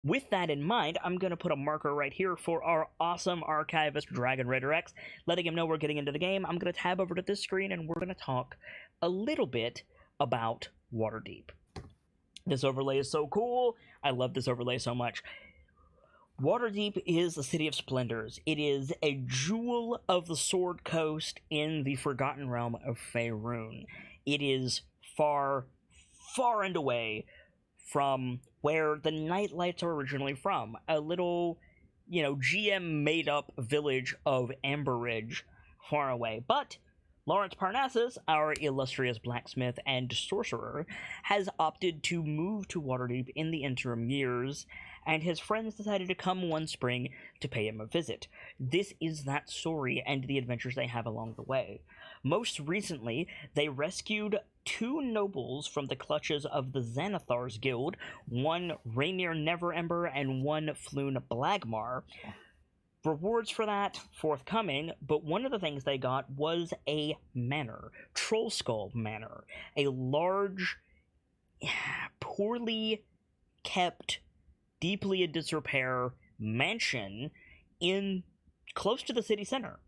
with that in mind, I'm going to put a marker right here for our awesome archivist, Dragon Raider X, letting him know we're getting into the game. I'm going to tab over to this screen, and we're going to talk a little bit about Waterdeep. This overlay is so cool. I love this overlay so much. Waterdeep is a city of splendors. It is a jewel of the Sword Coast in the Forgotten Realm of Faerun. It is far, far and away from where the KnightLites are originally from. A little, GM made-up village of Amberridge, far away. But Lawrence Parnassus, our illustrious blacksmith and sorcerer, has opted to move to Waterdeep in the interim years, and his friends decided to come one spring to pay him a visit. This is that story and the adventures they have along the way. Most recently, they rescued 2 nobles from the clutches of the Xanathar's Guild, one Rainier Neverember and one Floon Blagmar. Rewards for that forthcoming, but one of the things they got was a manor, Trollskull Manor, a large, poorly kept, deeply in disrepair mansion in close to the city center,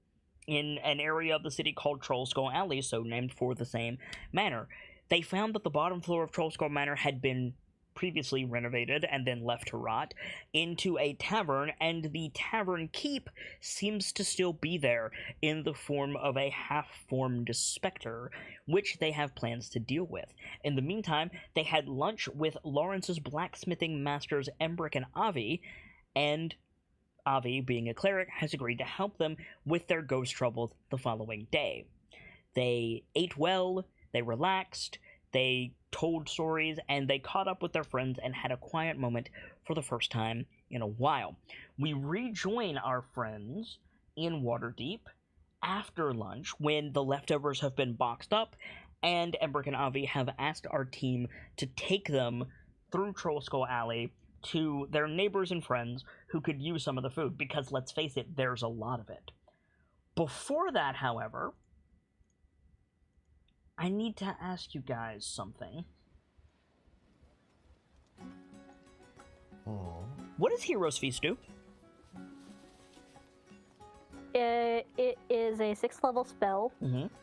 in an area of the city called Trollskull Alley, so named for the same manor. They found that the bottom floor of Trollskull Manor had been previously renovated and then left to rot into a tavern, and the tavern keep seems to still be there in the form of a half-formed specter, which they have plans to deal with. In the meantime, they had lunch with Lawrence's blacksmithing masters Embrick and Avi, and Avi, being a cleric, has agreed to help them with their ghost troubles the following day. They ate well, they relaxed, they told stories, and they caught up with their friends and had a quiet moment for the first time in a while. We rejoin our friends in Waterdeep after lunch when the leftovers have been boxed up, and Embrick and Avi have asked our team to take them through Trollskull Alley to their neighbors and friends who could use some of the food, because let's face it, there's a lot of it. Before that, however, I need to ask you guys something. Oh. What does Hero's Feast do? It is a 6th level spell,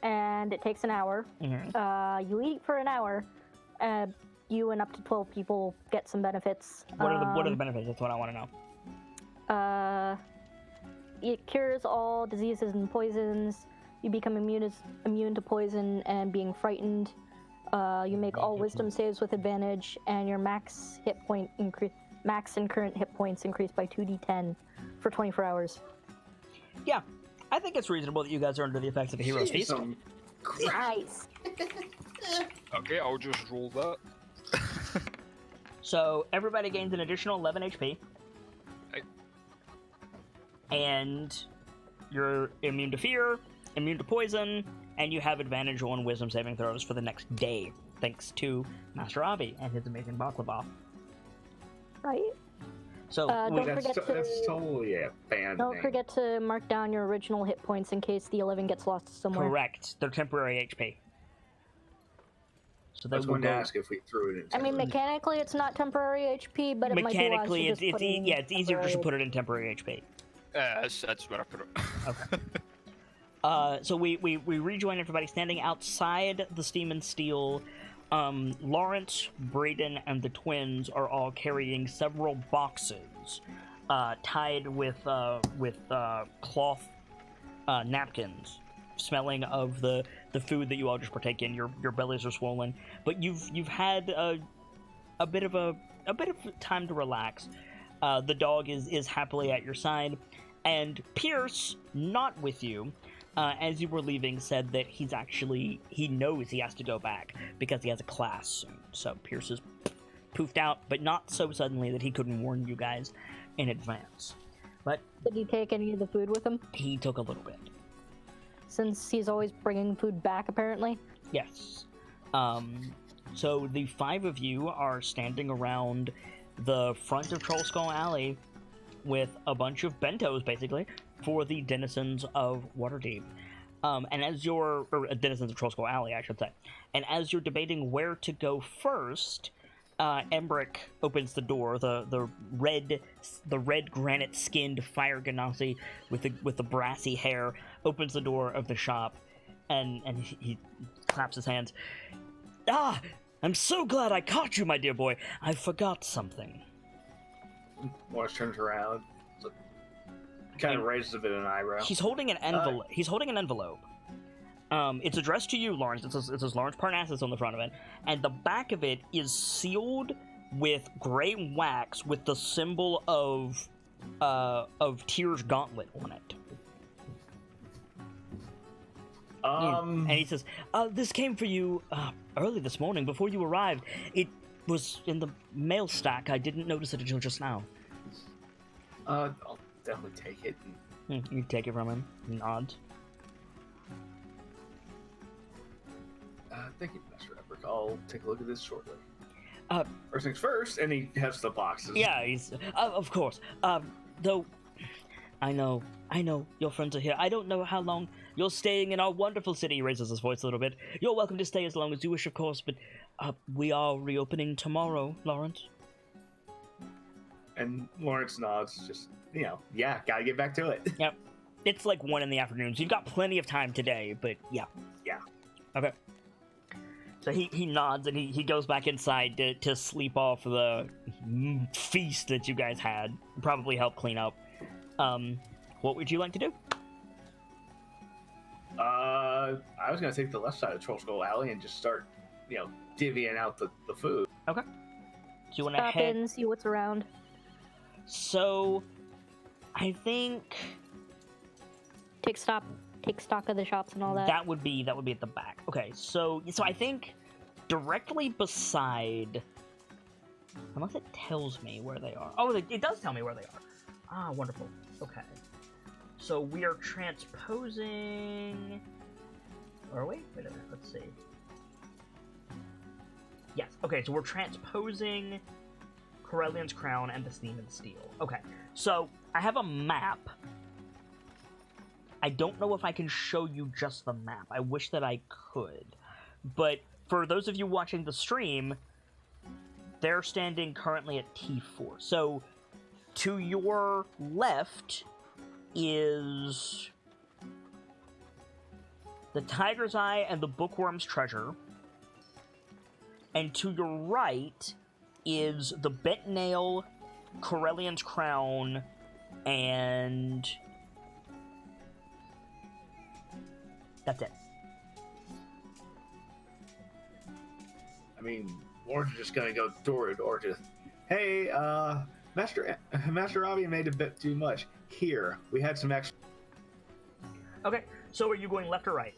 and it takes an hour. You eat for an hour. You and up to 12 people get some benefits. What are the benefits? That's what I want to know. It cures all diseases and poisons. You become immune to poison and being frightened. You make all wisdom saves with advantage, and your max and current hit points increase by 2d10 for 24 hours. Yeah, I think it's reasonable that you guys are under the effects of a Hero's Feast. Nice. Okay, I'll just roll that. So everybody gains an additional 11 HP. Right. And you're immune to fear, immune to poison, and you have advantage on wisdom saving throws for the next day, thanks to Master Avi and his amazing baklava. Right. So that's totally a band Don't name. forget to mark down your original hit points in case the 11 gets lost somewhere. Correct. They're temporary HP. So I was going to ask if we threw it in. I mean, mechanically it's not temporary HP, but it might be wise to just put it in it's easier just to put it in temporary HP. That's what I put it. Okay. So we rejoin everybody standing outside the Steam and Steel. Lawrence, Braden, and the twins are all carrying several boxes tied with cloth napkins, smelling of the food that you all just partake in. Your bellies are swollen, but you've had a bit of time to relax. The dog is happily at your side, and Pierce, not with you, as you were leaving, said that he knows he has to go back because he has a class soon. So Pierce is poofed out, but not so suddenly that he couldn't warn you guys in advance. But did he take any of the food with him? He took a little bit. Since he's always bringing food back, apparently? Yes. So the 5 of you are standing around the front of Trollskull Alley with a bunch of bentos, basically, for the denizens of Waterdeep. And as denizens of Trollskull Alley, I should say. And as you're debating where to go first, Embrick opens the door. The red granite skinned fire ganassi with the brassy hair opens the door of the shop, and he claps his hands. Ah, I'm so glad I caught you, my dear boy. I forgot something. Morris turns around, kind of raises a bit of an eyebrow. He's holding an envelope. He's holding an envelope. It's addressed to you, Lawrence. It says Lawrence Parnassus on the front of it, and the back of it is sealed with gray wax with the symbol of Tyr's gauntlet on it. And he says, "This came for you early this morning before you arrived. It was in the mail stack. I didn't notice it until just now." I'll definitely take it. You take it from him. He nods. Thank you, Master Embrick. I'll take a look at this shortly. First things first, and he has the boxes. Yeah, he's of course. Though I know your friends are here. I don't know how long you're staying in our wonderful city. He raises his voice a little bit. You're welcome to stay as long as you wish, of course, but we are reopening tomorrow, Lawrence. And Lawrence nods, just, yeah, gotta get back to it. Yep. It's like 1 in the afternoon, so you've got plenty of time today, but yeah. Yeah. Okay. So he nods and he goes back inside to sleep off the feast that you guys had. Probably help clean up. What would you like to do? I was gonna take the left side of Troll Skull Alley and just start, divvying out the food. Okay. Do you want to Stop head? in, see what's around. So, I think Take stock of the shops and all that. that would be at the back. Okay, so I think directly beside, unless it tells me where they are. Oh, it does tell me where they are. Ah, wonderful. Okay. So we are transposing. Are we? Wait a minute. Let's see. Yes. Okay. So we're transposing Corellian's Crown and the Steam Steel. Okay. So I have a map. I don't know if I can show you just the map. I wish that I could. But for those of you watching the stream, they're standing currently at T4. So to your left is the Tiger's Eye and the Bookworm's Treasure. And to your right is the Bent Nail, Corellian's Crown, and that's it. I mean, Lawrence is just gonna go door to door, just, hey, Master Avi made a bit too much. Here, we had some extra. Okay, so are you going left or right?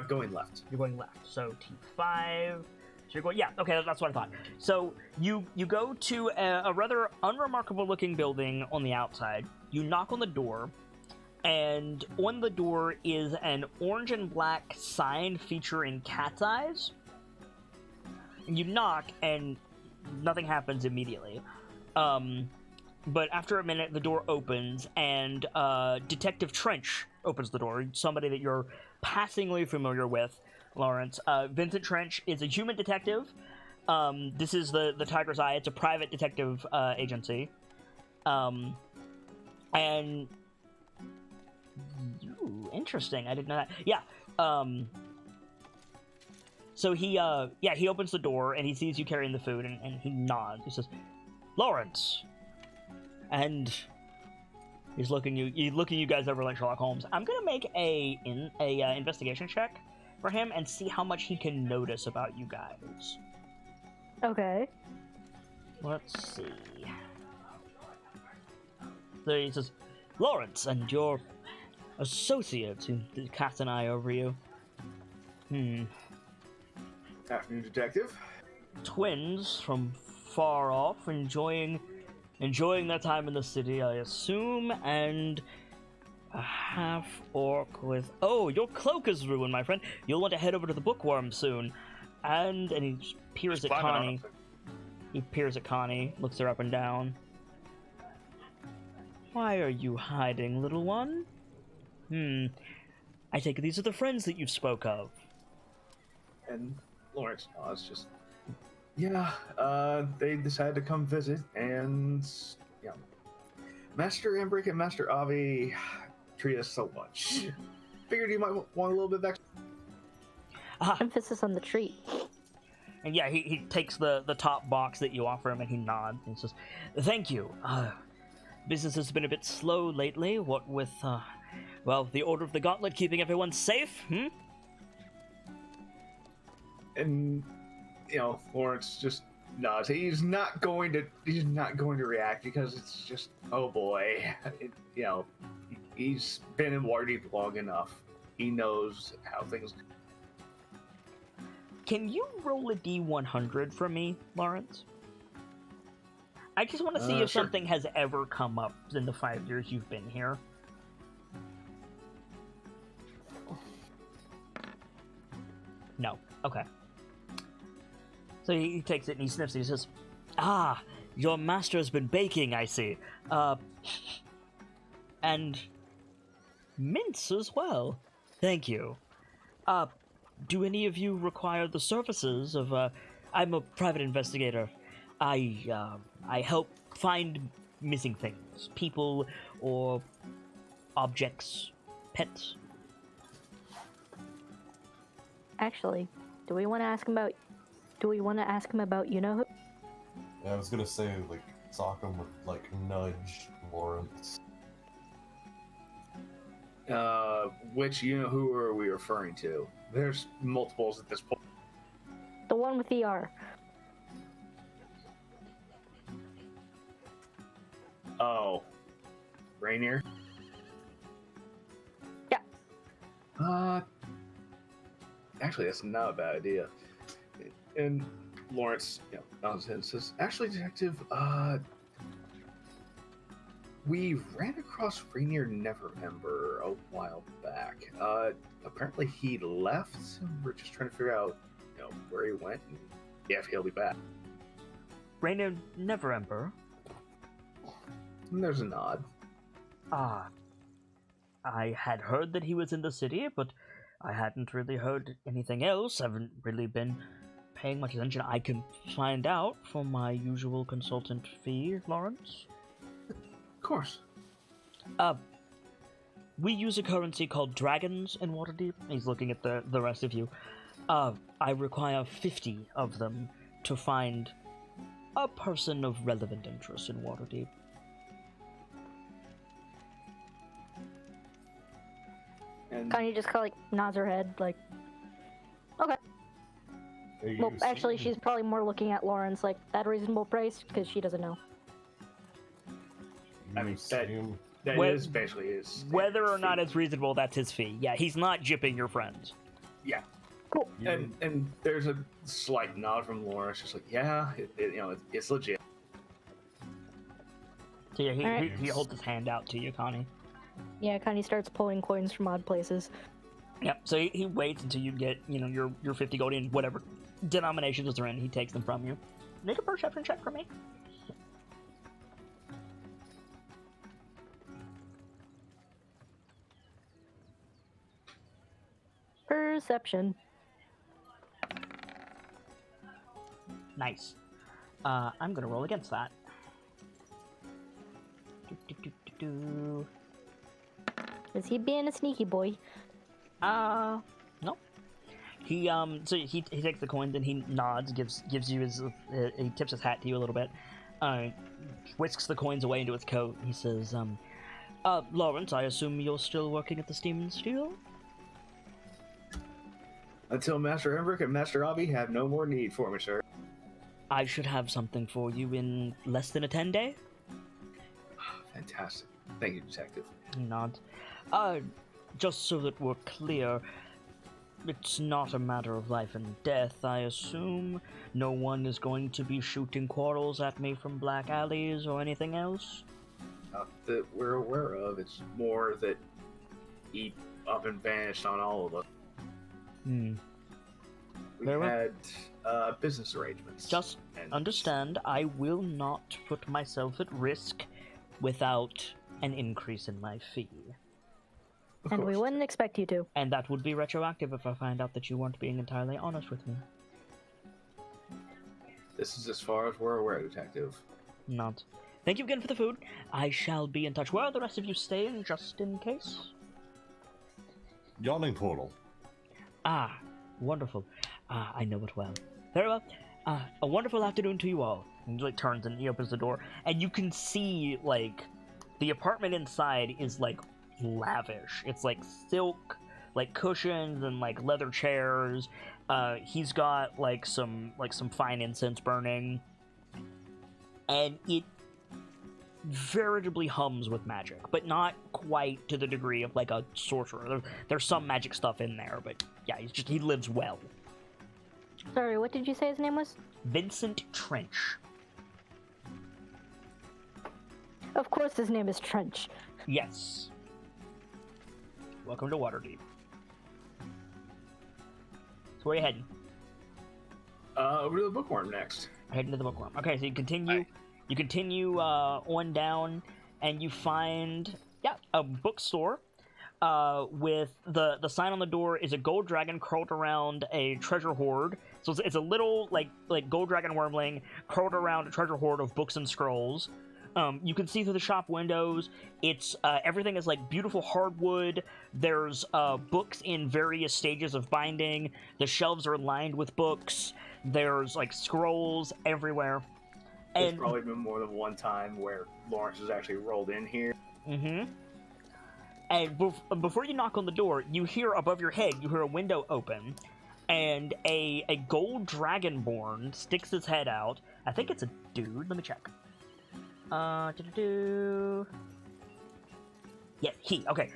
Going left. You're going left. So T5. So you're going, yeah, okay, that's what I thought. So you go to a rather unremarkable looking building on the outside. You knock on the door, and on the door is an orange and black sign featuring cat's eyes. And you knock, and nothing happens immediately. But after a minute, the door opens, and Detective Trench opens the door. Somebody that you're passingly familiar with, Lawrence. Vincent Trench is a human detective. This is the Tiger's Eye. It's a private detective agency. And ooh, interesting. I didn't know that. Yeah. So he opens the door and he sees you carrying the food and he nods. He says, "Lawrence," and he's looking you guys over like Sherlock Holmes. I'm gonna make a investigation check for him and see how much he can notice about you guys. Okay. Let's see. So he says, "Lawrence and your associates who cast an eye over you. Afternoon, detective. Twins from far off, enjoying their time in the city, I assume, and a half-orc with... Oh, your cloak is ruined, my friend. You'll want to head over to the Bookworm soon." And he peers at Connie. He peers at Connie, looks her up and down. "Why are you hiding, little one? I take it these are the friends that you spoke of." And Lawrence nods, just, Yeah, they decided to come visit, and yeah, Master Embrick and Master Avi treat us so much. Figured you might want a little bit of extra. Emphasis on the treat. And yeah, he takes the top box that you offer him and he nods and says, "Thank you. Business has been a bit slow lately, what with, well, the Order of the Gauntlet keeping everyone safe, hmm?" And, you know, Lawrence just nods. He's not going to react because it's just, oh boy. You know, he's been in Waterdeep long enough. He knows how things... Can you roll a D100 for me, Lawrence? I just want to see if sure. something has ever come up in the 5 years you've been here. No. Okay. So he takes it and he sniffs it. He says, "Ah, your master has been baking, I see. And mince as well. Thank you. Do any of you require the services of, I'm a private investigator. I help find missing things. People or objects, pets." Actually, do we want to ask him about you know who? Yeah, I was gonna say, like, Sockham would, like, nudge Lawrence. Which, you know, who are we referring to? There's multiples at this point. The one with the R. Oh. Rainier? Yeah. Actually, that's not a bad idea. And Lawrence, you know, nods and says, "Actually, Detective, we ran across Rainier Neverember a while back. Apparently he left, and we're just trying to figure out, you know, where he went and if he'll be back." Rainier Neverember? And there's a nod. I had heard that he was in the city, but I hadn't really heard anything else. I haven't really been paying much attention. I can find out for my usual consultant fee, Lawrence. Of course. We use a currency called dragons in Waterdeep. He's looking at the rest of you. I require 50 of them to find a person of relevant interest in Waterdeep. And Connie just kind of like nods her head, like, okay. Well, actually, she's probably more looking at Lawrence, like, that reasonable price, because she doesn't know. I mean, that Whe- is basically his... Whether or not it's reasonable, that's his fee. Yeah, he's not gypping your friends. Yeah. Cool. And there's a slight nod from Lawrence, just like, yeah, you know, it's legit. So yeah, Alright. he holds his hand out to you, Connie. Yeah, Connie starts pulling coins from odd places. Yep, so he waits until you get, you know, your 50 gold in whatever denominations they're in. He takes them from you. Make a perception check for me. Perception. Nice. I'm gonna roll against that. Do. Is he being a sneaky boy? No. He so he takes the coins and he nods, gives you his he tips his hat to you a little bit, whisks the coins away into his coat. He says, Lawrence, I assume you're still working at the Steam and Steel? Until Master Embrick and Master Avi have no more need for me, sir. I should have something for you in less than a 10-day. Fantastic. Thank you, Detective. He nods. Just so that we're clear, it's not a matter of life and death, I assume. No one is going to be shooting quarrels at me from black alleys or anything else? Not that we're aware of. It's more that he up and vanished on all of us. We Very well. had business arrangements. Just and understand, I will not put myself at risk without an increase in my fee. Of And we course. wouldn't expect you to. And that would be retroactive if I find out that you weren't being entirely honest with me. This is as far as we're aware, Detective. Not. Thank you again for the food. I shall be in touch. Where are the rest of you staying, just in case? Yawning portal. Ah, wonderful. I know it well. Very well. A wonderful afternoon to you all. And he, like, turns and he opens the door, and you can see, like, the apartment inside is, like, lavish. It's, like, silk, like, cushions and, like, leather chairs. He's got, like, some fine incense burning. And it veritably hums with magic, but not quite to the degree of, like, a sorcerer. There's some magic stuff in there, but yeah, he lives well. Sorry, what did you say his name was? Vincent Trench. Of course his name is Trench. Yes. Welcome to Waterdeep. So where are you heading? Over to the bookworm next. Heading to the bookworm. Okay, so you continue. You continue on down, and you find a bookstore. With the sign on the door is a gold dragon curled around a treasure hoard. So it's a little like gold dragon wormling curled around a treasure hoard of books and scrolls. You can see through the shop windows. It's everything is like beautiful hardwood. There's books in various stages of binding. The shelves are lined with books. There's like scrolls everywhere. There's And probably been more than one time where Lawrence has actually rolled in here. mm-hmm. And before you knock on the door, you hear above your head, you hear a window open, and a gold dragonborn sticks his head out. I think it's a dude. Let me check. Yeah, he. Okay.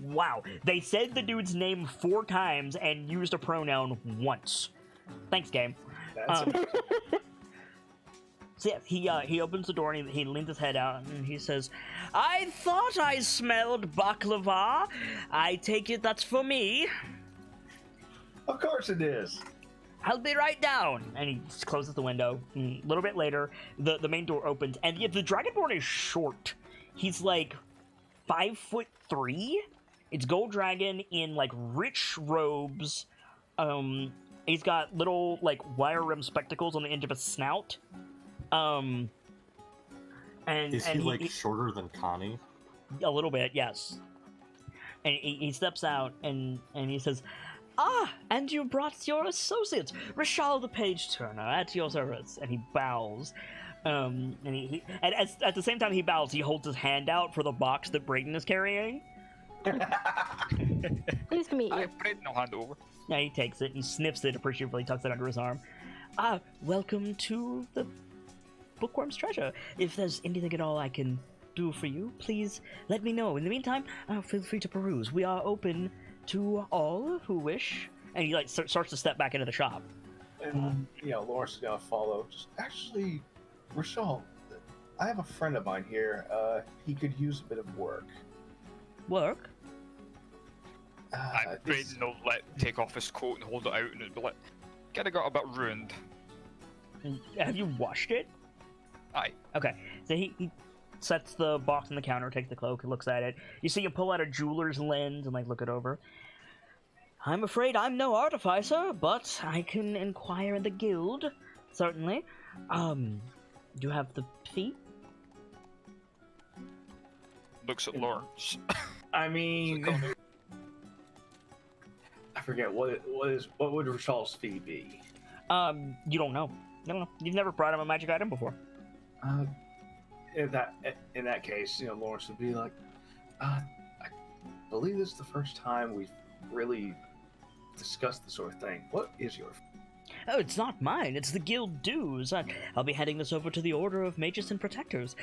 Wow. They said the dude's name 4 times and used a pronoun once. Thanks, game. That's So yeah, he opens the door and he leans his head out and he says, "I thought I smelled baklava. I take it that's for me. Of course it is. I'll be right down." And he closes the window. And a little bit later, the main door opens, and the dragonborn is short. He's like 5'3". It's gold dragon in like rich robes. He's got little like wire rim spectacles on the end of his snout. And Is he like shorter than Connie? A little bit, yes. And he steps out and he says, "Ah, and you brought your associate, Rishal the page turner, at your service." And he bows. And at the same time he bows, he holds his hand out for the box that Brayden is carrying. Pleased to meet you. Brayden will hand it over. Yeah, he takes it, he sniffs it appreciatively, tucks it under his arm. Welcome to the Bookworm's Treasure. If there's anything at all I can do for you, please let me know. In the meantime, feel free to peruse. We are open to all who wish. And he like starts to step back into the shop. And, Lawrence is going to follow. Just actually, Rashal, I have a friend of mine here. He could use a bit of work. Work? Brayden will take off his coat and hold it out, and it'll be like, kinda got a bit ruined. Have you washed it? Aye. Okay, so he sets the box on the counter, takes the cloak, and looks at it. You see him pull out a jeweler's lens and like look it over. "I'm afraid I'm no artificer, but I can inquire in the guild, certainly. Do you have the fee?" Looks at Lawrence. I mean, I forget what would Rashal's fee be? You don't know. I don't know. You've never brought him a magic item before. In that case, Lawrence would be like, I believe this is the first time we've really discussed this sort of thing. What is your fee? Oh, it's not mine. It's the guild dues. I'll be heading this over to the Order of Mages and Protectors.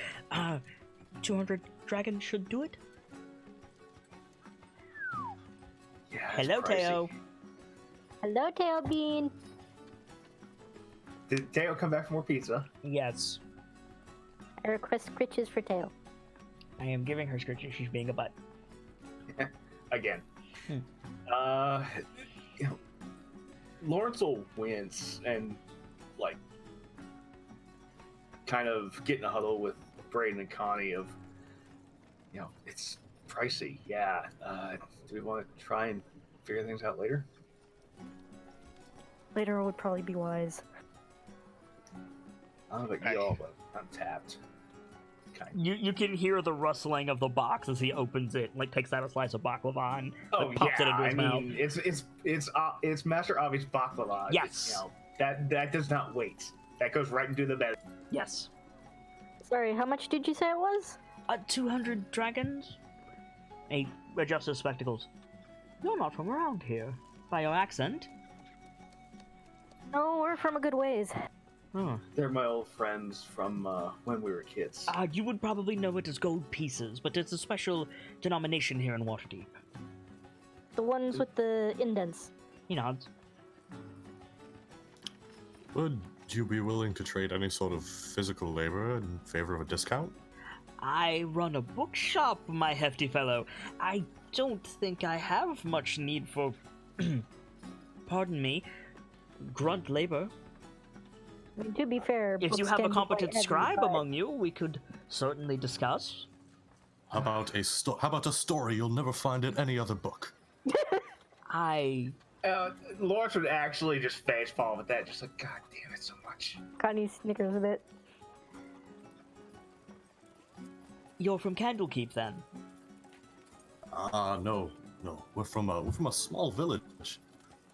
200 dragon should do it. Yeah. Hello, pricey. Teo. Hello, Tail Bean. Did Teo come back for more pizza? Yes. I request scritches for Tail. I am giving her scritches. She's being a butt. Again. Lawrence will wince and kind of get in a huddle with Brayden and Connie of, it's pricey. Yeah. Do we want to try and figure things out later? Later would probably be wise. I don't know about y'all, but I'm tapped. Okay. You can hear the rustling of the box as he opens it, like takes out a slice of baklava and pops it into his mouth. It's Master Avi's baklava. Yes. You know, that does not wait. That goes right into the bed. Yes. Sorry, how much did you say it was? 200 dragons? He adjusts his spectacles. You're not from around here, by your accent. No, we're from a good ways. Oh. They're my old friends from when we were kids. You would probably know it as gold pieces, but it's a special denomination here in Waterdeep. The ones with the indents. He nods. Would you be willing to trade any sort of physical labor in favor of a discount? I run a bookshop, my hefty fellow. I don't think I have much need for, pardon me, grunt labor. I mean, to be fair, If you books have a can be quite competent heavy, scribe but- among you, we could certainly discuss. How about a story you'll never find in any other book? Lawrence would actually just face palm at that, just like, God damn it, so much. Connie snickers a bit. You're from Candlekeep, then? No. We're from a small village.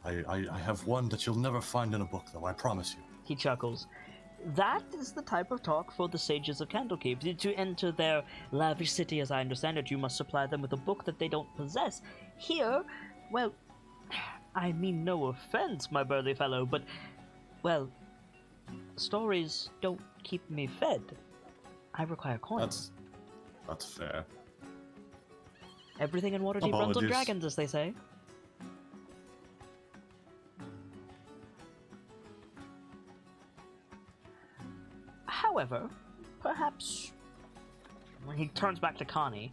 I have one that you'll never find in a book, though, I promise you. He chuckles. That is the type of talk for the sages of Candlekeep. To enter their lavish city, as I understand it, you must supply them with a book that they don't possess. Here, well, I mean no offense, my burly fellow, but, well, stories don't keep me fed. I require coins. That's fair. Everything in Waterdeep runs on Apologies. dragons, as they say. However, perhaps... When he turns back to Connie...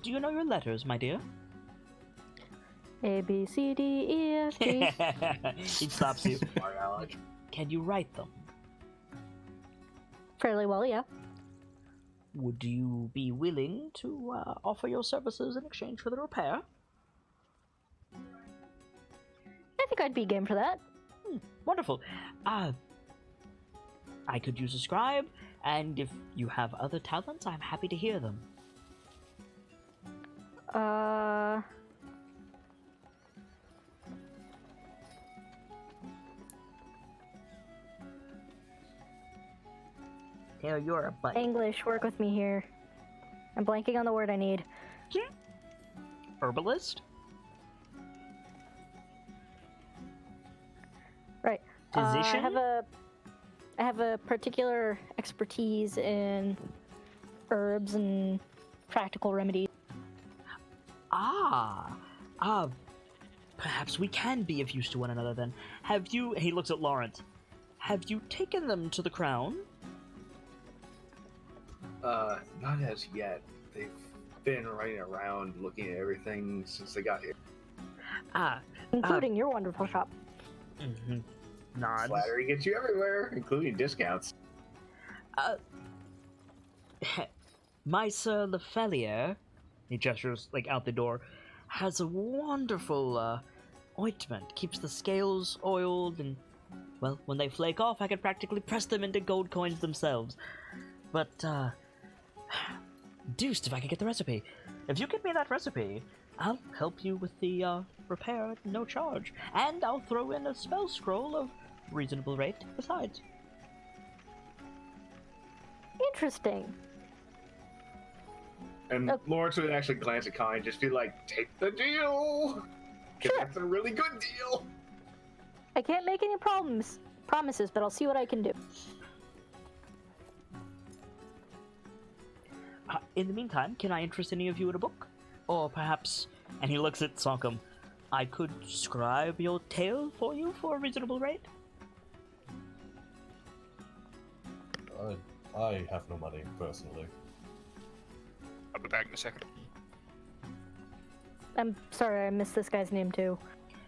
Do you know your letters, my dear? A, B, C, D, E, F, G. He stops you. My knowledge. Can you write them? Fairly well, yeah. Would you be willing to offer your services in exchange for the repair? I think I'd be game for that. Wonderful. I could use a scribe, and if you have other talents, I'm happy to hear them. Here, you're a butt. English, work with me here. I'm blanking on the word I need. Herbalist? Right. Physician? I have a particular expertise in herbs and practical remedies. Perhaps we can be of use to one another then. Have you, he looks at Lawrence, have you taken them to the crown? Not as yet. They've been running around looking at everything since they got here. Including your wonderful shop. Mm-hmm. Nods. Flattery gets you everywhere, including discounts. My Sir Lefelier, he gestures like out the door, has a wonderful ointment. Keeps the scales oiled, and well, when they flake off, I can practically press them into gold coins themselves. But deuced if I can get the recipe. If you give me that recipe, I'll help you with the repair at no charge, and I'll throw in a spell scroll of reasonable rate besides. Interesting. And Oh. Lawrence would actually glance at Connie and just be like, take the deal! 'Cause Sure. that's a really good deal! I can't make any promises, but I'll see what I can do. In the meantime, can I interest any of you in a book? Or perhaps, and he looks at Sonkum, I could scribe your tale for you for a reasonable rate? I have no money, personally. I'll be back in a second. I'm sorry, I missed this guy's name too.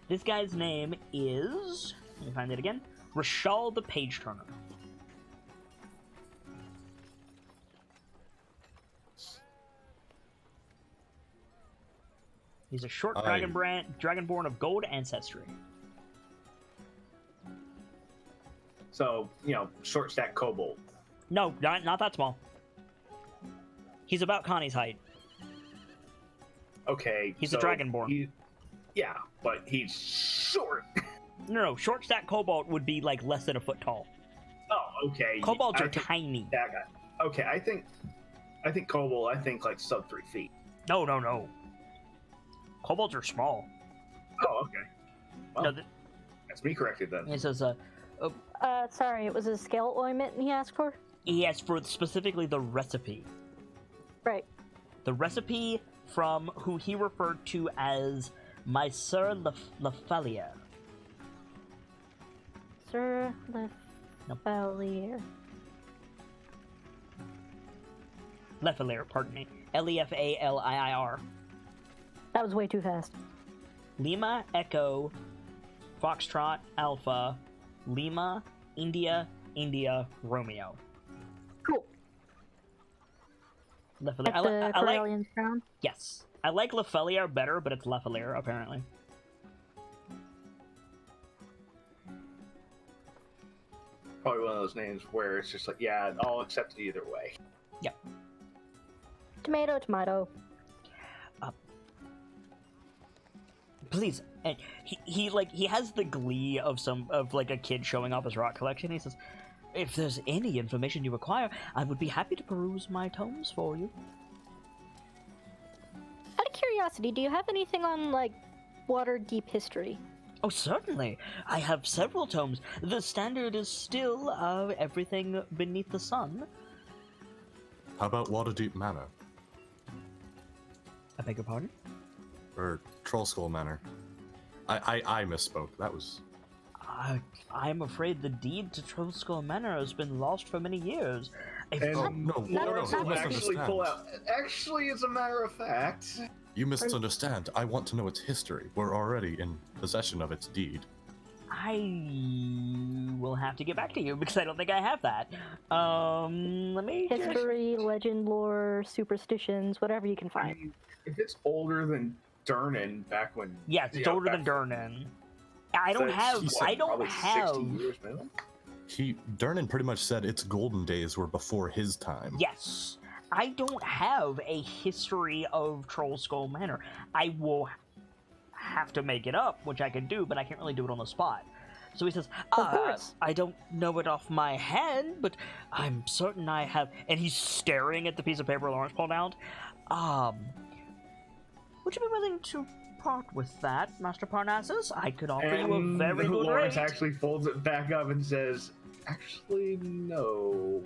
This guy's name is, let me find it again, Rashal the Page Turner. He's a short dragonborn of gold ancestry. So, short stack kobold. No, not that small. He's about Connie's height. Okay. He's a dragonborn. Yeah, but he's short. No, short stack kobold would be like less than a foot tall. Oh, okay. Kobolds are tiny. That guy. Okay, I think kobold. I think like sub 3 feet. No. Kobolds are small. Oh, okay. Well, No, that's me corrected then. it says Sorry, it was a scale ointment he asked for? he asked for specifically the recipe. Right. The recipe from who he referred to as my Sir Lefelier. Sir Lefelier. Lefelier, pardon me. Lefaliir. That was way too fast. Lima, Echo, Foxtrot, Alpha, Lima, India, Romeo. Cool. Lefelier. At the I like. Corellian's crown. Yes, I like Lefelier better, but it's Lefelier apparently. Probably one of those names where it's just like, yeah, I'll accept it either way. Tomato, tomato. Please, and he has the glee of like a kid showing off his rock collection. He says, "If there's any information you require, I would be happy to peruse my tomes for you." Out of curiosity, do you have anything on, like, Waterdeep history? Oh, certainly. I have several tomes. The standard is still everything beneath the sun. How about Waterdeep Manor? I beg your pardon? Or Trollskull Manor? I misspoke. That was... I'm afraid the deed to Trollskull Manor has been lost for many years. And no, Lawrence you will actually misunderstand. pull out. Actually, as a matter of fact, You misunderstand. I want to know its history. We're already in possession of its deed. I will have to get back to you because I don't think I have that. Let me just... History, legend, lore, superstitions, whatever you can I find. mean, if it's older than Durnan back when. Yes, it's older than Durnan. I don't have. I don't probably have. 60 years minimum. Durnan pretty much said its golden days were before his time. Yes, I don't have a history of Trollskull Manor. I will have to make it up, which I can do, but I can't really do it on the spot. So he says, Of course. I don't know it off my head, but I'm certain I have. And he's staring at the piece of paper Lawrence pulled out. Would you be willing to part with that, Master Parnassus? I could offer you a And very good Lawrence rate. actually folds it back up and says, "Actually, no."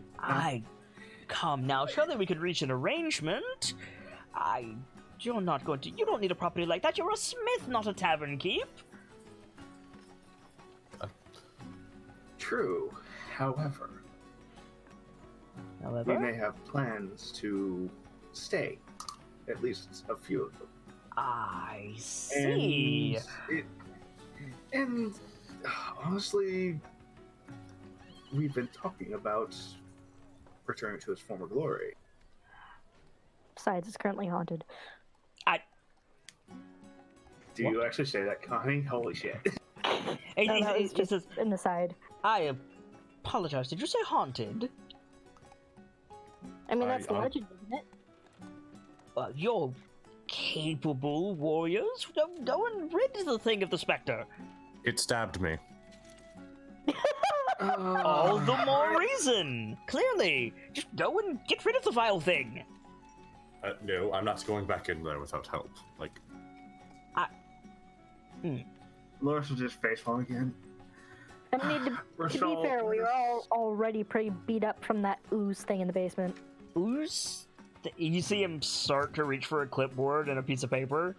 Come now, surely we could reach an arrangement. You're not going to. You don't need a property like that. You're a smith, not a tavern keep. True. However, we may have plans to stay. At least a few of them. I see. And honestly, we've been talking about returning to his former glory. Besides, it's currently haunted. Do you actually say that, Connie? Holy shit. It's just says, an aside. I apologize. Did you say haunted? I mean, that's the legend, isn't it? You're capable warriors. No one rid the thing of the specter. It stabbed me. All the more reason. Clearly, just go and get rid of the vile thing. No, I'm not going back in there without help. Like, Loris will just facepalm again. I mean, to be fair, we were all already pretty beat up from that ooze thing in the basement. Ooze? You see him start to reach for a clipboard and a piece of paper.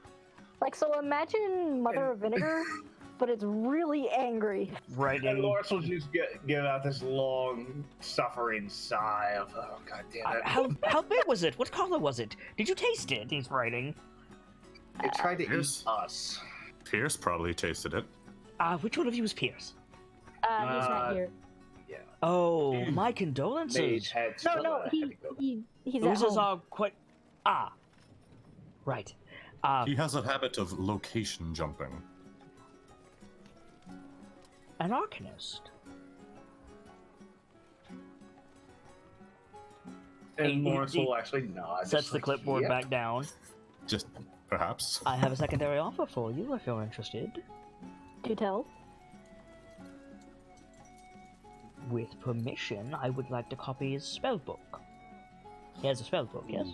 Like, so imagine Mother of Vinegar, but it's really angry. Right. And Loris will just give out this long, suffering sigh of, oh, god damn it. How big was it? What color was it? Did you taste it? He's writing. It tried to eat Pierce. us. Pierce probably tasted it. Which one of you is Pierce? He's not here. Yeah. Oh, my Mage condolences. had to No, had to go. he's at Oozes home. are quite... Right. He has a habit of location jumping. An arcanist. And Lawrence will actually nod. Sets just the like, clipboard "Yep." back down. Just perhaps. I have a secondary offer for you if you're interested. Do tell. With permission, I would like to copy his spellbook. He has a spellbook, yes?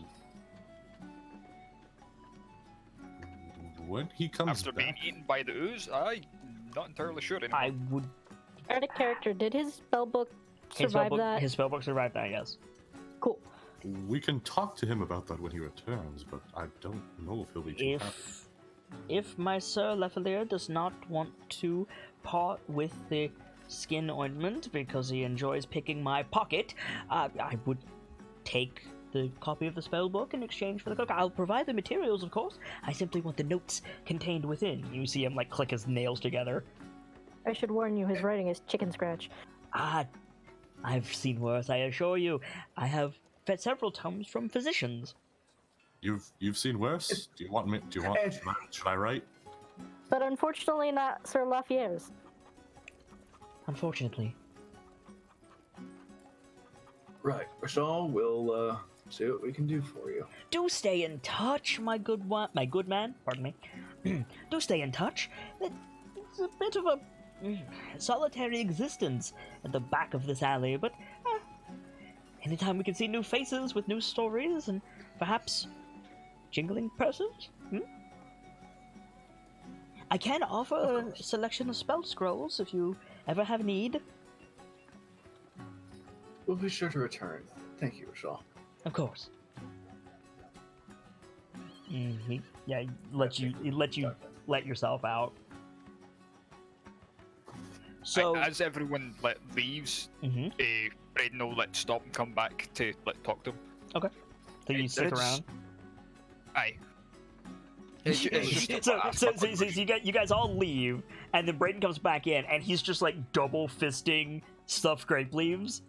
When he comes After being back, eaten by the ooze, I'm not entirely sure anymore. I would. Out of character, did his spellbook survive that? His spellbook survived that, yes. Cool. we can talk to him about that when he returns, but I don't know if he'll be too happy. If my Sir Lefelier does not want to part with the skin ointment because he enjoys picking my pocket, I would take the copy of the spellbook in exchange for the cloak. I'll provide the materials, of course. I simply want the notes contained within. You see him, like, click his nails together. I should warn you, his writing is chicken scratch. I've seen worse, I assure you. I have fed several tomes from physicians. You've seen worse? Do you want me? Should I write? But unfortunately not Sir Lafayette's. Unfortunately. Right, Rashal, we'll see what we can do for you. Do stay in touch, my good man. Pardon me. Do stay in touch. It's a bit of a solitary existence at the back of this alley, but anytime we can see new faces with new stories and perhaps jingling purses. I can offer a selection of spell scrolls if you ever have need. We'll be sure to return. Thank you, Rashal. Of course. He let you let yourself out. So as everyone leaves, Braden will stop and come back to talk to him. Okay. So you stick around. Aye. It's just So you guys all leave, and then Braden comes back in, and he's just like double fisting stuffed grape leaves,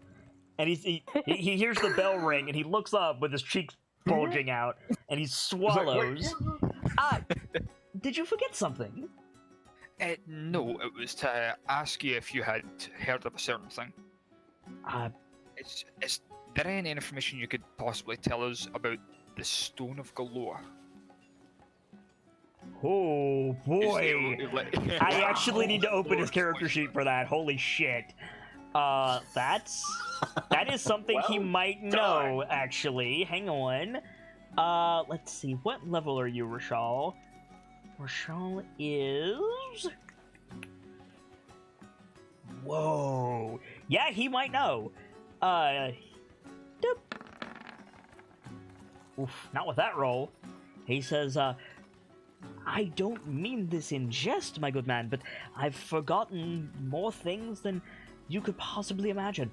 and he hears the bell ring, and he looks up with his cheeks bulging out, and he swallows. Did you forget something? No, it was to ask you if you had heard of a certain thing. Is there any information you could possibly tell us about the Stone of Galore? Oh boy! I actually need to open his character sheet for that. Holy shit! That is something he might know. Actually, hang on. Let's see. What level are you, Rashal? Rashal is. Whoa! Yeah, he might know. Oof! Not with that roll. He says, I don't mean this in jest, my good man, but I've forgotten more things than you could possibly imagine.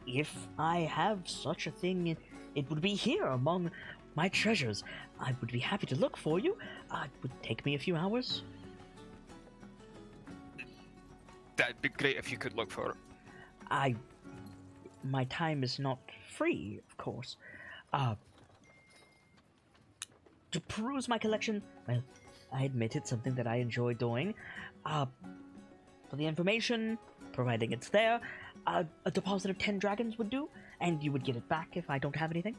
If I have such a thing, it would be here among my treasures. I would be happy to look for you. It would take me a few hours. That'd be great if you could look for it. My time is not free, of course. To peruse my collection, well, I admit it's something that I enjoy doing. For the information, providing it's there, a deposit of 10 dragons would do, and you would get it back if I don't have anything.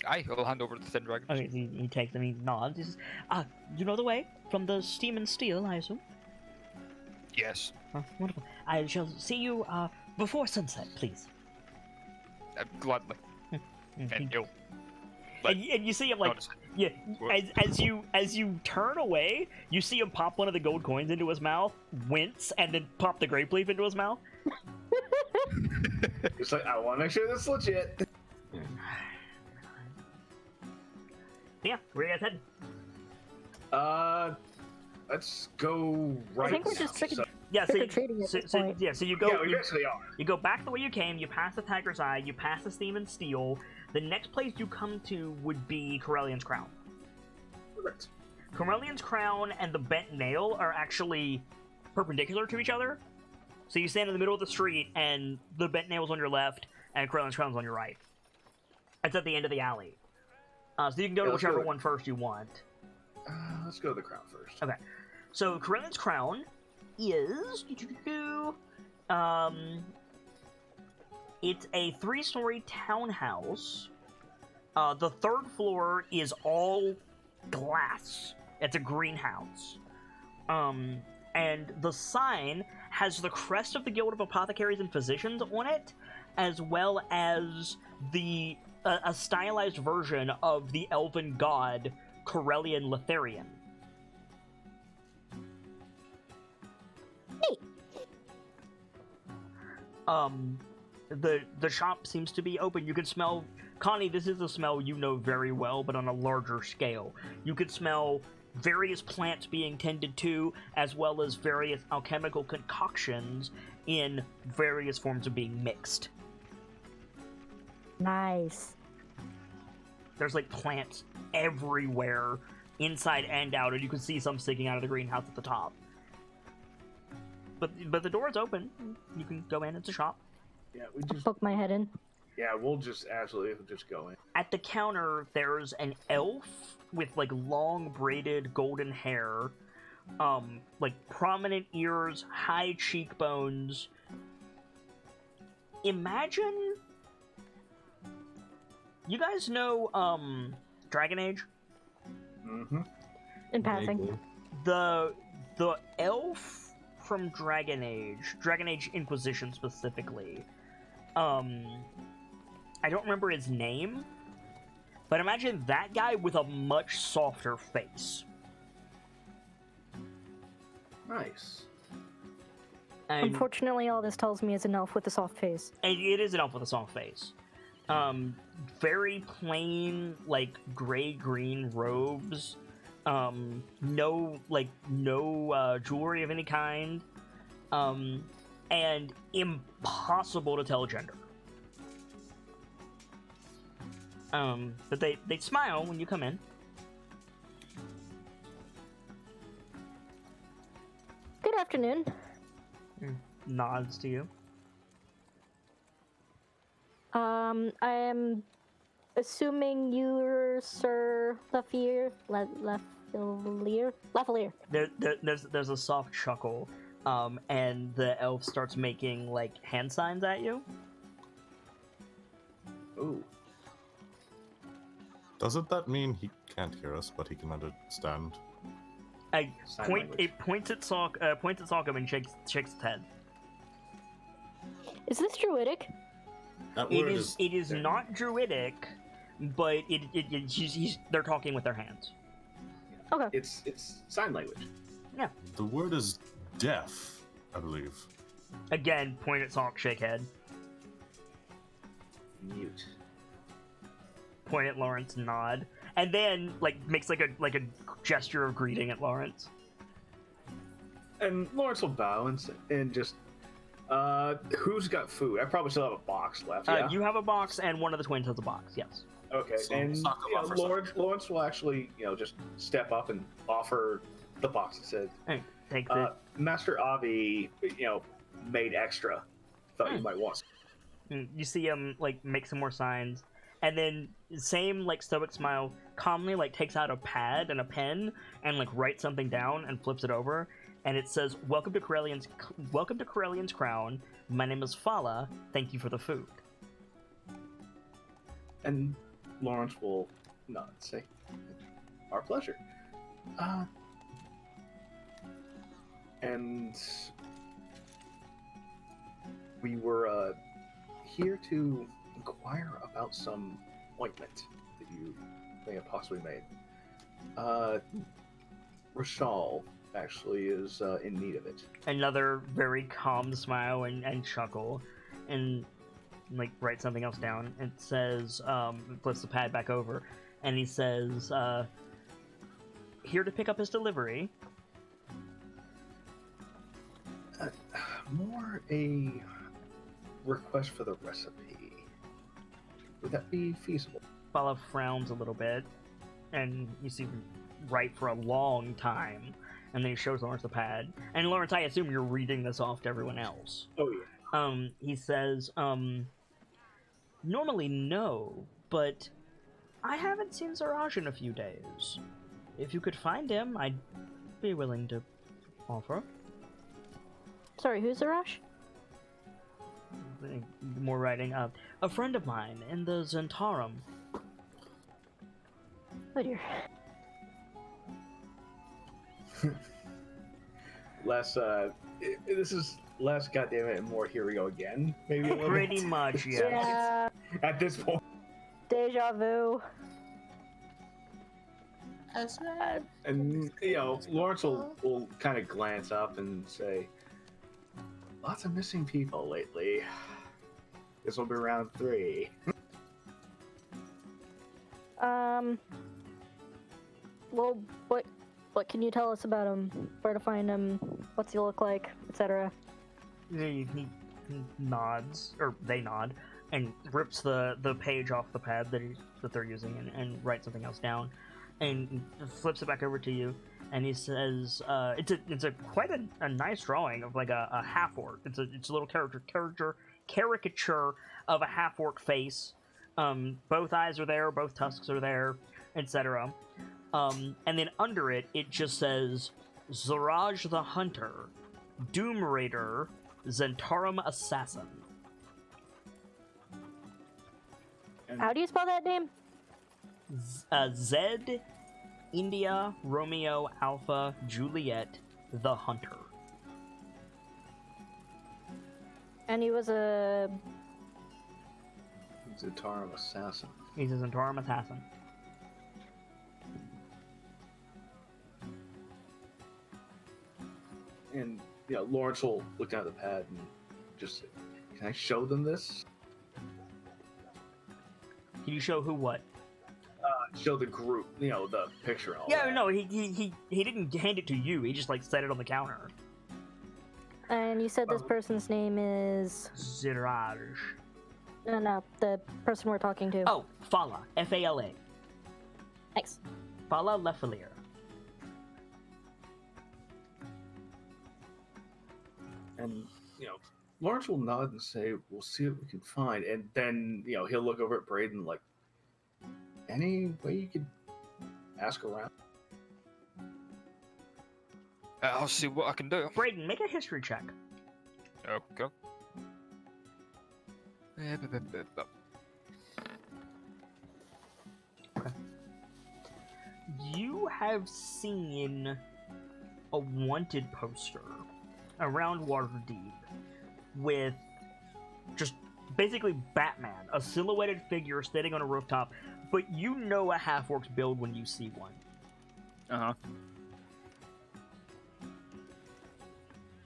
Aye, I'll hand over the 10 dragons. Okay, he takes them, he nods. He says, you know the way? From the Steam and Steel, I assume? Yes. Wonderful. I shall see you, before sunset, please. Gladly. And you'll... And you see him as you turn away, you see him pop one of the gold coins into his mouth, wince, and then pop the grape leaf into his mouth. It's like, I want to make sure this is legit. Yeah, where are you guys heading? Let's go right. I think we're just now. trick-or-treating at this point. So you go. Yeah, we basically are. You go back the way you came. You pass the Tiger's Eye. You pass the Steam and Steel. The next place you come to would be Corellian's Crown. Correct. Corellian's Crown and the Bent Nail are actually perpendicular to each other. So you stand in the middle of the street, and the Bent Nail's on your left, and Corellian's Crown's on your right. It's at the end of the alley. So you can go to whichever one first you want. Let's go to the crown first. Okay. So Corellian's Crown is It's a 3-story townhouse. The 3rd floor is all glass. It's a greenhouse. And the sign has the crest of the Guild of Apothecaries and Physicians on it, as well as a stylized version of the elven god Corellian Letharian. Neat. The shop seems to be open. You can smell... Connie, this is a smell you know very well, but on a larger scale. You could smell various plants being tended to, as well as various alchemical concoctions in various forms of being mixed. Nice. There's like plants everywhere, inside and out, and you can see some sticking out of the greenhouse at the top. But the door's open. You can go in. It's a shop. Yeah, we just Poke my head in. we'll just absolutely just go in. At the counter, there's an elf with like long braided golden hair, like prominent ears, high cheekbones. Imagine... You guys know, Dragon Age? Mm-hmm. In passing. Vaguely. The elf from Dragon Age Inquisition specifically, I don't remember his name, but imagine that guy with a much softer face. Nice. And Unfortunately, all this tells me is an elf with a soft face. it is an elf with a soft face. Very plain, like, gray-green robes. No jewelry of any kind. And impossible to tell gender. But they smile when you come in. Good afternoon. Nods to you. I am assuming you're Sir Lafilier. Lafilier. There's a soft chuckle, and the elf starts making like hand signs at you. Ooh. Doesn't that mean he can't hear us, but he can understand? Sign language. It points at Salcom and shakes its head. Is this druidic? That It word is not druidic, but they're talking with their hands. Okay. It's sign language. Yeah. The word is deaf, I believe. Again, point at Salk, shake head. Mute. Point at Lawrence, nod, and then like makes like a gesture of greeting at Lawrence. And Lawrence will bow and just, who's got food? I probably still have a box left. Yeah. You have a box, and one of the twins has a box. Yes. Okay. So, and stock them up for Lawrence will actually, just step up and offer the box. It said, Hey, take the. Master Avi, made extra. Thought you might want some. You see him like make some more signs, and then same like stoic smile, calmly like takes out a pad and a pen and like writes something down and flips it over, and it says, "Welcome to Corellian's Crown. My name is Fala. Thank you for the food." And Lawrence will nod and say, "Our pleasure." And we were here to inquire about some ointment that you may have possibly made. Rashal actually is in need of it. Another very calm smile and chuckle, and like write something else down. It says, flips the pad back over, and he says, "Here to pick up his delivery." More a request for the recipe. Would that be feasible? Fala frowns a little bit, and you see him write for a long time, and then he shows Lawrence the pad. And Lawrence, I assume you're reading this off to everyone else. Oh yeah. He says, normally no, but I haven't seen Zaraj in a few days. If you could find him, I'd be willing to offer. Sorry, who's Arash? more writing. A friend of mine in the Zentarum. Oh dear. This is less goddamn it and more here we go again. Maybe a little Pretty bit. much, yes. Yeah. At this point. Deja vu. That's right. And, Lawrence will kind of glance up and say, lots of missing people lately. This will be round 3. Well, what can you tell us about him? Where to find him? What's he look like, etc. He nods, or they nod, and rips the page off the pad that they're using and writes something else down, and flips it back over to you, and he says, it's a quite a nice drawing of like a half orc. It's a little caricature of a half orc face. Both eyes are there, both tusks are there, etc. And then under it, it just says Zaraj the Hunter, Doom Raider, Zentarum Assassin. How do you spell that name? Z, India, Romeo, Alpha, Juliet, the Hunter. And he was a... Zentarum Assassin. He's a Zentarum Assassin. And, Lawrence will look down at the pad and just say, can I show them this? Can you show who what? Show the group, the picture and all Yeah, that. no, he didn't hand it to you. He just like set it on the counter. And you said this person's name is... Ziraj. No, the person we're talking to. Oh, Fala. F-A-L-A. Thanks. Fala Lefelier. And, Lawrence will nod and say, we'll see what we can find. And then, he'll look over at Braden like, any way you could ask around? I'll see what I can do. Braden, make a history check. Okay. You have seen a wanted poster around Waterdeep with just basically Batman, a silhouetted figure standing on a rooftop, but you know a half-orc's build when you see one. Uh-huh.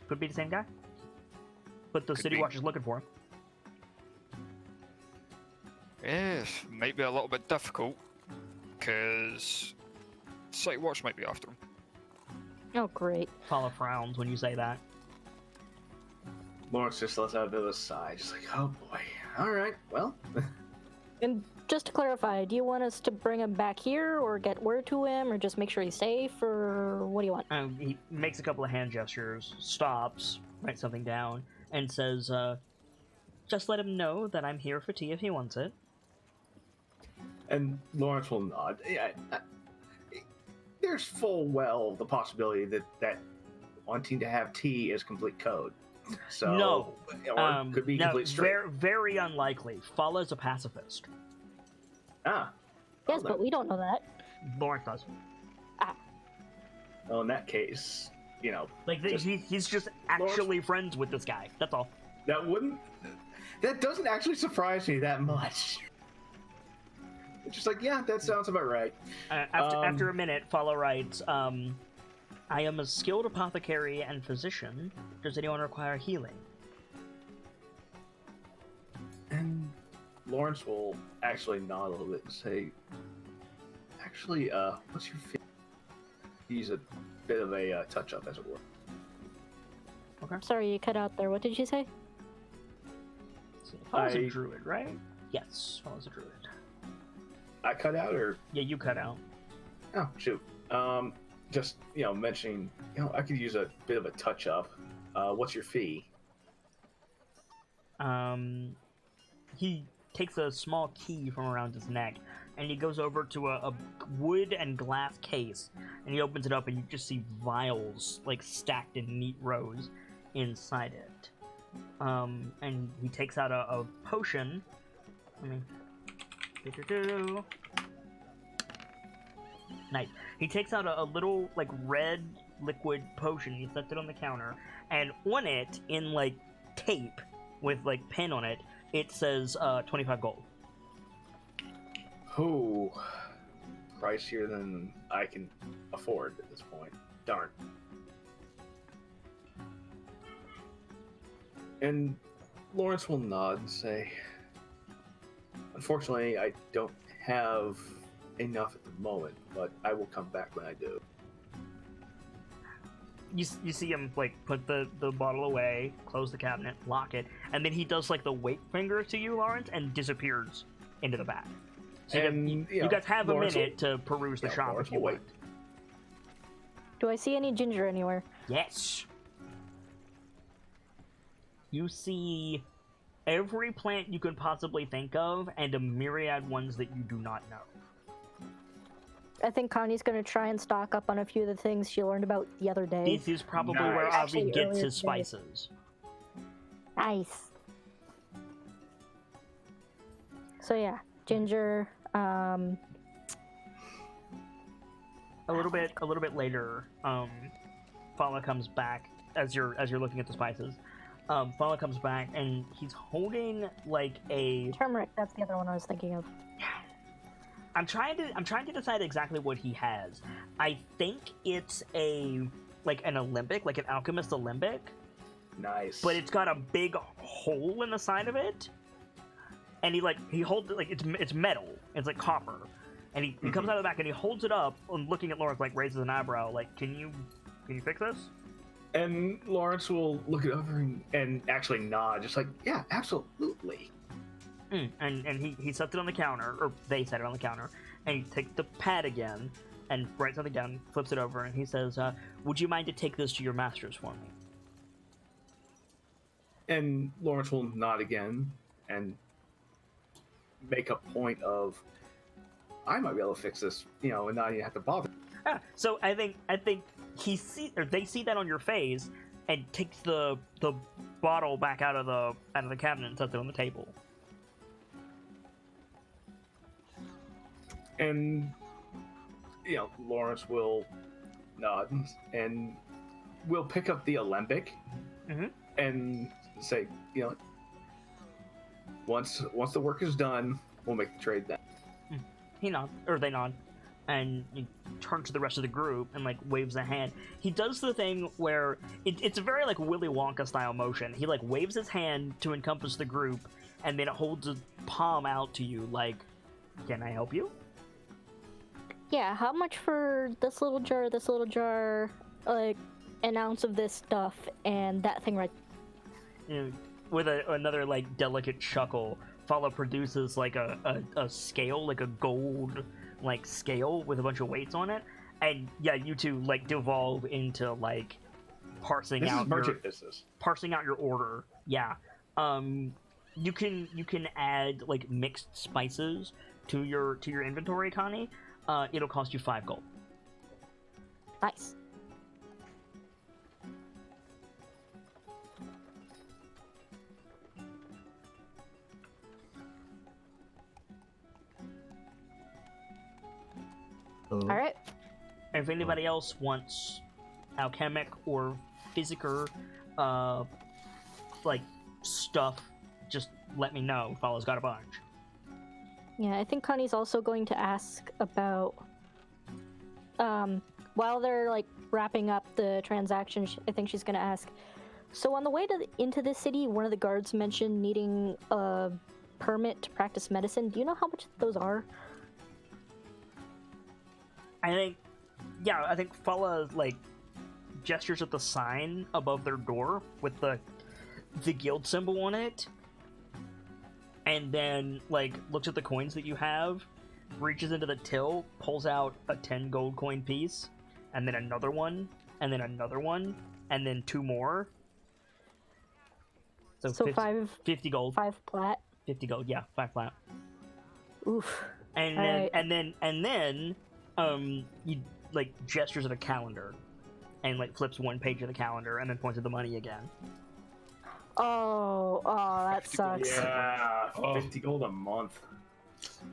Could be the same guy. But the Could City be. Watch is looking for him. Yes, might be a little bit difficult, because City Watch might be after him. Oh, great. Paula frowns when you say that. Lawrence just lets out a bit of a sigh, just like, oh boy. All right, well. And just to clarify, do you want us to bring him back here, or get word to him, or just make sure he's safe, or what do you want? He makes a couple of hand gestures, stops, writes something down, and says, just let him know that I'm here for tea if he wants it. And Lawrence will nod. Yeah, there's full well the possibility that wanting to have tea is complete code. So No. or could be no, complete straight. very unlikely. Fala's a pacifist. Ah, Yes, well, but we don't know that. Lawrence does. well, in that case, Like, Just- he's just actually friends with this guy. That's all. that doesn't actually surprise me that much. It's just like, yeah, that sounds about right. After a minute, Fala writes, I am a skilled apothecary and physician. Does anyone require healing? And Lawrence will actually nod a little bit and say, actually, what's your fee? He's a bit of a touch-up, as it were. Sorry, you cut out there. What did you say? Fala's a I- druid, right? Yes, Fala's a druid. I cut out, or Yeah, you cut out. oh shoot, just mentioning, I could use a bit of a touch-up. What's your fee? He takes a small key from around his neck, and he goes over to a wood and glass case, and he opens it up, and you just see vials, like, stacked in neat rows inside it. And he takes out a potion. Nice. He takes out a little, like, red liquid potion. He sets it on the counter. And on it, in, like, tape with, like, pen on it, it says 25 gold. Ooh. Pricier than I can afford at this point. Darn. And Lawrence will nod and say, unfortunately, I don't have enough at the moment, but I will come back when I do. You see him, like, put the bottle away, close the cabinet, lock it, and then he does, like, the wait finger to you, Lawrence, and disappears into the back. So you guys have Lawrence a minute to peruse the shop Lawrence if you will want. Do I see any ginger anywhere? Yes. You see every plant you could possibly think of, and a myriad ones that you do not know. I think Connie's gonna try and stock up on a few of the things she learned about the other day. This is probably Nice. where Avi Actually, gets earlier his today. spices. Nice. So yeah, ginger. A little bit later, Fala comes back as you're looking at the spices. Fala comes back and he's holding like a. Turmeric. That's the other one I was thinking of. I'm trying to decide exactly what he has. I think it's an alembic, like an alchemist alembic, Nice. but it's got a big hole in the side of it. And he holds it like it's metal. It's like copper. And he comes out of the back and he holds it up and looking at Lawrence, like raises an eyebrow, like, can you fix this? And Lawrence will look it over and actually nod, just like, yeah, absolutely. And he sets it on the counter, or they set it on the counter, and he takes the pad again and writes something down, flips it over, and he says, would you mind to take this to your masters for me? And Lawrence will nod again and make a point of, I might be able to fix this, and not even have to bother. So I think they see that on your face and takes the bottle back out of the cabinet and sets it on the table. And Lawrence will nod and will pick up the alembic and say, once the work is done, we'll make the trade then. He nods, or they nod, and he turns to the rest of the group and like waves a hand. He does the thing where it's a very like Willy Wonka style motion. He like waves his hand to encompass the group, and then holds a palm out to you like, "Can I help you?" Yeah, how much for this little jar, like an ounce of this stuff, and that thing right. With another like delicate chuckle, Fala produces like a scale, like a gold like scale with a bunch of weights on it, and yeah, you two like devolve into like parsing This out is merchant business. parsing out your order. Yeah, you can add like mixed spices to your inventory, Connie. It'll cost you 5 gold. Nice. All right. And if anybody else wants alchemic or physical like stuff, just let me know. Fala's got a bunch. Yeah, I think Connie's also going to ask about, while they're like wrapping up the transaction, I think she's going to ask, so on the way into this city, one of the guards mentioned needing a permit to practice medicine. Do you know how much those are? I think Fala like gestures at the sign above their door with the guild symbol on it, and then like looks at the coins that you have, reaches into the till, pulls out a 10 gold coin piece, and then another one, and then another one, and then 2 more. So 50 gold. 5 plat. 50 gold, yeah, 5 flat. Oof. And then he like gestures at a calendar and like flips one page of the calendar and then points at the money again. Oh, that 50 gold. sucks. Yeah, Oh. 50 gold a month.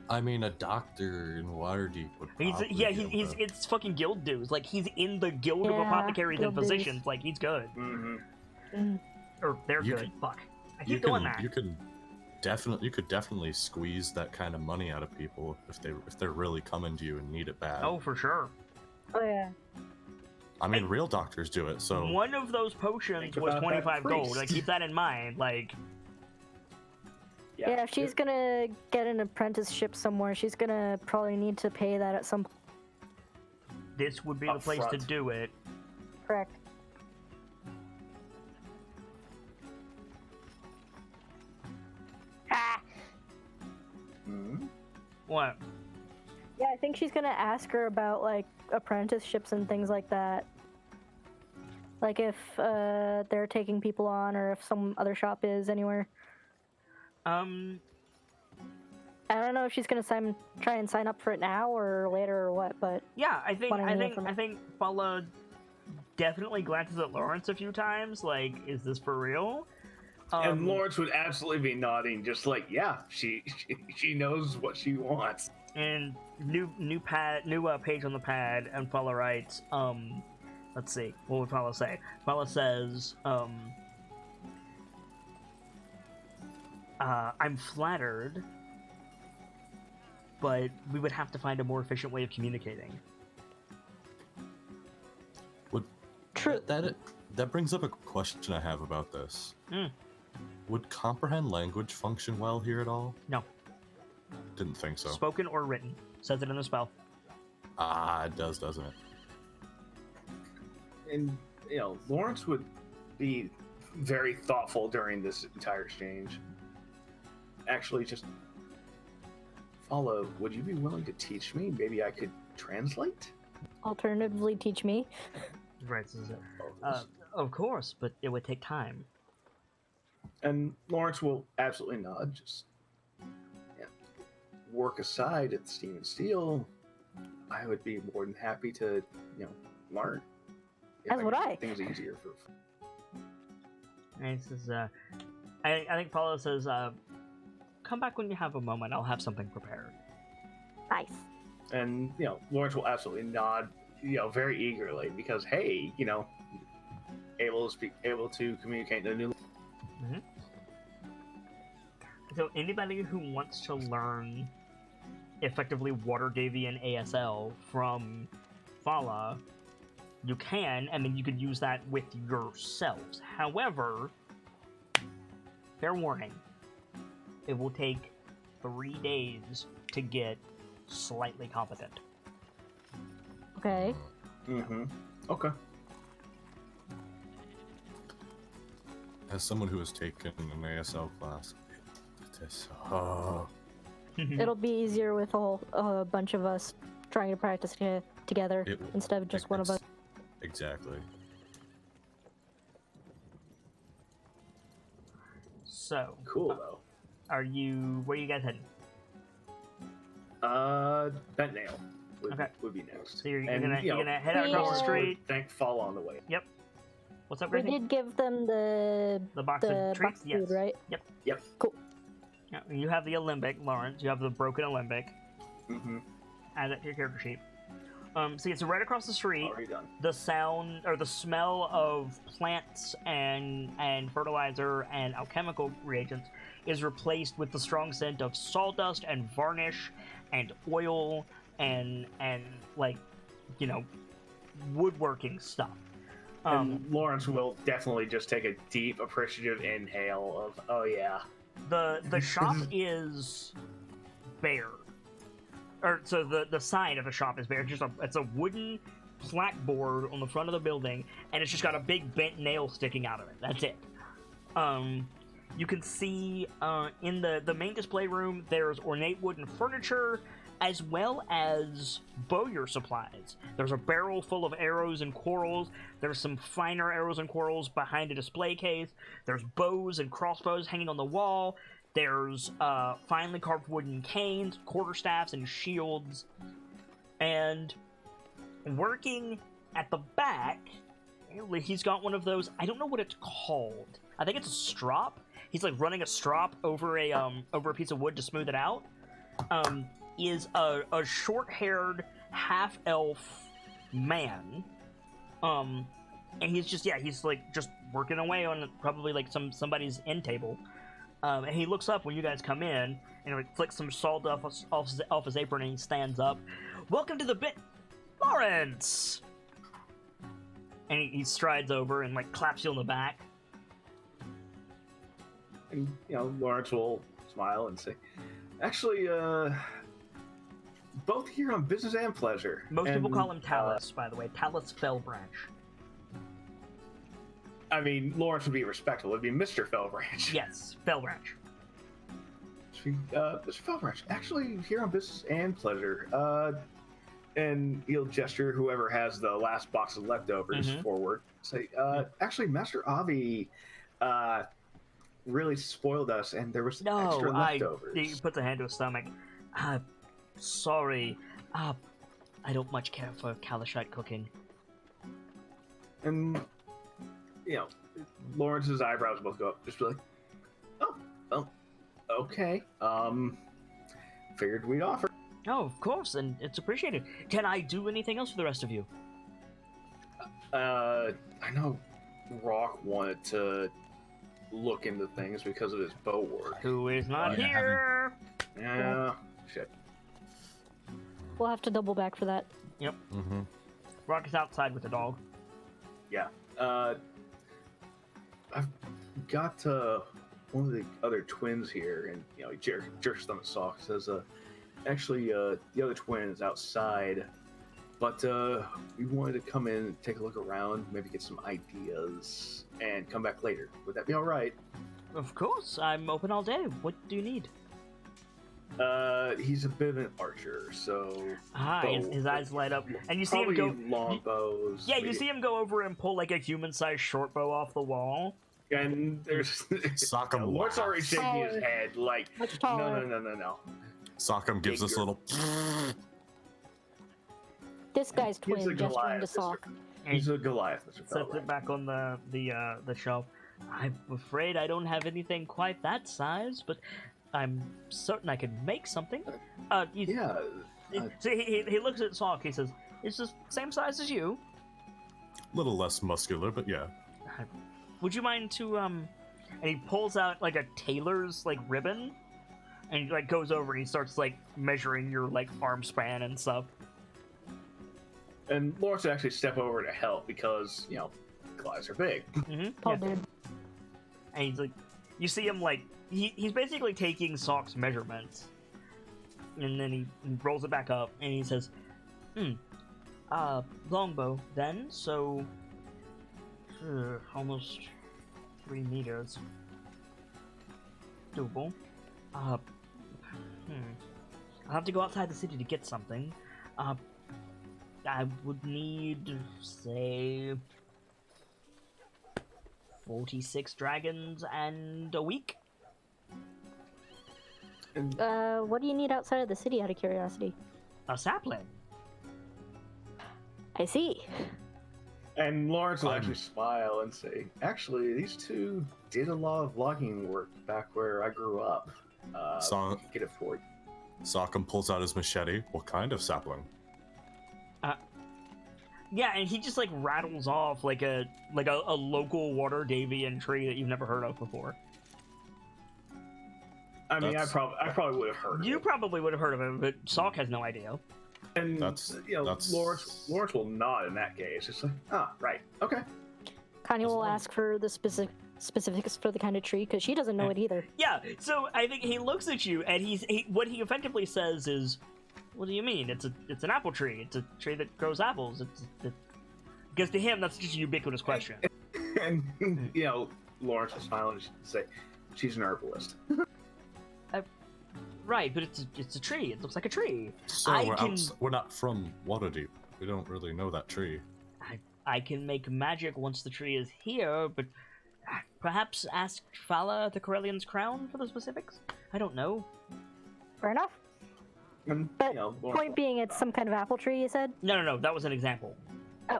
I mean, a doctor in Waterdeep would He's probably yeah, be he's able to- it's fucking guild dues. Like he's in the guild of Yeah, apothecaries and guild dues. physicians. Like he's good, Mm-hmm. or they're You good. Fuck, I you keep doing can that. you could definitely squeeze that kind of money out of people if they're really coming to you and need it bad. Oh, for sure. Oh yeah. I mean, real doctors do it. So One of those potions Think was about that 25 gold. Like priest. keep that in mind. Like Yeah, if she's gonna get an apprenticeship somewhere, she's gonna probably need to pay that at some point. this would be the Up place to front. do it. Correct. Ah! Mm-hmm. What? Yeah, I think she's gonna ask her about, like, apprenticeships and things like that. Like if they're taking people on, or if some other shop is anywhere. I don't know if she's gonna try and sign up for it now or later or what, but Yeah, I think Wanting to know from I think Paula definitely glances at Lawrence a few times. Like, is this for real? And Lawrence would absolutely be nodding, just like, yeah, she knows what she wants. And new page on the pad, and Paula writes, let's see, what would Paula say? Paula says, I'm flattered, but we would have to find a more efficient way of communicating. true. that brings up a question I have about this. Mm. Would comprehend language function well here at all? No. Didn't think so. Spoken or written. Says it in the spell. It does, doesn't it? And, Lawrence would be very thoughtful during this entire exchange. Actually, just follow. Would you be willing to teach me? Maybe I could translate? Alternatively, teach me. Right, says it. Of course, but it would take time. And Lawrence will absolutely nod. Just work aside at Steam and Steel. I would be more than happy to, learn. If As would could I. make things easier for. And he says, I think Paula says, come back when you have a moment. I'll have something prepared. Nice. And Lawrence will absolutely nod, very eagerly because hey, able to communicate in a new. So anybody who wants to learn effectively Waterdevian ASL from Fala, you can, and then you could use that with yourselves. However, fair warning, it will take 3 days to get slightly competent. Okay. Mm-hmm. Okay. As someone who has taken an ASL class, it is It'll be easier with a bunch of us trying to practice together It- instead of just one of us. Exactly. So, Cool though. where are you guys heading? Bent Nail Okay. would be next. So you're And, gonna head out We, across the uh, street. Thank Fall on the way. What's up, We Gracie? did give them the The box of treats? box Yes. food, right? Yep. Cool. Yeah, you have the Alembic, Lawrence. You have the broken Alembic. Mm-hmm. Add that to your character sheet. So it's right across the street. Already done. The sound or the smell of plants and fertilizer and alchemical reagents is replaced with the strong scent of sawdust and varnish and oil and like woodworking stuff. And Lawrence will definitely just take a deep, appreciative inhale of, oh yeah. The shop is bare. Or so the sign of the shop is bare. It's a wooden blackboard on the front of the building, and it's just got a big bent nail sticking out of it. That's it. You can see in the main display room there's ornate wooden furniture as well as bowyer supplies. There's a barrel full of arrows and quarrels. There's some finer arrows and quarrels behind a display case. There's bows and crossbows hanging on the wall. There's finely carved wooden canes, quarterstaffs, and shields. And working at the back he's got one of those. I don't know what it's called. I think it's a strop. He's like running a strop over a piece of wood to smooth it out. Is a short-haired half-elf man. And he's like just working away on probably like somebody's end table. And he looks up when you guys come in and like flicks some salt off his apron and he stands up. Welcome to the bit, Lawrence. And he strides over and like claps you on the back. And Lawrence will smile and say, "Actually, both here on business and pleasure." Most people call him Talus, by the way. Talus Fellbranch. I mean, Lawrence would be respectful. It'd be Mr. Fellbranch. Yes, Fellbranch. Mr. Fellbranch, actually here on business and pleasure. And he'll gesture whoever has the last box of leftovers forward. Say, actually, Master Avi really spoiled us, and there was extra leftovers. He puts a hand to his stomach. Sorry. I don't much care for Kalashite cooking. And, Lawrence's eyebrows both go up. Just be like, oh, well, okay. Figured we'd offer. Oh, of course, and it's appreciated. Can I do anything else for the rest of you? I know Rock wanted to look into things because of his bow work. Who is not here? Yeah, shit. We'll have to double back for that. Yep. Mm-hmm. Rock is outside with the dog. Yeah. I've got one of the other twins here, and he jerks them a sock. Says, actually, the other twin is outside, but we wanted to come in and take a look around, maybe get some ideas, and come back later. Would that be all right? Of course, I'm open all day. What do you need? He's a bit of an archer, so his eyes light up, and you see him go long bows. Yeah, you see him go over and pull like a human-sized short bow off the wall. And there's Sockham What's already laughs. shaking his head like, Much taller. no. Sockham gives this little. This guy's twin He's a gesturing Goliath, to Sock. He's a Goliath, Mr. Sets Fellbranch. it back on the shelf. I'm afraid I don't have anything quite that size, but I'm certain I could make something. Yeah. So he looks at Sock. He says, "It's the same size as you. Little less muscular, but yeah. Would you mind to And he pulls out like a tailor's like ribbon, and he like goes over and he starts like measuring your like arm span and stuff. And Lawrence would actually step over to help because Goliaths are big. Tall dude. And he's like, you see him like he's basically taking Sock's measurements, and then he rolls it back up and he says, longbow then, so almost 3 meters. Doable. I'll have to go outside the city to get something. I would need, say, 46 dragons and a week. What do you need outside of the city, out of curiosity? A sapling. I see. And Lawrence will actually smile and say, actually, these two did a lot of logging work back where I grew up. Get it for you. Sockham pulls out his machete. What kind of sapling? Yeah, and he just like rattles off like a local Waterdeepian tree that you've never heard of before. I mean, I probably would have heard of it. You probably would have heard of it, but Sock has no idea. And Lawrence will nod in that case. It's like, right, okay. Connie will ask for the specifics for the kind of tree, because she doesn't know it either. Yeah, so I think he looks at you, and what he effectively says is, "What do you mean? It's an apple tree. It's a tree that grows apples." Because to him, that's just a ubiquitous question. And Lawrence will smile and say, "She's an herbalist." Right, but it's a tree. It looks like a tree. So we're not from Waterdeep. We don't really know that tree. I can make magic once the tree is here, but perhaps ask Fala the Corellian's crown for the specifics? I don't know. Fair enough. And, But point being, it's some kind of apple tree, you said? No, that was an example. Oh.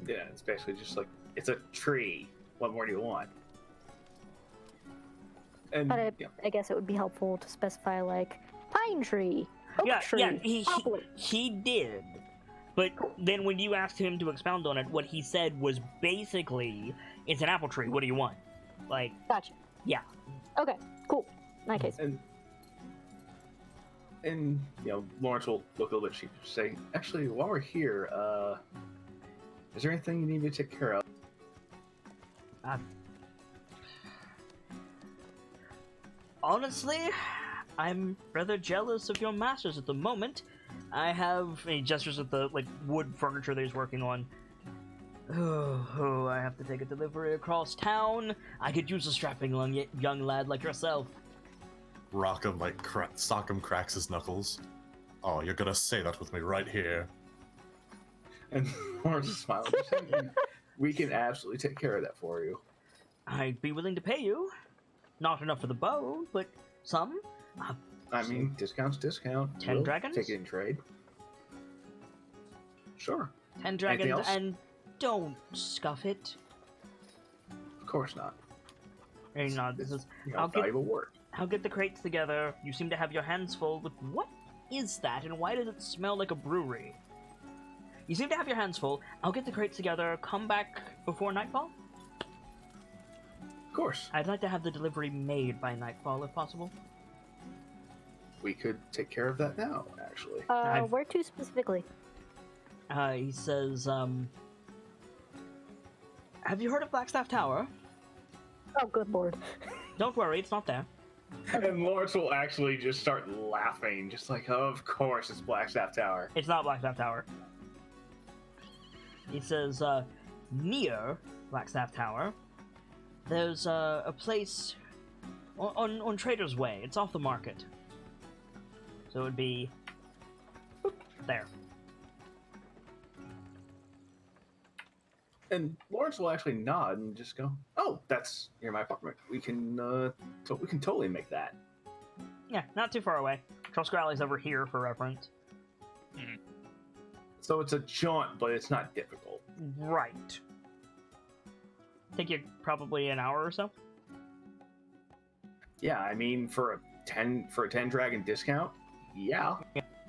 Yeah, it's basically just like It's a tree. What more do you want? And But I guess it would be helpful to specify like pine tree, oak tree, Yeah, poplar. he did. But then when you asked him to expound on it, what he said was basically, it's an apple tree, what do you want? Like, Gotcha. yeah. Okay, cool. In that case. And Lawrence will look a little bit sheepish and say, actually, while we're here, is there anything you need me to take care of? Honestly, I'm rather jealous of your masters at the moment. I have... He gestures at the, wood furniture that he's working on. Oh, I have to take a delivery across town. I could use a strapping young lad like yourself. Rockham, Sockham cracks his knuckles. Oh, you're gonna say that with me right here. And Lawrence is smiling. We can absolutely take care of that for you. I'd be willing to pay you. Not enough for the bow, but some. I mean, discount's discount. 10 We'll dragons? Take it in trade. Sure. 10 Anything dragons, else? and don't scuff it. Of course not. Hey, no, this is... Valuable work. I'll get the crates together. You seem to have your hands full with... What is that, and why does it smell like a brewery? You seem to have your hands full. I'll get the crates together. Come back before nightfall? Of course. I'd like to have the delivery made by nightfall, if possible. We could take care of that now, actually. Where to specifically? He says, have you heard of Blackstaff Tower? Oh, good lord. Don't worry, it's not there. And Lawrence will actually just start laughing, just like, of course, it's Blackstaff Tower. It's not Blackstaff Tower. He says, near Blackstaff Tower, there's a place on Trader's Way. It's off the market. So it would be there. And Lawrence will actually nod and just go, "Oh, that's near my apartment. We can totally make that." Yeah, not too far away. Troscrally's over here for reference. So it's a jaunt, but it's not difficult. Right. Take you probably an hour or so. Yeah, I mean, for a 10 dragon discount, yeah,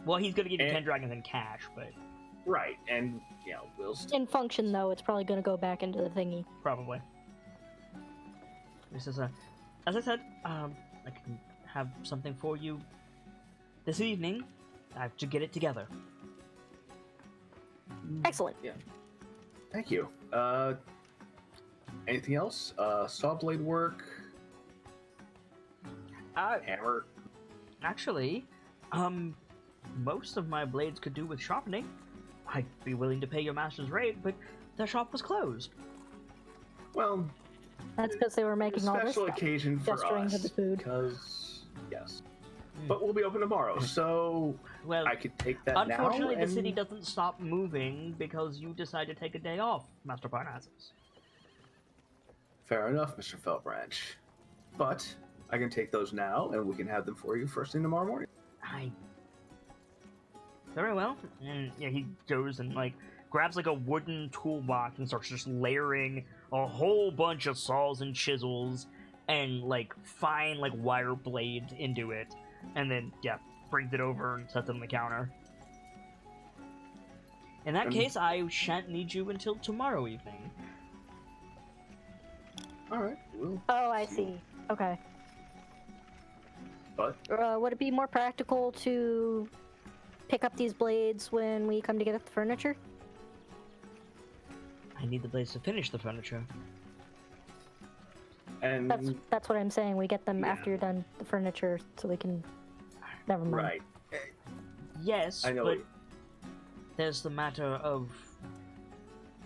Well, he's gonna give you And- 10 dragons in cash, but right. And we'll In function, though, it's probably going to go back into the thingy. probably. This is as I said, I can have something for you this evening. I have to get it together. Excellent. Thank you. Anything else? Saw blade work, hammer. Actually, most of my blades could do with sharpening. I'd be willing to pay your master's rate, but the shop was closed. Well, That's because they were making all this special stuff. occasion for Gesturing to us. the food. Because yes, but we'll be open tomorrow, so Well, I could take that now. unfortunately, the and- city doesn't stop moving because you decide to take a day off, Master Parnassus. Fair enough, Mr. Felbranch. But I can take those now, and we can have them for you first thing tomorrow morning. Very well. And yeah, he goes and grabs a wooden toolbox and starts just layering a whole bunch of saws and chisels and fine wire blades into it, and then brings it over and sets it on the counter. In that case, I shan't need you until tomorrow evening. All right. Well, Oh, I see. Okay. but Would it be more practical to pick up these blades when we come to get at the furniture? I need the blades to finish the furniture. and That's what I'm saying. We get them Yeah. after you're done the furniture, so we can. Never mind. right. Yes, I know. but there's the matter of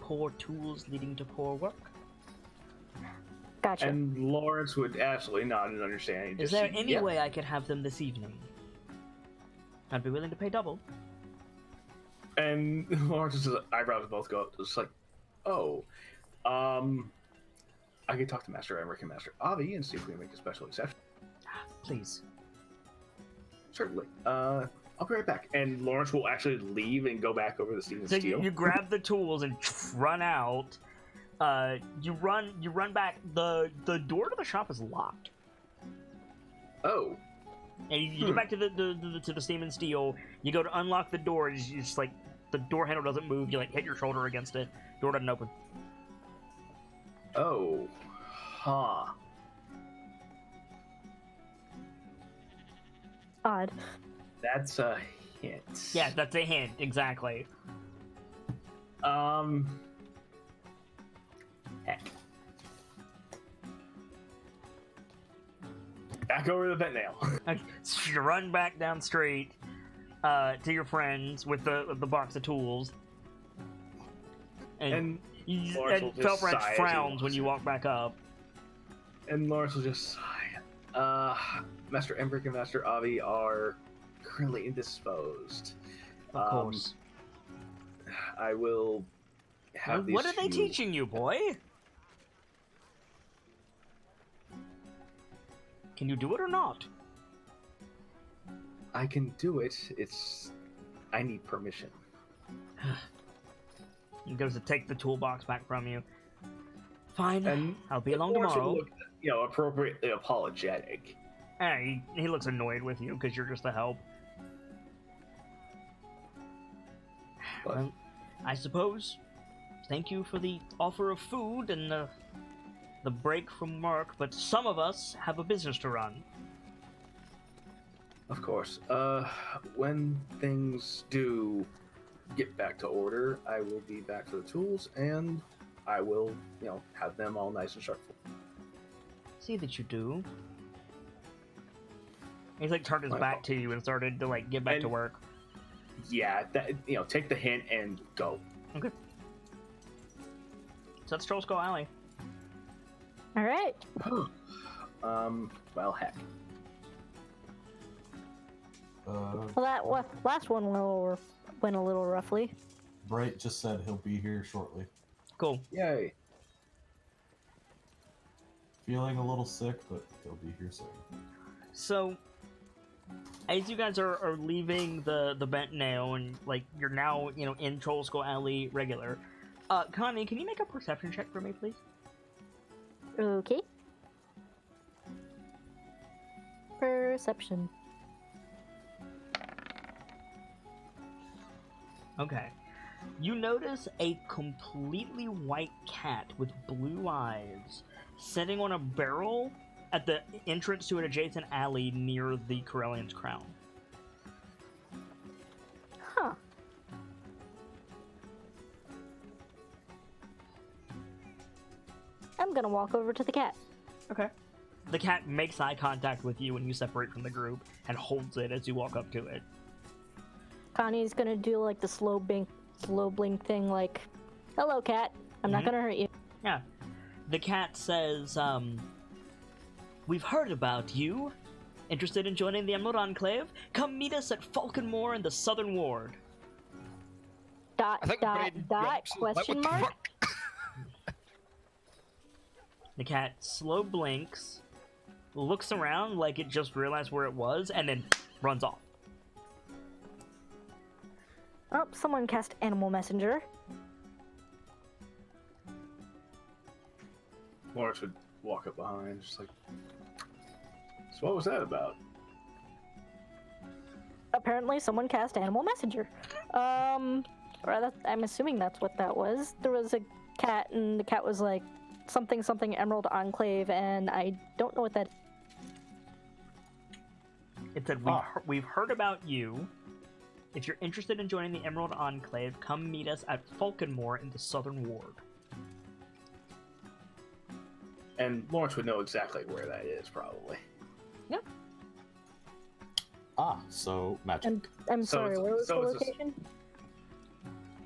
poor tools leading to poor work. Gotcha. And Lawrence would absolutely nod and understand. Is there any way I could have them this evening? I'd be willing to pay double. And Lawrence's eyebrows both go up. It's like, oh, I could talk to Master Emmerich and Master Avi and see if we can make a special exception. Please. Certainly. I'll be right back. And Lawrence will actually leave and go back over to Stephen So Steele. you grab the tools and run out, You run back. The door to the shop is locked. Oh. And you get back to the Steam and Steel. You go to unlock the door. You just like the door handle doesn't move. You like hit your shoulder against it. Door doesn't open. Oh. Huh. Odd. That's a hint. Yeah, that's a hint. Exactly. Heck. Back over to the vet nail. So you run back down street to your friends with the box of tools. And Lawrence will just Felbranch sigh as he frowns when walks you in. walk back up. And Lawrence will just sigh. Master Embrick and Master Avi are currently indisposed. Of course. I will have these What are they few- teaching you, boy? Can you do it or not? I can do it. I need permission. He goes to take the toolbox back from you. Fine, And I'll be along Lawrence will tomorrow. look, appropriately apologetic. He looks annoyed with you because you're just a help. But Well, I suppose. Thank you for the offer of food and the break from work, but some of us have a business to run. of course, when things do get back to order, I will be back for the tools, and I will, have them all nice and sharp. See that you do. He's like turned his My back to you and started to like get back to And- work. Yeah, take the hint and go. Okay. So that's Troll Skull Alley. All right. Well, heck. Well, that last one went a little roughly. Bright just said he'll be here shortly. Cool. Yay. Feeling a little sick, but he'll be here soon. So, as you guys are leaving the bent nail and like you're now in Troll Skull Alley regular, Connie, can you make a perception check for me, please? Okay. Perception. Okay. You notice a completely white cat with blue eyes sitting on a barrel at the entrance to an adjacent alley near the Corellian's Crown. Huh. I'm gonna walk over to the cat. Okay. The cat makes eye contact with you when you separate from the group and holds it as you walk up to it. Connie's gonna do like the slow blink thing, like, "Hello, cat. I'm not Mhm. gonna hurt you." Yeah. The cat says, "We've heard about you. Interested in joining the Emerald Enclave? Come meet us at Falconmoor in the Southern Ward." Dot I think dot Braden dot jumps, like, question what the mark. fuck? The cat slow blinks, looks around like it just realized where it was, and then runs off. Oh, someone cast Animal Messenger. Lawrence would walk up behind, just like, so what was that about? Apparently, someone cast Animal Messenger. I'm assuming that's what that was. There was a cat, and the cat was like something Emerald Enclave, and I don't know what that. It said, we've heard about you. If you're interested in joining the Emerald Enclave, come meet us at Falconmoor in the Southern Ward. And Lawrence would know exactly where that is, probably. So magic. I'm So sorry. it's- Where was so the it's a- location?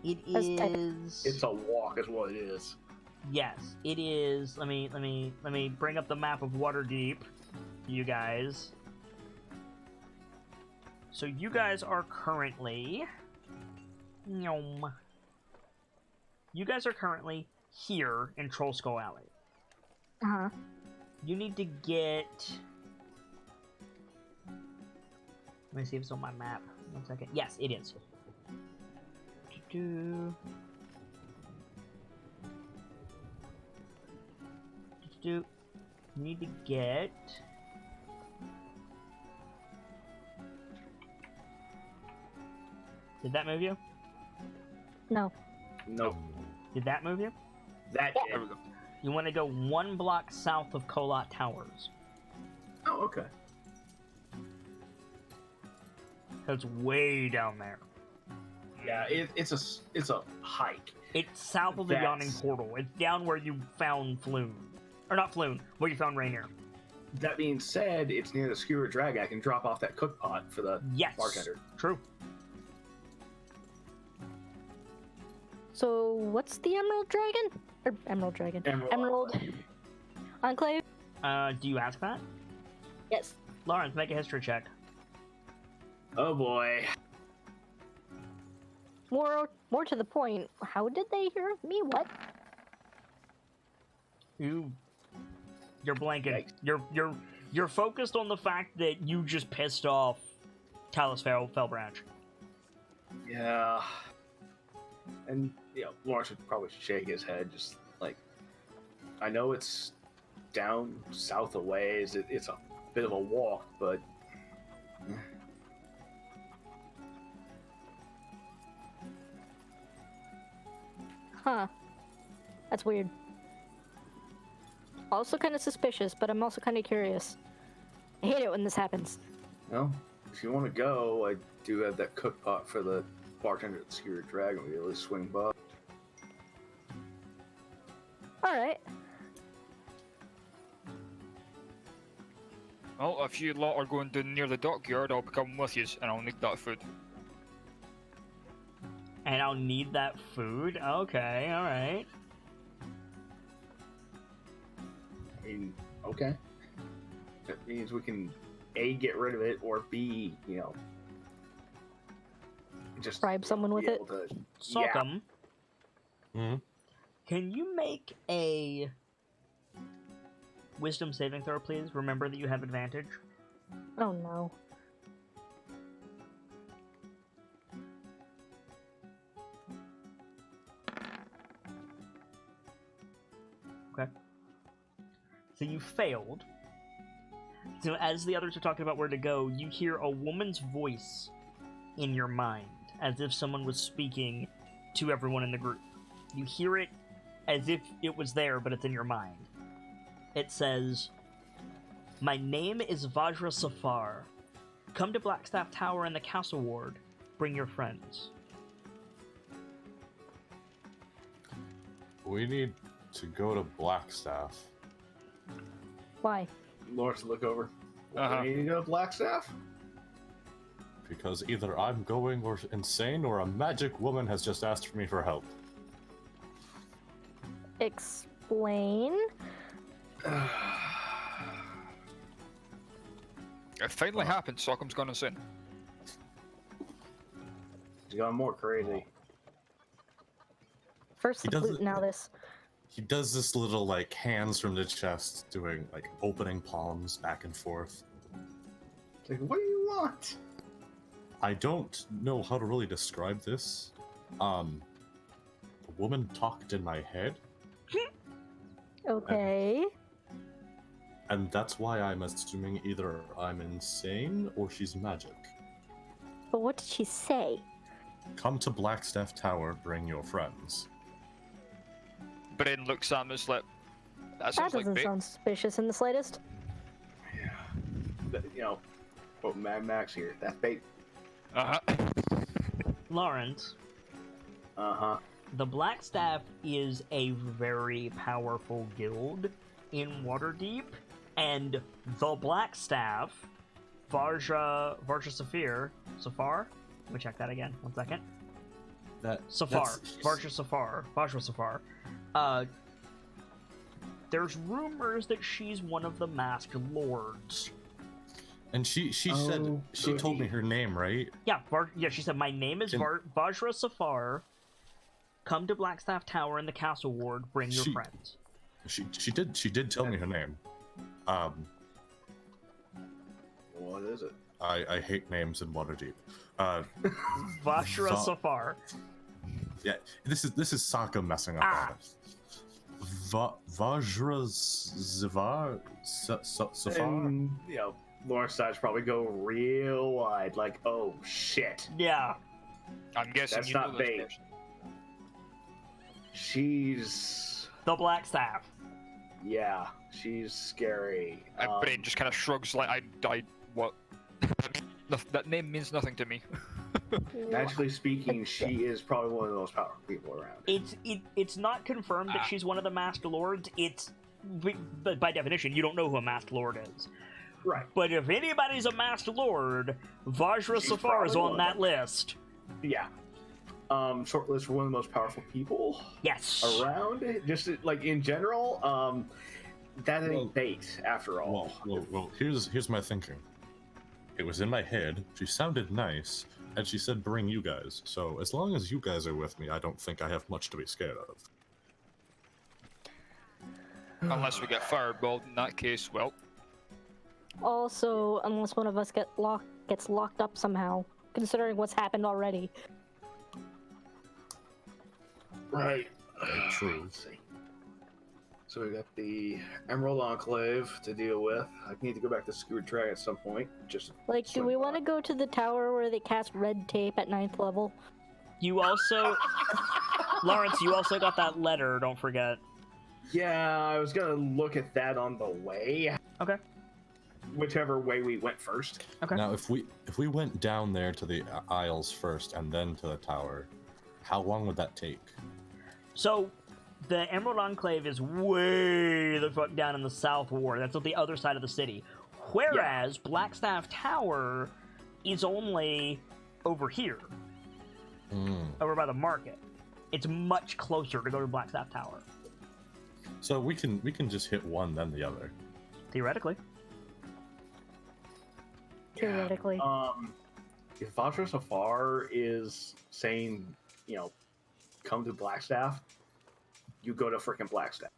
It Let's type it. is. It's a walk, is what it is. Yes, it is. Let me bring up the map of Waterdeep, you guys. So you guys are currently. Yum. You guys are currently here in Troll Skull Alley. Uh huh. You need to get. Let me see if it's on my map. 1 second. Yes, it is. to get. Did that move you? No. Nope. Did that move you? That Yeah. did. There we go. You want to go 1 block south of Kolat Towers. Oh, okay. It's way down there. Yeah, it's a hike. It's south of the That's- Yawning Portal. It's down where you found Floon. Or not Floon, where you found Rainier. That being said, it's near the Skewer Dragon. I can drop off that cook pot for the Yes. bartender. True. So what's the Emerald Dragon? Or Emerald Dragon? Emerald Enclave? Do you ask that? Yes. Lawrence, make a history check. Oh boy. More to the point, how did they hear of me? What? You're blanking. Yikes. You're focused on the fact that you just pissed off Talus Fellbranch. Yeah. And Lawrence would probably shake his head, just like, I know it's down south a ways. It's a bit of a walk, but Huh. That's weird. Also kind of suspicious, but I'm also kind of curious. I hate it when this happens. well, if you want to go, I do have that cook pot for the bartender at the Skewer Dragon. We really swing by. Alright. Well, if you lot are going down near the dockyard, I'll be coming with you, and I'll need that food. And I'll need that food? Okay, alright. I mean, okay. That means we can A, get rid of it, or B, just Bribe someone with be it? able to- Sock'em, Hmm? can you make a wisdom saving throw, please? Remember that you have advantage. Oh no. So you failed. So as the others are talking about where to go, you hear a woman's voice in your mind, as if someone was speaking to everyone in the group. You hear it as if it was there, but it's in your mind. It says, "My name is Vajra Safar. Come to Blackstaff Tower in the Castle Ward. Bring your friends." We need to go to Blackstaff. Why? Lawrence, look over. Uh-huh. We need to go to Blackstaff? Because either I'm going or insane, or a magic woman has just asked for me for help. Explain? It finally happened, Sockham's gone insane. He's gone more crazy. First He the does flute, it- now this. He does this little, like, hands from the chest, doing, like, opening palms back and forth. It's like, what do you want? I don't know how to really describe this. The woman talked in my head, Okay. and that's why I'm assuming either I'm insane or she's magic. But what did she say? Come to Blackstaff Tower, bring your friends. Bren looks at him and is like, that That sounds like doesn't bait. sound suspicious in the slightest. Yeah. But, quote Mad Max here. That's bait. Uh-huh. Lawrence, Uh-huh. the Blackstaff is a very powerful guild in Waterdeep, and the Blackstaff, Safar? Let me check that again. 1 second. Safar. Vajra Safar. There's rumors that she's one of the Masked Lords. And she said, Oh, she told me goody. her name, right? Yeah, she said, "My name is Can- Vajra Safar. Come to Blackstaff Tower in the Castle Ward. Bring your She- friends." She did tell me her name. What is it? I hate names in Waterdeep. Vajra Va- Safar. Yeah, this is Sokka messing up Ah. on it. Vajra Safar? And, Lawrence sides probably go real wide, like, oh shit. Yeah. I'm guessing That's you not know this bait. person. She's... The Black Staff. Yeah, she's scary. Brain just kind of shrugs like, what? That name means nothing to me. Magically speaking, she is probably one of the most powerful people around. It's not confirmed that she's one of the Masked Lords. But by definition, you don't know who a Masked Lord is. Right. But if anybody's a Masked Lord, Vajra She's Safar is probably on one of that list. Yeah. Short list for one of the most powerful people Yes. around. Just like in general, that ain't Well- bait after all. Well, here's my thinking. It was in my head, she sounded nice, and she said bring you guys. So as long as you guys are with me, I don't think I have much to be scared of. Unless we get fireballed, in that case, well, Also, unless one of us gets locked up somehow, considering what's happened already. Right. True. Let's see. So we got the Emerald Enclave to deal with. I need to go back to Skewered Drag at some point. Just Like, do we want to go to the tower where they cast red tape at 9th level? You also, Lawrence, you also got that letter. Don't forget. Yeah, I was gonna look at that on the way. Okay. Whichever way we went first. Okay. Now, if we went down there to the aisles first and then to the tower, how long would that take? So, the Emerald Enclave is way the fuck down in the South Ward. That's on the other side of the city. Whereas Blackstaff Tower is only over here, over by the market. It's much closer to go to Blackstaff Tower, So we can just hit one then the other. theoretically. Theoretically. If Vajra Safar is saying, come to Blackstaff, you go to frickin' Blackstaff.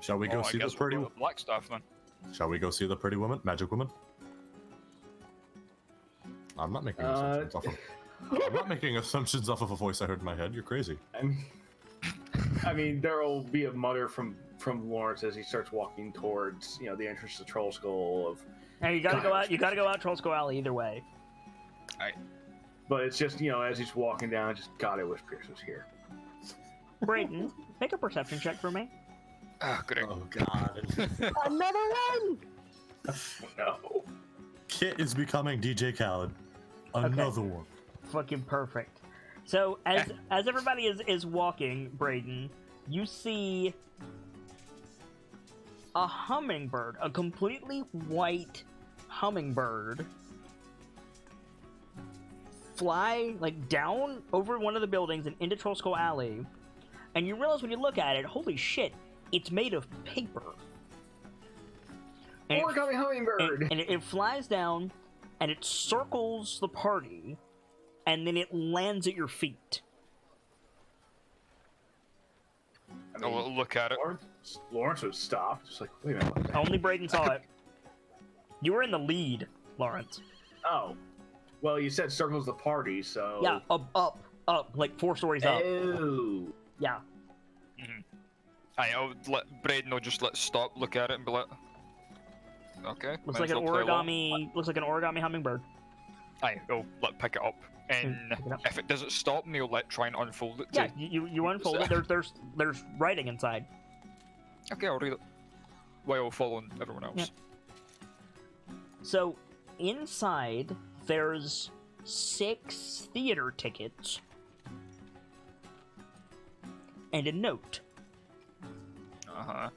Shall we go I see the guess we'll pretty? go with black stuff then. Shall we go see the pretty woman, magic woman? I'm not making assumptions off of. I'm not making assumptions off of a voice I heard in my head. You're crazy. I mean, there'll be a mutter from Lawrence as he starts walking towards, the entrance to Troll Skull of. Hey, you gotta go out. You gotta go out Troll Skull Alley either way. But it's just, as he's walking down, just God, I wish Pierce was here. Brayden, make a perception check for me. Ah, great. Oh God. Another one! No. Kit is becoming DJ Khaled. Another one. Fucking perfect. So as everybody is walking, Brayden, you see a hummingbird, a completely white hummingbird, fly down over one of the buildings and into Troll Skull Alley, and you realize when you look at it, holy shit, it's made of paper. And it- Origami hummingbird! and it flies down, and it circles the party, and then it lands at your feet. I mean, I'll look at it. Lawrence would stop, just like, wait a minute. What the heck? Only Brayden saw it. You were in the lead, Lawrence. Oh. Well, you said circles the party, so. Yeah, up, like 4 stories up. Oh. Yeah. I'll let Braden will just stop, look at it, and be like, okay. Looks might like as an well play along. origami. Looks like an origami hummingbird. I'll pick it up, and Pick it up. if it doesn't stop me, I'll try and unfold it. Yeah, you unfold it. There's writing inside. Okay, I'll read it while following everyone else. Yeah. So inside there's 6 theater tickets and a note. Uh-huh.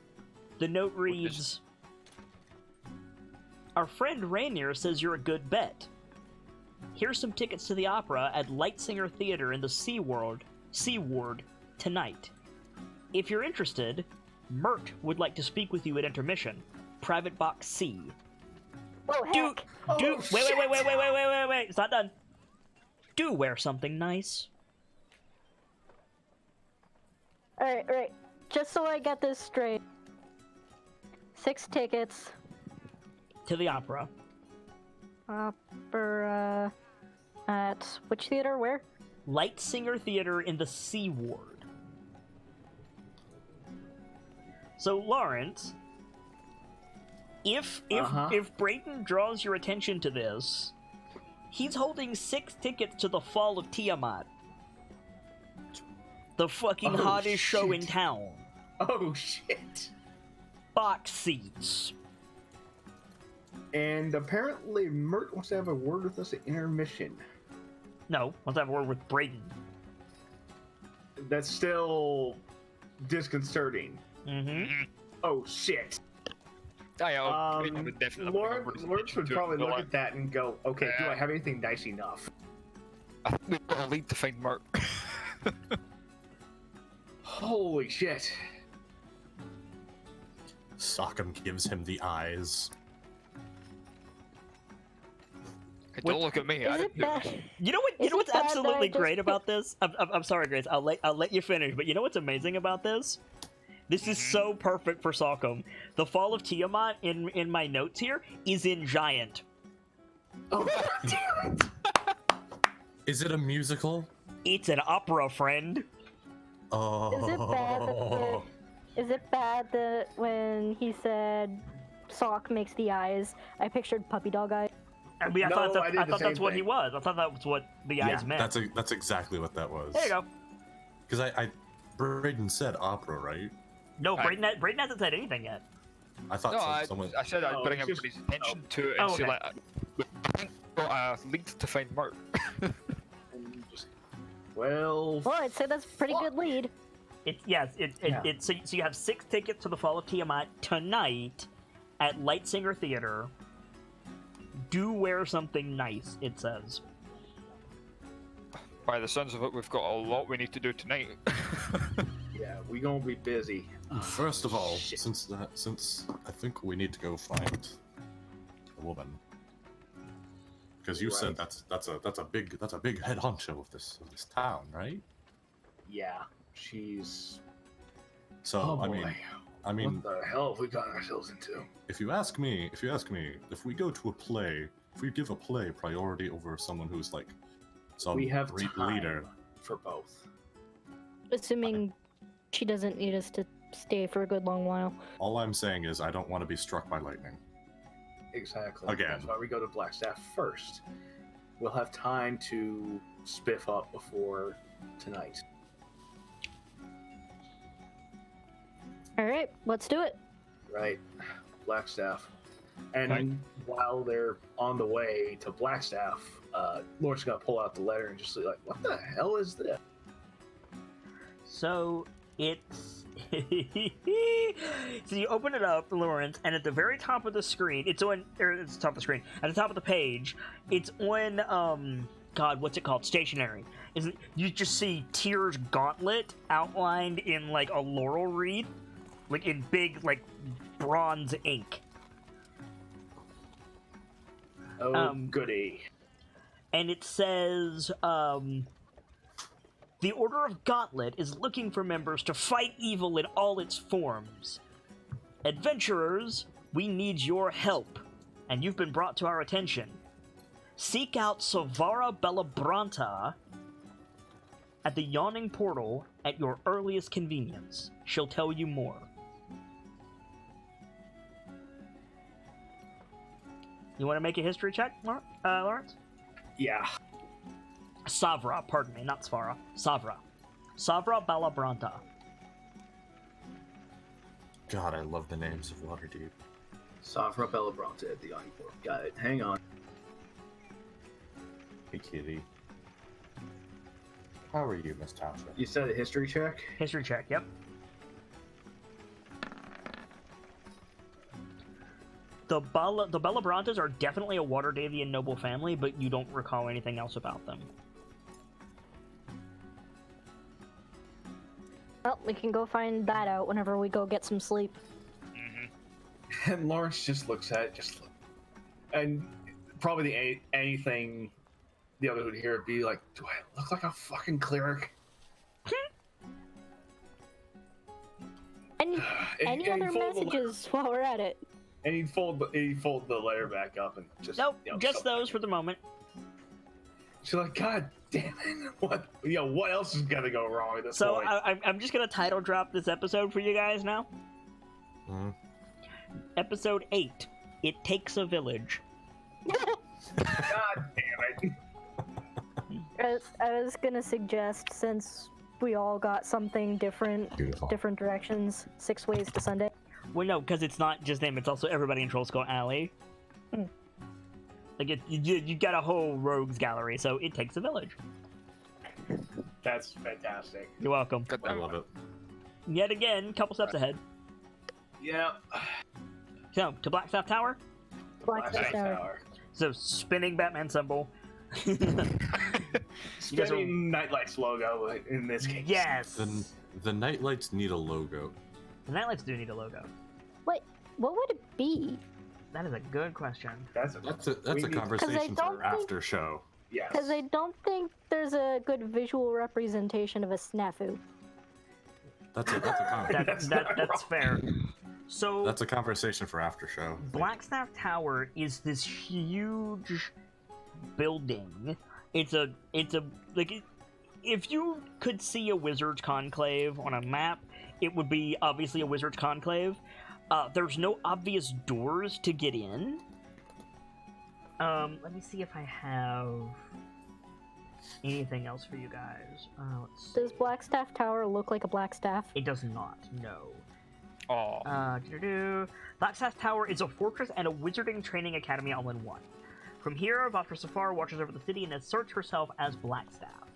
The note reads, "Our friend Rainier says you're a good bet. Here's some tickets to the opera at Lightsinger Theater in the Sea Ward tonight. If you're interested, Mert would like to speak with you at intermission. Private Box C. Oh, heck! Wait. It's not done. Do wear something nice." Alright. Just so I get this straight. 6 tickets. To the opera. Opera... At which theater? Where? Lightsinger Theater in the Sea Ward. So Lawrence, if Brayden draws your attention to this, he's holding 6 tickets to the Fall of Tiamat. The fucking hottest show in town. Oh shit. Box seats. And apparently Mert wants to have a word with us at intermission. No, let's have a word with Brayden. That's still disconcerting. Mm-hmm. Oh shit. Brayden would definitely Lawrence would probably look at that and go, okay, do I have anything nice enough? I think we've got a lead to find Mert. Holy shit. Sockham gives him the eyes. Hey, don't look at me. I Is didn't it do bad? it. You know what? Is You know it what's bad that I absolutely just great about this? I'm sorry, Grace. I'll let you finish. But you know what's amazing about this? This is so perfect for Sockham. The Fall of Tiamat in my notes here is in Giant. Oh, damn it. Is it a musical? It's an opera, friend. Oh. Is it bad that when he said Sock makes the eyes, I pictured puppy dog eyes? I mean, I No, thought, I did the that's same what he thing. was. I thought that was what the eyes meant. That's exactly what that was. There you go. Because Brayden said opera, right? No, Brayden hasn't said anything yet. I thought No, someone. I said I'd Oh, bring it's just- everybody's attention to it and Oh, say, okay. like, I think we've got a lead to find Mert. And just, well, Well, I'd say that's a pretty good lead. Yeah. So you have 6 tickets to the Fall of Tiamat tonight at Lightsinger Theater. Do wear something nice, it says. By the sounds of it, we've got a lot we need to do tonight. yeah, we gonna be busy. First of all, Shit. since I think we need to go find a woman, because you said Right. that's a big head honcho of this town, right? Yeah, she's. So Oh I boy. mean, What the hell have we gotten ourselves into? if you ask me, if we go to a play, if we give a play priority over someone who's like some We have great time leader, for both. Assuming she doesn't need us to stay for a good long while. all I'm saying is I don't want to be struck by lightning. Exactly. Again. That's why we go to Blackstaff first. We'll have time to spiff up before tonight. All right, let's do it. Right. Blackstaff. And Right. while they're on the way to Blackstaff, Lord's gonna pull out the letter and just be like, what the hell is this? So it's so you open it up, Lawrence, and at the very top of the screen, it's the top of the screen. At the top of the page, it's on God, what's it called? Stationery. You just see Tyr's gauntlet outlined in like a laurel wreath, like in big like bronze ink. Oh, goody. And it says, the Order of Gauntlet is looking for members to fight evil in all its forms. Adventurers, we need your help, and you've been brought to our attention. Seek out Savara Bellabranta at the Yawning Portal at your earliest convenience. She'll tell you more. You want to make a history check, Lawrence? Yeah. Savra, pardon me, not Svara. Savra. Savra Bellabranta. God, I love the names of Waterdeep. Safra Bellabranta at the Encore. Got it. Hang on. Hey, kitty. How are you, Miss Tasha? You said a history check? History check, yep. The Bellabrantas are definitely a Waterdevian noble family, but you don't recall anything else about them. Well, we can go find that out whenever we go get some sleep. And Lawrence just looks at it, and probably anything the other would hear would be like, do I look like a fucking cleric? Any And other he'd fold the letter- messages while we're at it? And he'd fold the letter back up and just Nope, you know, just so- those for the moment. She's like, God damn it! What else is gonna go wrong at this So point? I'm just gonna title drop this episode for you guys now. Mhm. Episode 8. It takes a village. God damn it. I was gonna suggest, since we all got something different, Beautiful. different directions, 6 Ways to Sunday. Well, no, because it's not just them. It's also everybody in Troll Skull Alley. Hmm. Like, you got a whole rogues gallery, so it takes a village. That's fantastic. You're welcome. God I damn love it. Yet again, couple steps ahead. Yeah. So, to Blackstaff Tower. Blackstaff Tower. So, spinning Batman symbol. Spinning KnightLites logo in this case. Yes! The Nightlights need a logo. The KnightLites do need a logo. Wait, what would it be? That is a good question. That's That's we a need- conversation don't for think- after show. Yes. Because I don't think there's a good visual representation of a snafu. That's a That's not That's fair. So, that's a conversation for after show. Blackstaff Tower is this huge building. It's a like if you could see a wizard's conclave on a map, it would be obviously a wizard's conclave. There's no obvious doors to get in. Let me see if I have anything else for you guys. Let's see. Does Blackstaff Tower look like a black staff? It does not. No. Oh, Blackstaff Tower is a fortress and a wizarding training academy all in one. From here, Vatra Safar watches over the city and asserts herself as Blackstaff.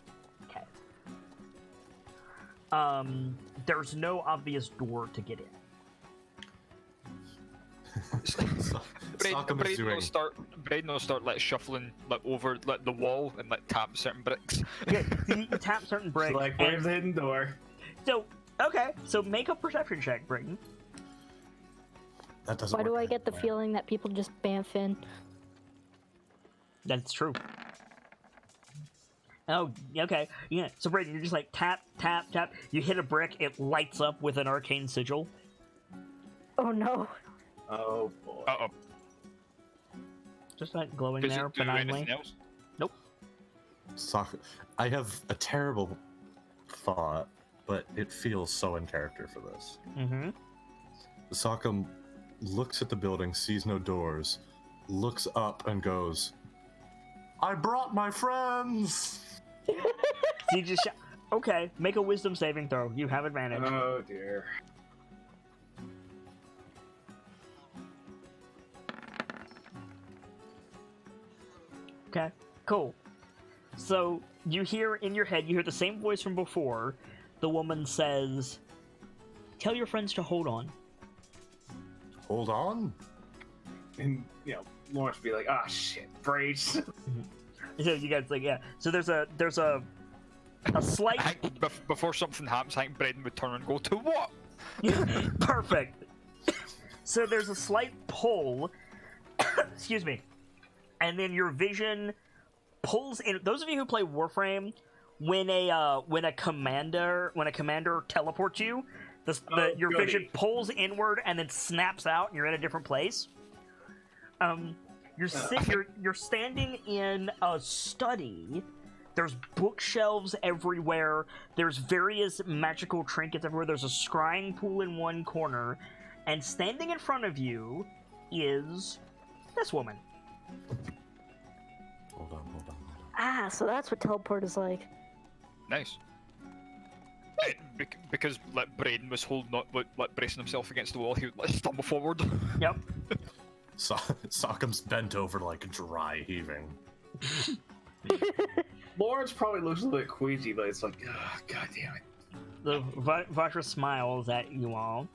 Okay. There's no obvious door to get in. Sockham is doing. Braden will start like shuffling like over like the wall and like tap certain bricks. Yeah, you tap certain bricks. Like, and- where's the hidden door? So, okay, so make a perception check, Brayden. That doesn't Why do work I out get the well. feeling that people just bamf in? That's true. Oh, okay. Yeah, so Brayden, you're just like tap, tap, tap. You hit a brick, it lights up with an arcane sigil. Oh no. Oh boy. Uh oh. Just like glowing Does there it do benignly. anything else? I have a terrible thought, but it feels so in character for this. Mm-hmm. Sockham looks at the building, sees no doors, looks up and goes, "I brought my friends!" So you just okay, make a wisdom saving throw. You have advantage. Oh dear. Okay, cool. So you hear in your head, you hear the same voice from before. The woman says, "Tell your friends to hold on." Hold on. And Lawrence would be like, ah shit, brace. So you guys like, yeah. So there's a slight I think before something happens, I think Braden would turn and go to what? perfect. So there's a slight pull. Excuse me. And then your vision pulls in. Those of you who play Warframe, when a commander teleports you, your goody. vision pulls inward and then snaps out, and you're in a different place. You're standing in a study. There's bookshelves everywhere. There's various magical trinkets everywhere. There's a scrying pool in one corner, and standing in front of you is this woman. Hold on. Ah, so that's what teleport is like. Nice. Because like Braden was holding up, like bracing himself against the wall, he would like stumble forward. Yep. Sockham's bent over like dry heaving. Lawrence probably looks a little bit queasy, but it's like, oh, god damn it. The Vajra smiles at you all,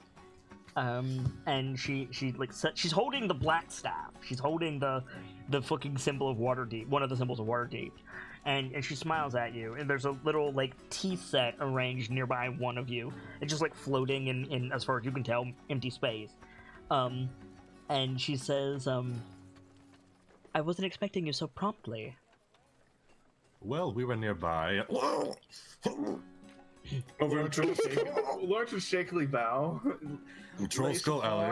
and she's holding the black staff. She's holding the fucking symbol of Waterdeep, one of the symbols of Waterdeep, and she smiles at you. And there's a little like tea set arranged nearby one of you. It's just like floating in as far as you can tell, empty space. And she says, "I wasn't expecting you so promptly." Well, we were nearby. Lawrence would shakily bow. Troll Skull Alley.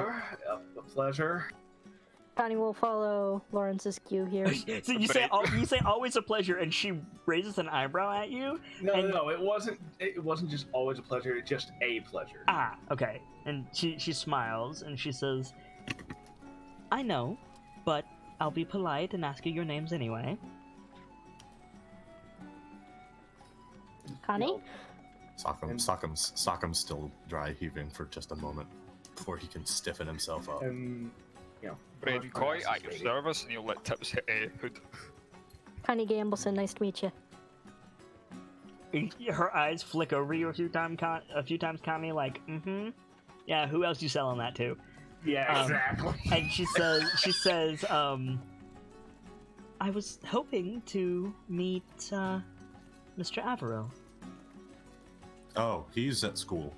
A pleasure. Connie will follow Lawrence's cue here. So you say always a pleasure, and she raises an eyebrow at you. No, it wasn't. It wasn't just always a pleasure. It's just a pleasure. Ah, okay. And she smiles and she says, "I know, but I'll be polite and ask you your names anyway." Connie? Sockham's still dry heaving for just a moment before he can stiffen himself up. And Braden Coy at your service, and you'll let tips hit Hood. Connie Gambleson, nice to meet you. Her eyes flick over you a few times, Connie, like, yeah, who else you selling that to? Yeah, exactly. And she says, I was hoping to meet, Mr. Averill. Oh, he's at school.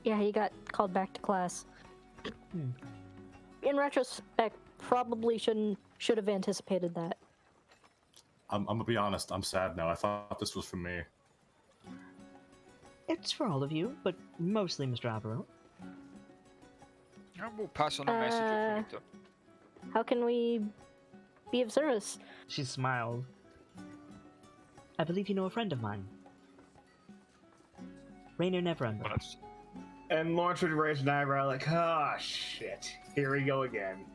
Yeah, he got called back to class. In retrospect, probably should have anticipated that. I'm gonna be honest, I'm sad now. I thought this was for me. It's for all of you, but mostly Mr. Averill. Yeah, we'll pass on a message if we need to. How can we be of service? She smiled. I believe you know a friend of mine. Rainier Neverember. Well, that's- And Lawrence would raise an eyebrow like, "Ah, shit, here we go again."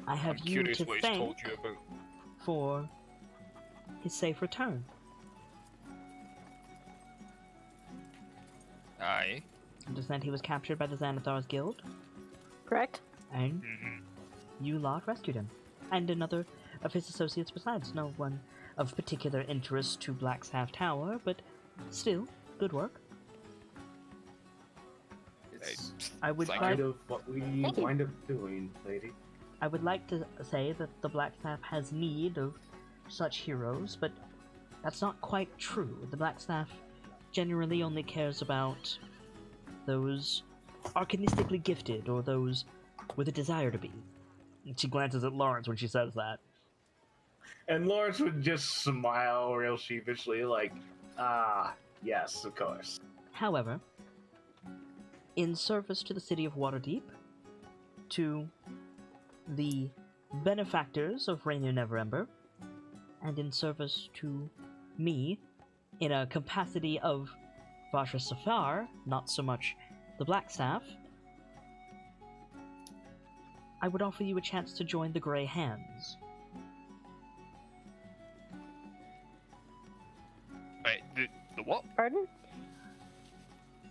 I have I'm you curious to what he's thank told you about. for his safe return. Aye. Understand he was captured by the Xanathar's Guild, Correct? and Mm-hmm. you lot rescued him. And another of his associates besides. No one of particular interest to Blackstaff Tower, but still, good work. It's I would Thank like, kind of what we Thank you. wind up doing, lady. I would like to say that the Blackstaff has need of such heroes, but that's not quite true. The Blackstaff generally only cares about those arcanistically gifted or those with a desire to be. And she glances at Lawrence when she says that. And Lawrence would just smile real sheepishly, like, "Ah, yes, of course." However, in service to the city of Waterdeep, to the benefactors of Rainier Neverember, and in service to me, in a capacity of Vajra Safar, not so much the Blackstaff, I would offer you a chance to join the Grey Hands. Right, the what? Pardon?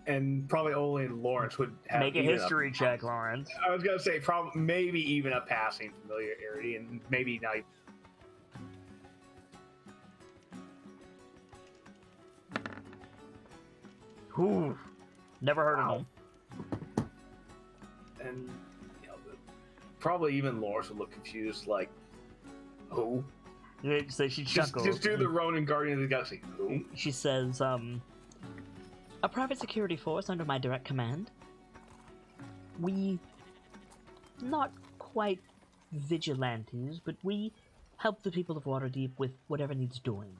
And probably only Lawrence would have Make a even history check, Lawrence. I was gonna say, probably maybe even a passing familiarity, and maybe not. Ooh, never heard of him. And probably even Lawrence would look confused, like, "Who?" So she Just chuckles. do the Ronin Guardian of the Galaxy. Who? She says, a private security force under my direct command. We, not quite vigilantes, but we help the people of Waterdeep with whatever needs doing.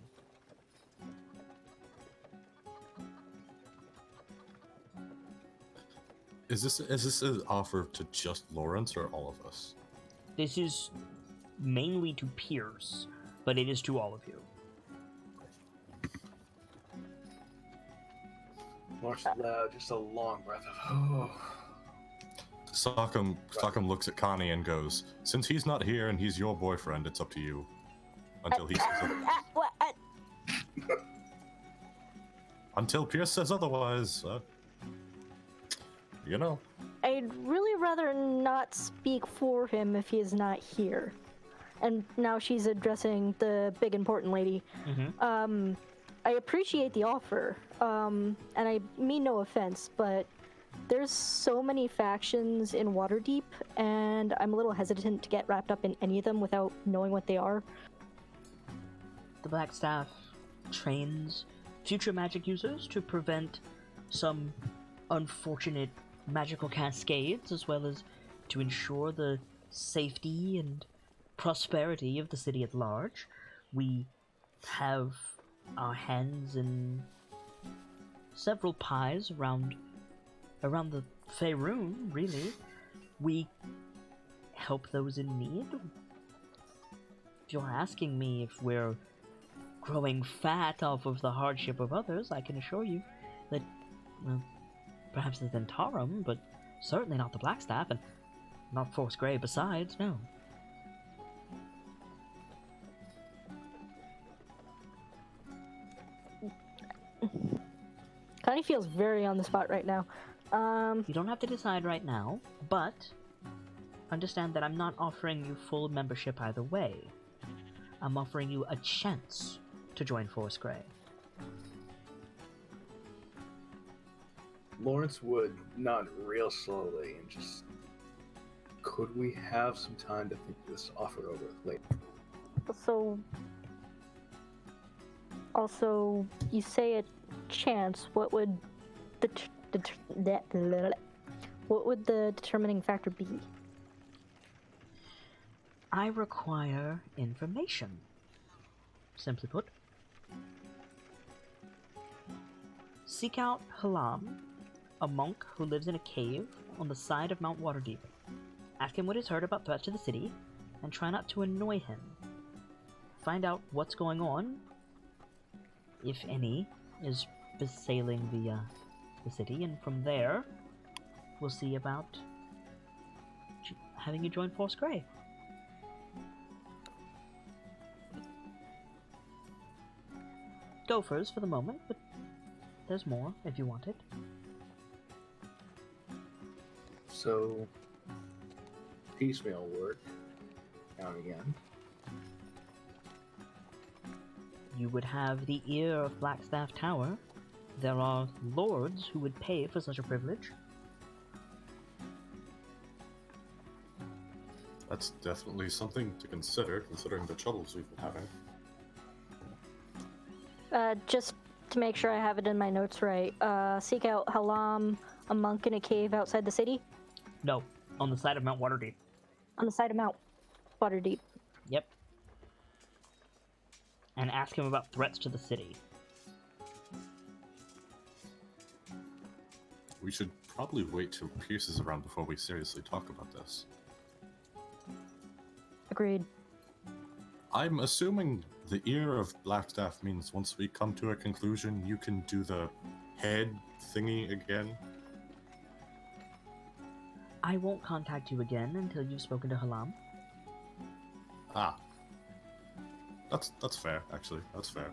Is this an offer to just Lawrence or all of us? This is mainly to Pierce, but it is to all of you. Lawrence allowed just a long breath of, "Oh." Sockham looks at Connie and goes, "Since he's not here and he's your boyfriend, it's up to you." Until he says until Pierce says otherwise, you know. I'd really rather not speak for him if he is not here. And now she's addressing the big important lady. I appreciate the offer, and I mean no offense, but there's so many factions in Waterdeep, and I'm a little hesitant to get wrapped up in any of them without knowing what they are. The Blackstaff trains future magic users to prevent some unfortunate magical cascades, as well as to ensure the safety and prosperity of the city at large. We have our hands in several pies around the Faerun, really. We help those in need. If you're asking me if we're growing fat off of the hardship of others, I can assure you that, well, perhaps the Zentarum, but certainly not the Blackstaff, and not Force Grey besides, no. Connie feels very on the spot right now. You don't have to decide right now, but understand that I'm not offering you full membership either way. I'm offering you a chance to join Force Grey. Lawrence Wood nodded real slowly and just, could we have some time to think this offer over later? So, also, you say a chance. What would the determining factor be? I require information. Simply put, seek out Halam, a monk who lives in a cave on the side of Mount Waterdeep. Ask him what he's heard about threats to the city, and try not to annoy him. Find out what's going on, if any, is assailing the city, and from there, we'll see about having you join Force Grey. Gophers for the moment, but there's more if you want it. So, piecemeal work, now and again. You would have the ear of Blackstaff Tower. There are lords who would pay for such a privilege. That's definitely something to consider, considering the troubles we've been having. Just to make sure I have it in my notes right, seek out Halam, a monk in a cave outside the city? No, on the side of Mount Waterdeep. On the side of Mount Waterdeep. Yep. And ask him about threats to the city. We should probably wait till Pierce is around before we seriously talk about this. Agreed. I'm assuming the ear of Blackstaff means once we come to a conclusion, you can do the head thingy again. I won't contact you again until you've spoken to Halam. Ah. That's fair, actually. That's fair.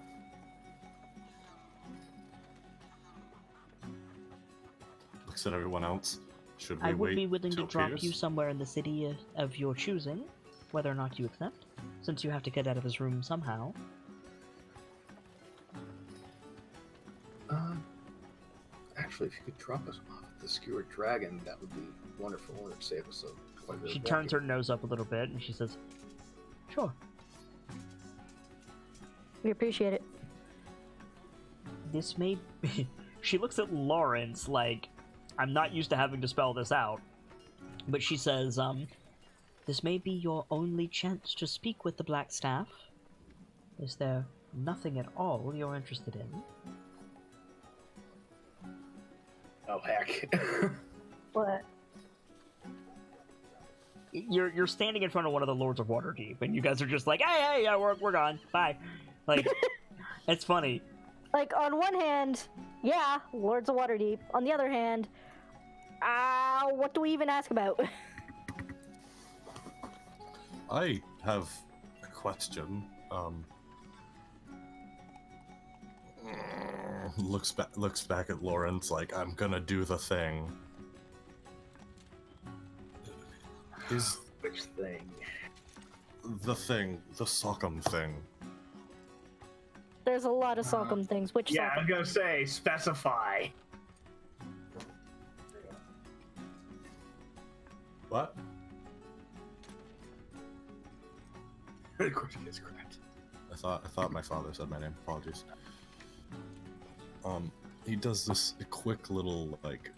Looks at everyone else. Should we I would wait be willing to till drop Pierce? you somewhere in the city of your choosing, whether or not you accept, since you have to get out of this room somehow. Actually, if you could drop us off at the Skewered Dragon, that would be wonderful. It would save us quite a bit She of turns her walking. nose up a little bit and she says, "Sure." We appreciate it. This may be... She looks at Lawrence like, I'm not used to having to spell this out. But she says, this may be your only chance to speak with the Black Staff. Is there nothing at all you're interested in? Oh, heck. What? You're standing in front of one of the Lords of Waterdeep, and you guys are just like, hey, yeah, we're gone. Bye. Like, it's funny. Like, on one hand, yeah, Lords of Waterdeep. On the other hand, what do we even ask about? I have a question. Looks back at Lawrence like, I'm gonna do the thing. Is Which thing? the thing, the Sockham thing? There's a lot of Salcom things. Which Yeah, I Salcom? was gonna say, specify. What? Of course he gets correct. I thought my father said my name. Apologies. He does this quick little like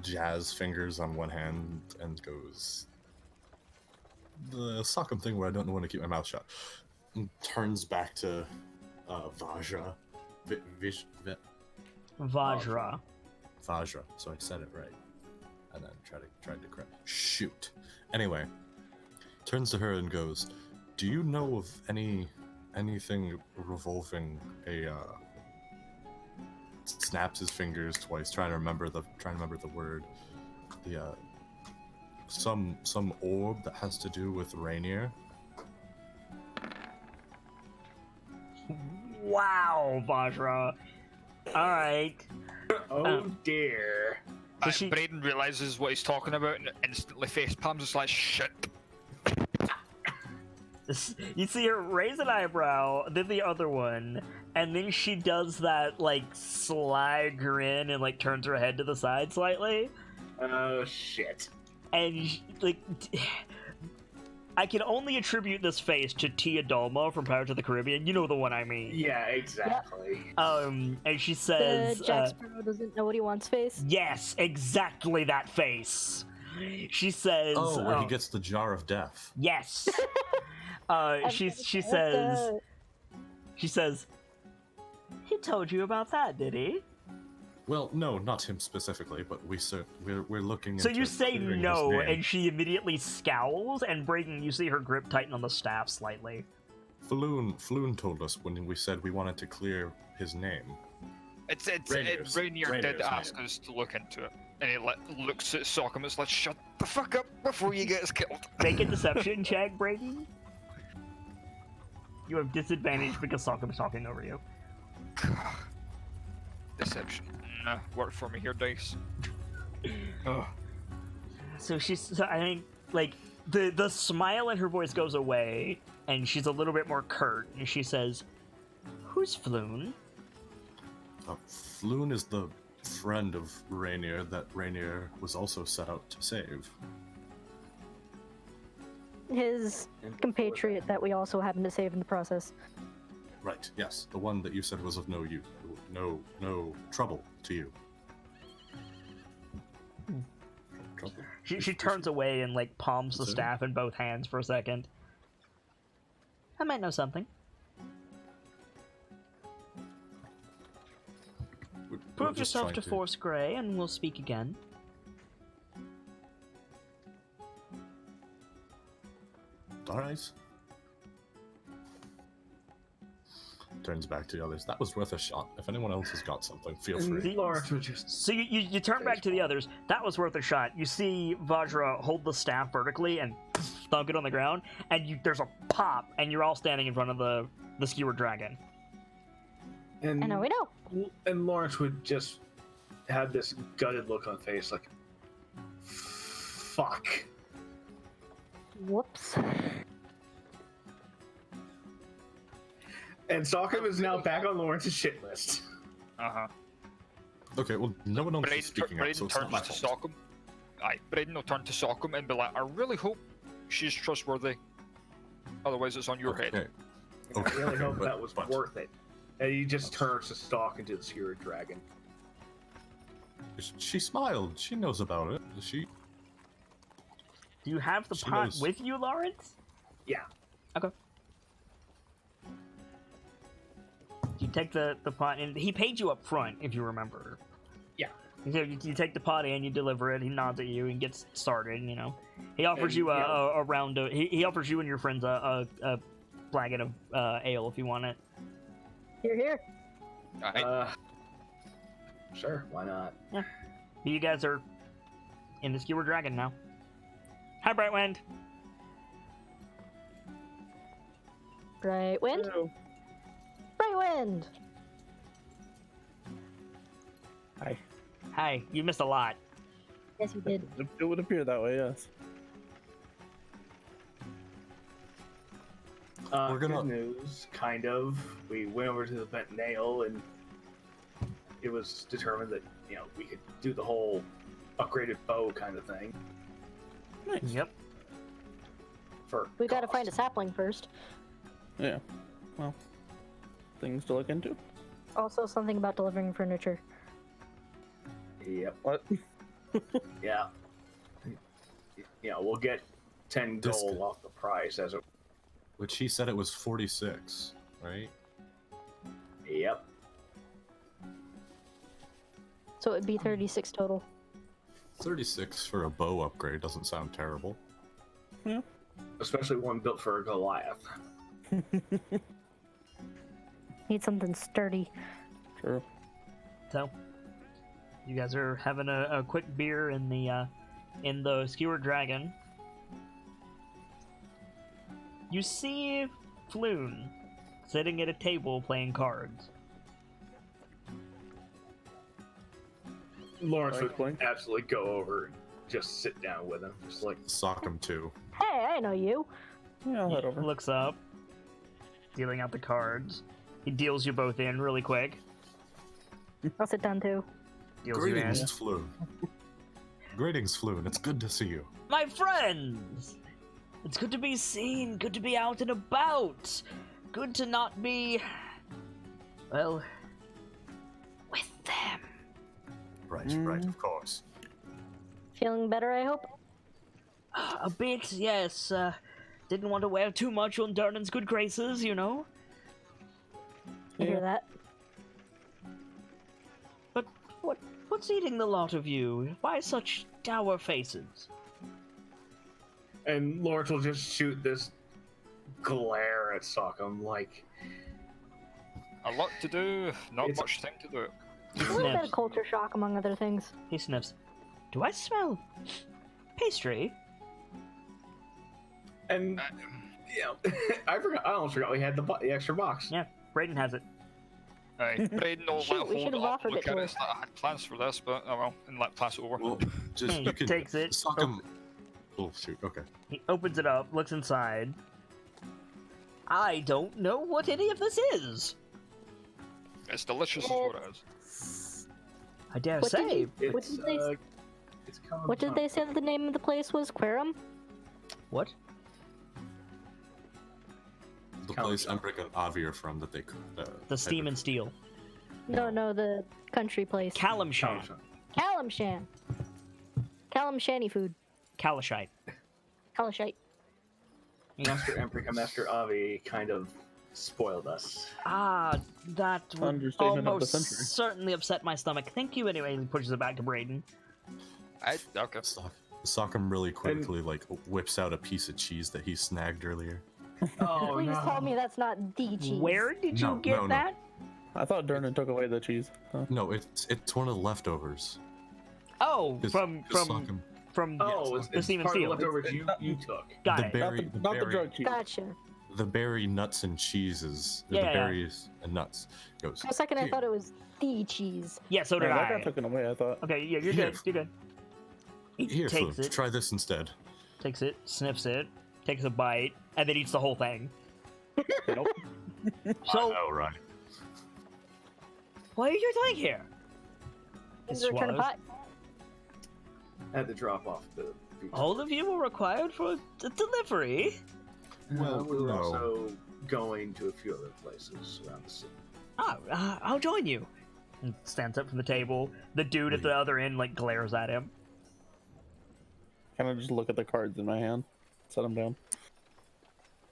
jazz fingers on one hand and goes the Sockham thing where I don't know when to keep my mouth shut. And turns back to Vajra. Vajra. Vajra. So I said it right, and then tried to correct. Shoot. Anyway, turns to her and goes, "Do you know of anything revolving a?" Snaps his fingers twice, trying to remember the word. The some orb that has to do with Rainier. Wow, Vajra. All right. Oh dear. So Braden realizes what he's talking about and instantly face palms. It's like shit. You see her raise an eyebrow, then the other one, and then she does that like sly grin and like turns her head to the side slightly. Oh shit. And like, I can only attribute this face to Tia Dalma from Pirates of the Caribbean. You know the one I mean. Yeah, exactly. And she The says, Jack Sparrow doesn't know what he wants face. "Yes, exactly that face." She says, Oh, where he gets the jar of death. "Yes." She says, "He told you about that, did he?" Well, no, not him specifically, but we're looking. So into you say clearing his no, name. and she immediately scowls, and Brayden, you see her grip tighten on the staff slightly. Floon told us when we said we wanted to clear his name. Rainier did ask us to look into it, and he looks at Sockham. It's like, shut the fuck up before you get us killed. Make a deception check, Brayden. You have disadvantage because Sockham is talking over you. Deception. Nah, work for me here, Dice. Oh. So I think, like, the smile in her voice goes away, and she's a little bit more curt, and she says, "Who's Floon?" Floon is the friend of Rainier that Rainier was also set out to save. His compatriot that we also happen to save in the process. Right, yes, the one that you said was of no use, no trouble to you. Trouble? She turns away and, like, palms the staff in both hands for a second. I might know something. Prove yourself to Force Grey, and we'll speak again. Alright. Turns back to the others. That was worth a shot. If anyone else has got something, feel free. Lawrence would just. So you turn back to the others. That was worth a shot. You see Vajra hold the staff vertically and thunk it on the ground, and there's a pop, and you're all standing in front of the skewered dragon. And I know we know. And Lawrence would just have this gutted look on face, like, fuck. Whoops. And Sockham is now back on Lawrence's shit list. Uh-huh. Okay, well, no one else is speaking up, so Braden it's not my turns to fault. Sockham. Braden will turn to Sockham and be like, I really hope she's trustworthy. Otherwise, it's on your head. I really hope but- that was but- worth it. And he just turns to stalk into the skewered dragon. She smiled. She knows about it. She. Do you have the She pot knows. with you, Lawrence? Yeah. Okay. You take the pot, and he paid you up front, if you remember. Yeah. You take the pot in, you deliver it, he nods at you and gets started, you know. He offers And, you yeah. a round of... He offers you and your friends a flagon of ale if you want it. Here, here. Sure, why not? But you guys are in the Skewer Dragon now. Hi, Brightwind. Bright wind. Bright wind. Hi, you missed a lot. Yes, you did. It would appear that way, yes. We're gonna- Good news, kind of. We went over to the Bent Nail, and it was determined that, you know, we could do the whole upgraded bow kind of thing. Yep. For We gotta cost. find a sapling first. Yeah. Well, things to look into. Also, something about delivering furniture. Yep. What? Yeah. You know, we'll get 10 This gold could- off the price as it. Which he said it was 46, right? Yep. So it'd be 36 total. 36 for a bow upgrade doesn't sound terrible. especially one built for a Goliath. Need something sturdy. True. So, you guys are having a quick beer in the skewered dragon. You see Floon sitting at a table playing cards. Lawrence Blink, would blink. absolutely go over and just sit down with him, just like, Sock him too. Hey, I know you. Yeah, I'll head He over. looks up, dealing out the cards. He deals you both in really quick. I'll sit down too. Deals you in. Greetings, Floon. Greetings, Floon. It's good to see you. My friends! It's good to be seen, good to be out and about. Good to not be, well, with them. Right, right, of course. Feeling better, I hope? A bit, yes. Didn't want to wear too much on Darnan's good graces, you know? I hear that. But what's eating the lot of you? Why such dour faces? and Lawrence will just shoot this glare at Sockham, like, A lot to do, not It's- much time to do it. He A little bit sniffs. of culture shock, among other things. He sniffs. Do I smell pastry? and you know, I almost forgot we had the extra box. Yeah, Brayden has it. Aye, Braden will Shoot, let we hold should've it up, offered look it at to it, her. it's like I had plans for this, but oh well, and like pass it over. Well, just He you can takes it. Sock him. Oh shoot. Okay. He opens it up, looks inside. I don't know what any of this is. It's delicious, is what it is. I dare What did say. you- What It's did they- it's coming What did from- they say that the name of the place was? Quarum? What? The Count place shop. Embrick and Avi are from that they The Steam and Steel. No, the country place. Calamshan. Calamshan. Calamshani food. Kalashite. Kalashite. Master Emperor and Master Avi kind of spoiled us. Ah, that would Understatement of the almost century. certainly upset my stomach. Thank you anyway, and he pushes it back to Brayden. Okay. Sockham really quickly like whips out a piece of cheese that he snagged earlier. Oh Please no! tell me that's not the cheese. Where did you No, get no, no. that? I thought Durnan took away the cheese. Huh? No, it's one of the leftovers. Oh, 'Cause- from 'cause Sockham- Oh, the it's Steam and part of Steel. the leftovers you took. Got the it. berry, Not the drug cheese. Gotcha. the berry nuts and cheeses. Yeah, the yeah. berries and nuts. Goes. For a second, I "Here." thought it was the cheese. Yeah, so did Yeah, that I. got taken away. I thought. Okay, yeah, you're Here. good. You're good. He Here, takes Fluke, it, try this instead. takes it, sniffs it, takes a bite, and then eats the whole thing. Nope. So, Oh right. what are you doing here? He Is return a swallows. pot? Had to drop off the. All of you were required for the delivery. Well, we were no. also going to a few other places around the city. Oh, I'll join you. He stands up from the table. The dude at the other end like glares at him. Kind of just look at the cards in my hand, set them down.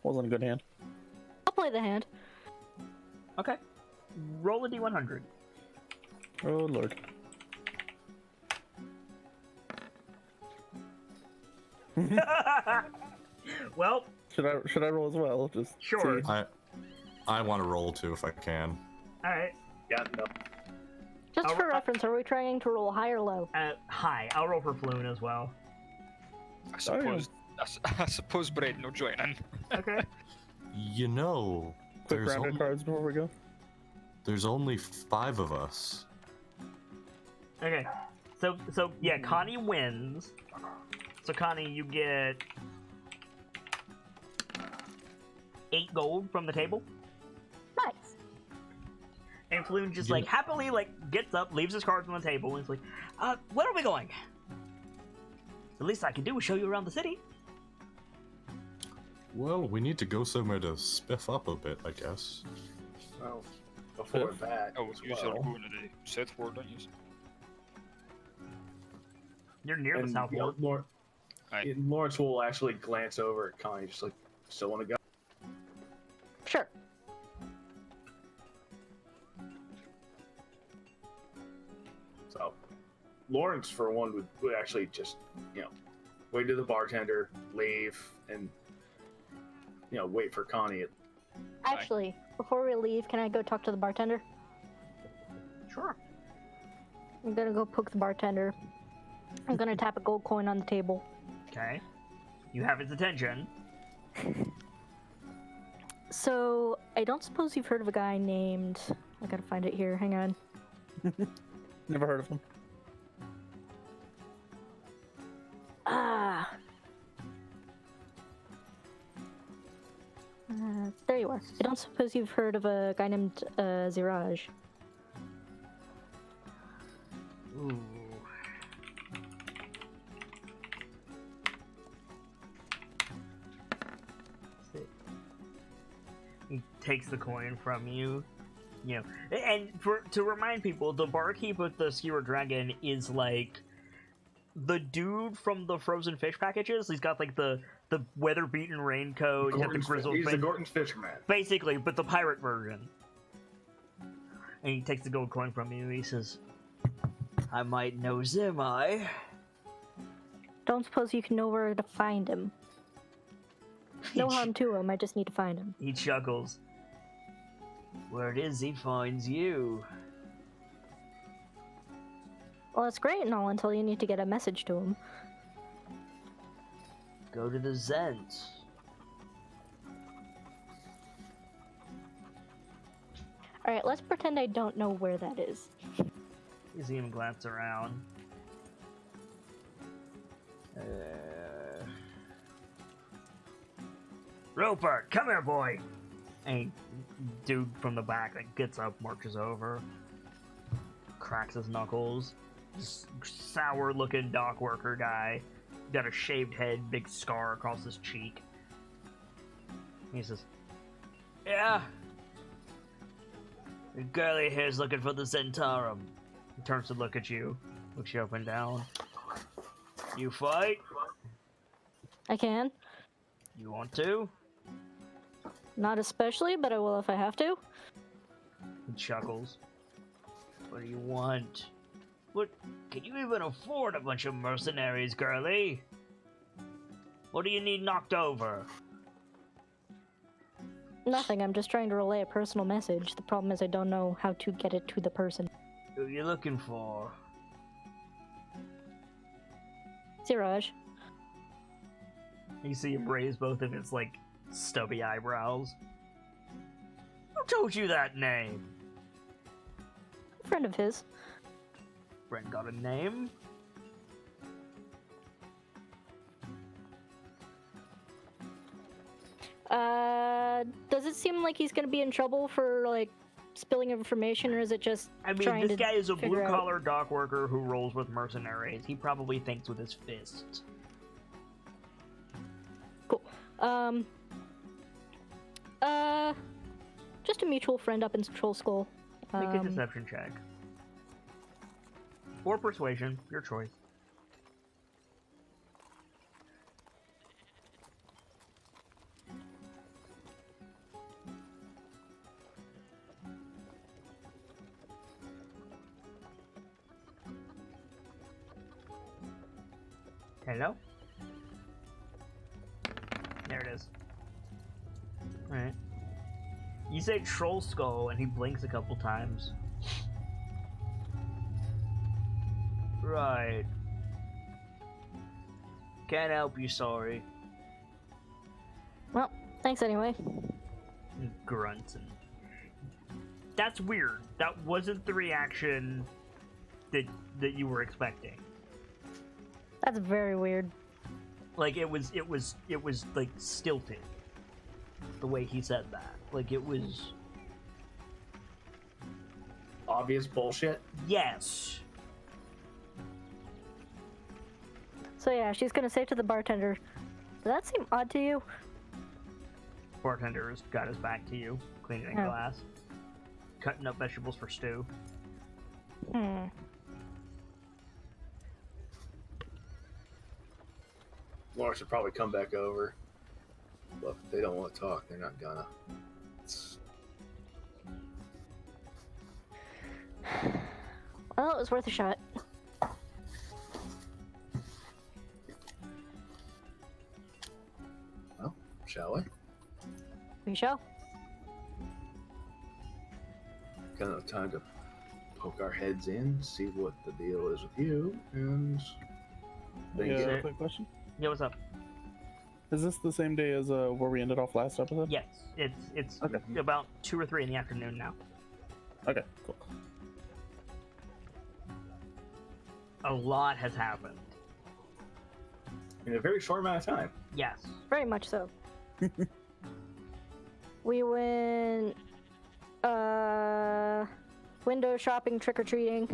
Wasn't a good hand. I'll play the hand. Okay. Roll a d100. Oh lord. Well, Should I roll as well? Just Sure. see. I want to roll too if I can. all right. Yeah, no. Just I'll- for reference, are we trying to roll high or low? Hi. I'll roll for Floon as well. I suppose. I suppose Braden will join in. Okay. You know, Quick there's round of only, cards before we go. there's only 5 of us. Okay. So yeah, Connie wins. So Connie, you get 8 gold from the table. Nice. And Floon just Yeah. like happily like gets up, leaves his cards on the table, and is like, where are we going? The least I can do is show you around the city. Well, we need to go somewhere to spiff up a bit, I guess. Well, before that, Oh, as you are well. going to the southward, don't you? You're near the And, south you know, ward. Aye. Lawrence will actually glance over at Connie, just like, still want to go? Sure. So, Lawrence, for one, would actually just, wait to the bartender, leave, and wait for Connie. Actually, before we leave, can I go talk to the bartender? Sure. I'm gonna go poke the bartender. I'm gonna tap a gold coin on the table. Okay. You have its attention. So, I don't suppose you've heard of a guy named... I gotta find it here, hang on. Never heard of him. There you are. I don't suppose you've heard of a guy named Ziraj. Ooh. He takes the coin from you. And to remind people, the barkeep with the skewer dragon is like the dude from the frozen fish packages. He's got like the weather-beaten raincoat, he's got the grizzled He's face. the Gorton's fisherman. Basically, but the pirate version. And he takes the gold coin from you. He says, "I might know Zim, I." Don't suppose you can know where to find him. No harm to him, I just need to find him. He chuckles. Where it is, he finds you. Well, that's great and all until you need to get a message to him. Go to the Zent. Alright, let's pretend I don't know where that is. You see him glance around. Rupert, come here, boy! And dude from the back gets up, marches over, cracks his knuckles. Sour-looking dock worker guy, got a shaved head, big scar across his cheek. He says, "Yeah, the girlie here's looking for the Zentarum." He turns to look at you, looks you up and down. You fight? I can. You want to? Not especially, but I will if I have to. He chuckles. What do you want? What? Can you even afford a bunch of mercenaries, girlie? What do you need knocked over? Nothing, I'm just trying to relay a personal message. The problem is I don't know how to get it to the person. Who are you looking for? Ziraj. You see him raise both of his, stubby eyebrows. Who told you that name? A friend of his. Brent got a name? Does it seem like he's gonna be in trouble for, spilling information, or is it just I mean, trying this to guy is a figure out- blue-collar dock worker who rolls with mercenaries. He probably thinks with his fists. Cool. Just a mutual friend up in Troll Skull. Make a deception check. Or persuasion, your choice. Hello? There it is. Alright. You say Troll Skull, and he blinks a couple times. Right. Can't help you, sorry. Well, thanks anyway. He grunts and... That's weird. That wasn't the reaction that you were expecting. That's very weird. It was stilted. The way he said that. It was... Obvious bullshit. Yes. So yeah, she's gonna say to the bartender, "Does that seem odd to you?" Bartender's got his back to you, cleaning Oh. glass. Cutting up vegetables for stew. Laura should probably come back over. But if they don't want to talk, they're not gonna. Well, it was worth a shot. Well, shall we? We shall. Got enough time to poke our heads in, see what the deal is with you, and then Yeah, get quick question. Yeah, what's up? Is this the same day as where we ended off last episode? Yes, it's Okay. about 2 or 3 in the afternoon now. Okay, cool. A lot has happened. in a very short amount of time. Yes. Very much so. We went window shopping, trick or treating.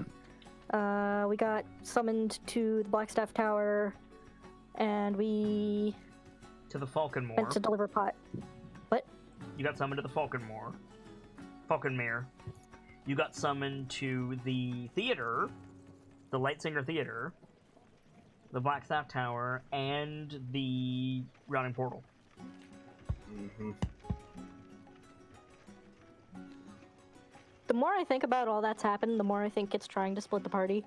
We got summoned to the Blackstaff Tower, and we To the Falconmore. went to deliver pot. What? You got summoned to the Falconmere. You got summoned to the theater, the Lightsinger Theater, the Blackstaff Tower, and the Rounding Portal. Mm-hmm. The more I think about all that's happened, the more I think it's trying to split the party.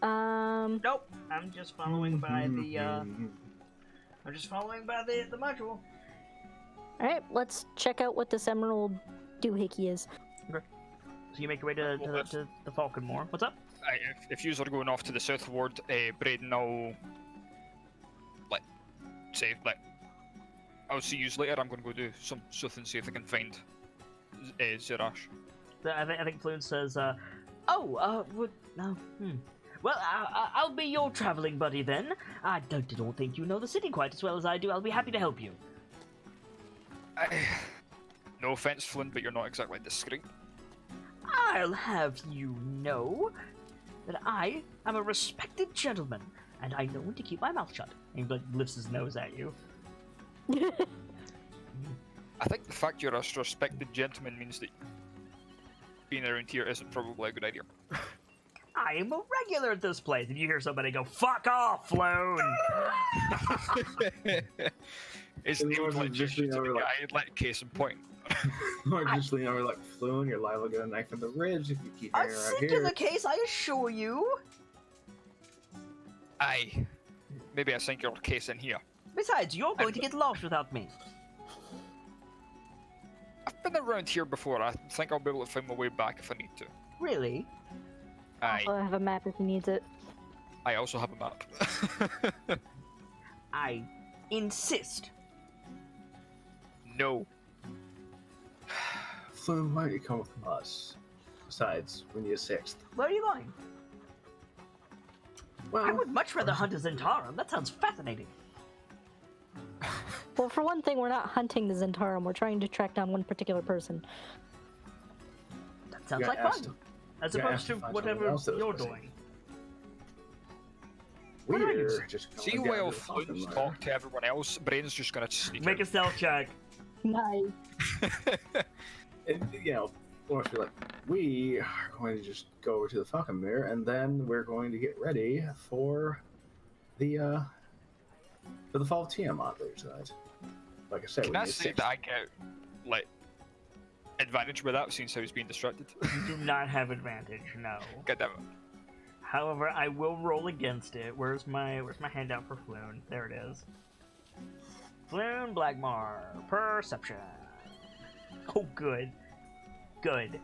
Nope. I'm just following by the. I'm just following by the module. Alright, let's check out what this emerald doohickey is. So you make your way to the Falconmore. What's up? If you are going off to the southward, Braden, I'll see you later. I'm going to go do some stuff and see if I can find Zerash. I think Floon says, Well, I'll be your traveling buddy then. I don't think you know the city quite as well as I do. I'll be happy to help you. No offense, Flynn, but you're not exactly discreet. I'll have you know that I am a respected gentleman, and I know when to keep my mouth shut. And he lifts his nose at you. I think the fact you're a respected gentleman means that being around here isn't probably a good idea. I am a regular at this place, and you hear somebody go, "Fuck off, Floon!" It's And the yours like is just, gesture you to know, the like- guy, like case in point. Or just lean over like, Floon, you're liable to get a knife in the ribs if you keep A hanging around here. singular case, I assure you. Aye. Maybe a singular case in here. Besides, you're going to get lost without me. I've been around here before. I think I'll be able to find my way back if I need to. Really? Aye. I have a map if he needs it. I also have a map. I insist. No. Floon, why don't you come with us? Besides, we need a sixth. Where are you going? Well, I would much rather hunt a Zentarum. That sounds fascinating. Well, for one thing, we're not hunting the Zentarum. We're trying to track down one particular person. That sounds Yeah, like asked fun. him. As Yeah, opposed asked to him to find whatever someone else that was you're missing. doing. we're just going See down while to the Flute's Falconmire. talk to everyone else, Brain's just gonna sneak Make a out. stealth check. Nice. And, you know, we'll be like, we are going to just go over to the Falconmere, and then we're going to get ready for the Fall of Tiamat later tonight. Like I said, Can we I need a say sixth. that I get, like, advantage with that since I was being distracted? You do not have advantage, no. God damn it. However, I will roll against it. Where's my handout for Floon? There it is. Floon Blackmar. Perception. Oh, good. Good.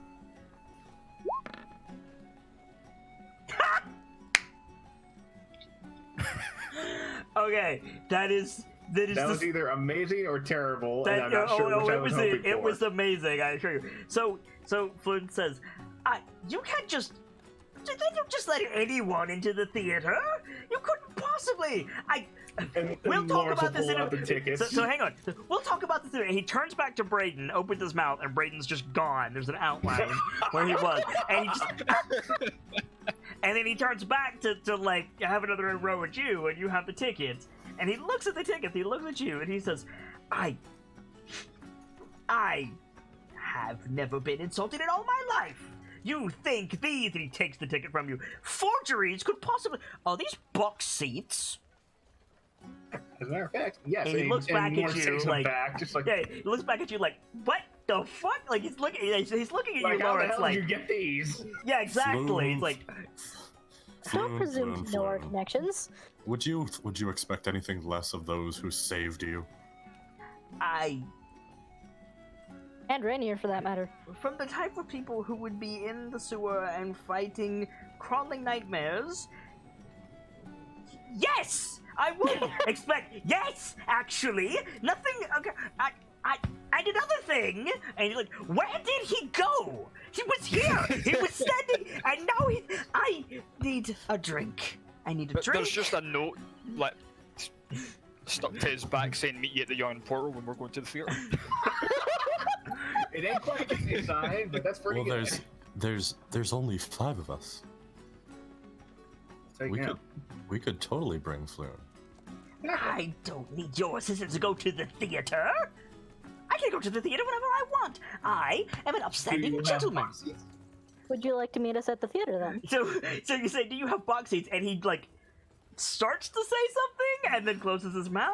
Okay, that is That the was either amazing or terrible, that, and I'm not sure which I was hoping for. it was amazing, I assure you. So Flynn says, you can't just let anyone into the theater. You couldn't possibly. We'll talk Lawrence will about this pull in out the tickets. So hang on. We'll talk about this in He turns back to Braden, opens his mouth, and Braden's just gone. There's an outline where he was, and he just. And then he turns back to like have another row at you, and you have the tickets. And he looks at the tickets. He looks at you, and he says, I have never been insulted in all my life. You think these, and he takes the ticket from you, forgeries could possibly... Are these box seats? As a matter of fact, yes. And he looks back at Lawrence you takes him like... back, just like, Yeah, he looks back at you like, what the fuck? Like, he's looking at like, you, how the Lawrence, hell like... did you get these? Yeah, exactly. Floon. It's like... Don't presume to know our Floon. connections. Would you expect anything less of those who saved you? And Rainier, for that matter. From the type of people who would be in the sewer and fighting crawling nightmares, yes! I would expect, yes, actually, nothing, okay, I did another thing, and you're like, where did he go? He was here, he was standing, and now I need a drink. I need a drink. There's just a note, like, stuck to his back saying, meet you at the Yarn Portal when we're going to the theatre. It ain't quite the same sign, but that's pretty Well, good. there's only 5 of us. Take We him. could totally bring Floon. I don't need your assistance to go to the theater. I can go to the theater whenever I want. I am an Do upstanding you have gentleman. box seats? Would you like to meet us at the theater then? So you say, do you have box seats? And he like starts to say something and then closes his mouth.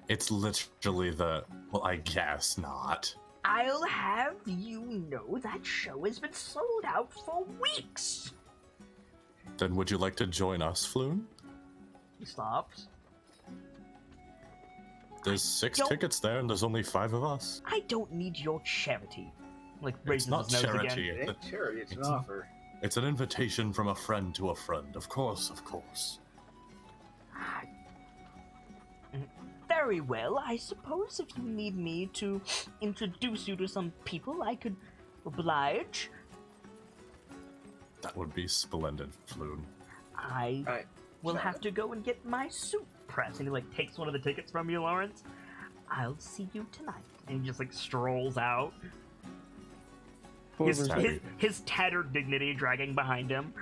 It's literally well, I guess not. I'll have you know that show has been sold out for weeks. Then would you like to join us, Floon? He stops. There's 6 don't- tickets there, and there's only 5 of us. I don't need your charity. Like It's raises not his nose charity. again. It ain't charity, it's an It's- offer. It's an invitation from a friend to a friend. Of course, of course. Very well. I suppose if you need me to introduce you to some people, I could oblige. That would be splendid, Floon. I Alright. will have to go and get my suit pressed. And he like takes one of the tickets from you, Lawrence. I'll see you tonight. And he just like strolls out. Whoever's, His tattered dignity dragging behind him.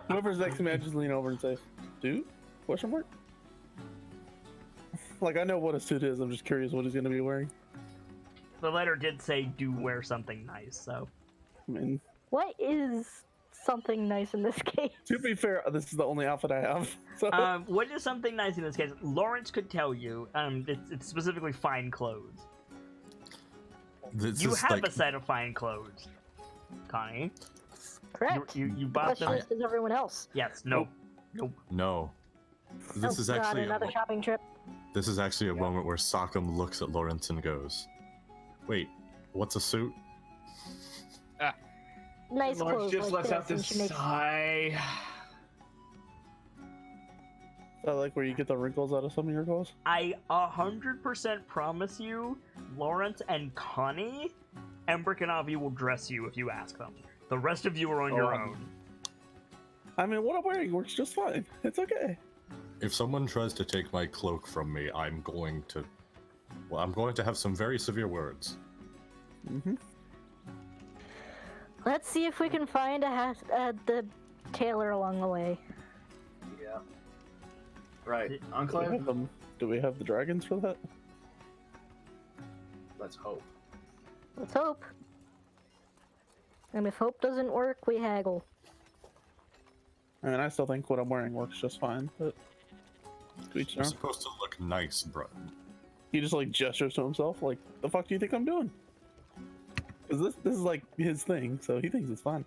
whoever's next to me, I just lean over and say, "Dude?" Question mark. Like, I know what a suit is. I'm just curious what he's gonna be wearing. The letter did say, "Do wear something nice." So I mean, What is something nice in this case? to be fair, this is the only outfit I have. So what is something nice in this case? Lawrence could tell you. It's specifically fine clothes. This You is have like a set of fine clothes, Connie. Correct. You bought them. Just as everyone else. Yes. Nope. no. This is God, actually another shopping trip. this is actually a moment where Sockham looks at Lawrence and goes, "Wait, what's a suit?" Nice Lawrence clothes just like lets out this, and this she makes sigh. I like where you get the wrinkles out of some of your clothes. I 100% promise you, Lawrence and Connie, Embrick and Avi will dress you if you ask them. The rest of you are on your own. I mean, what I'm wearing works just fine. It's okay. If someone tries to take my cloak from me, I'm going to have some very severe words. Mm-hmm. Let's see if we can find the tailor along the way. Yeah. Right. Do we, Enclave? have them, do we have the dragons for that? Let's hope. Let's hope. And if hope doesn't work, we haggle. I mean, I still think what I'm wearing works just fine, but to each You're their own. supposed to look nice, bro. He just like gestures to himself, like, "The fuck do you think I'm doing?" Because this is like his thing, so he thinks it's fine.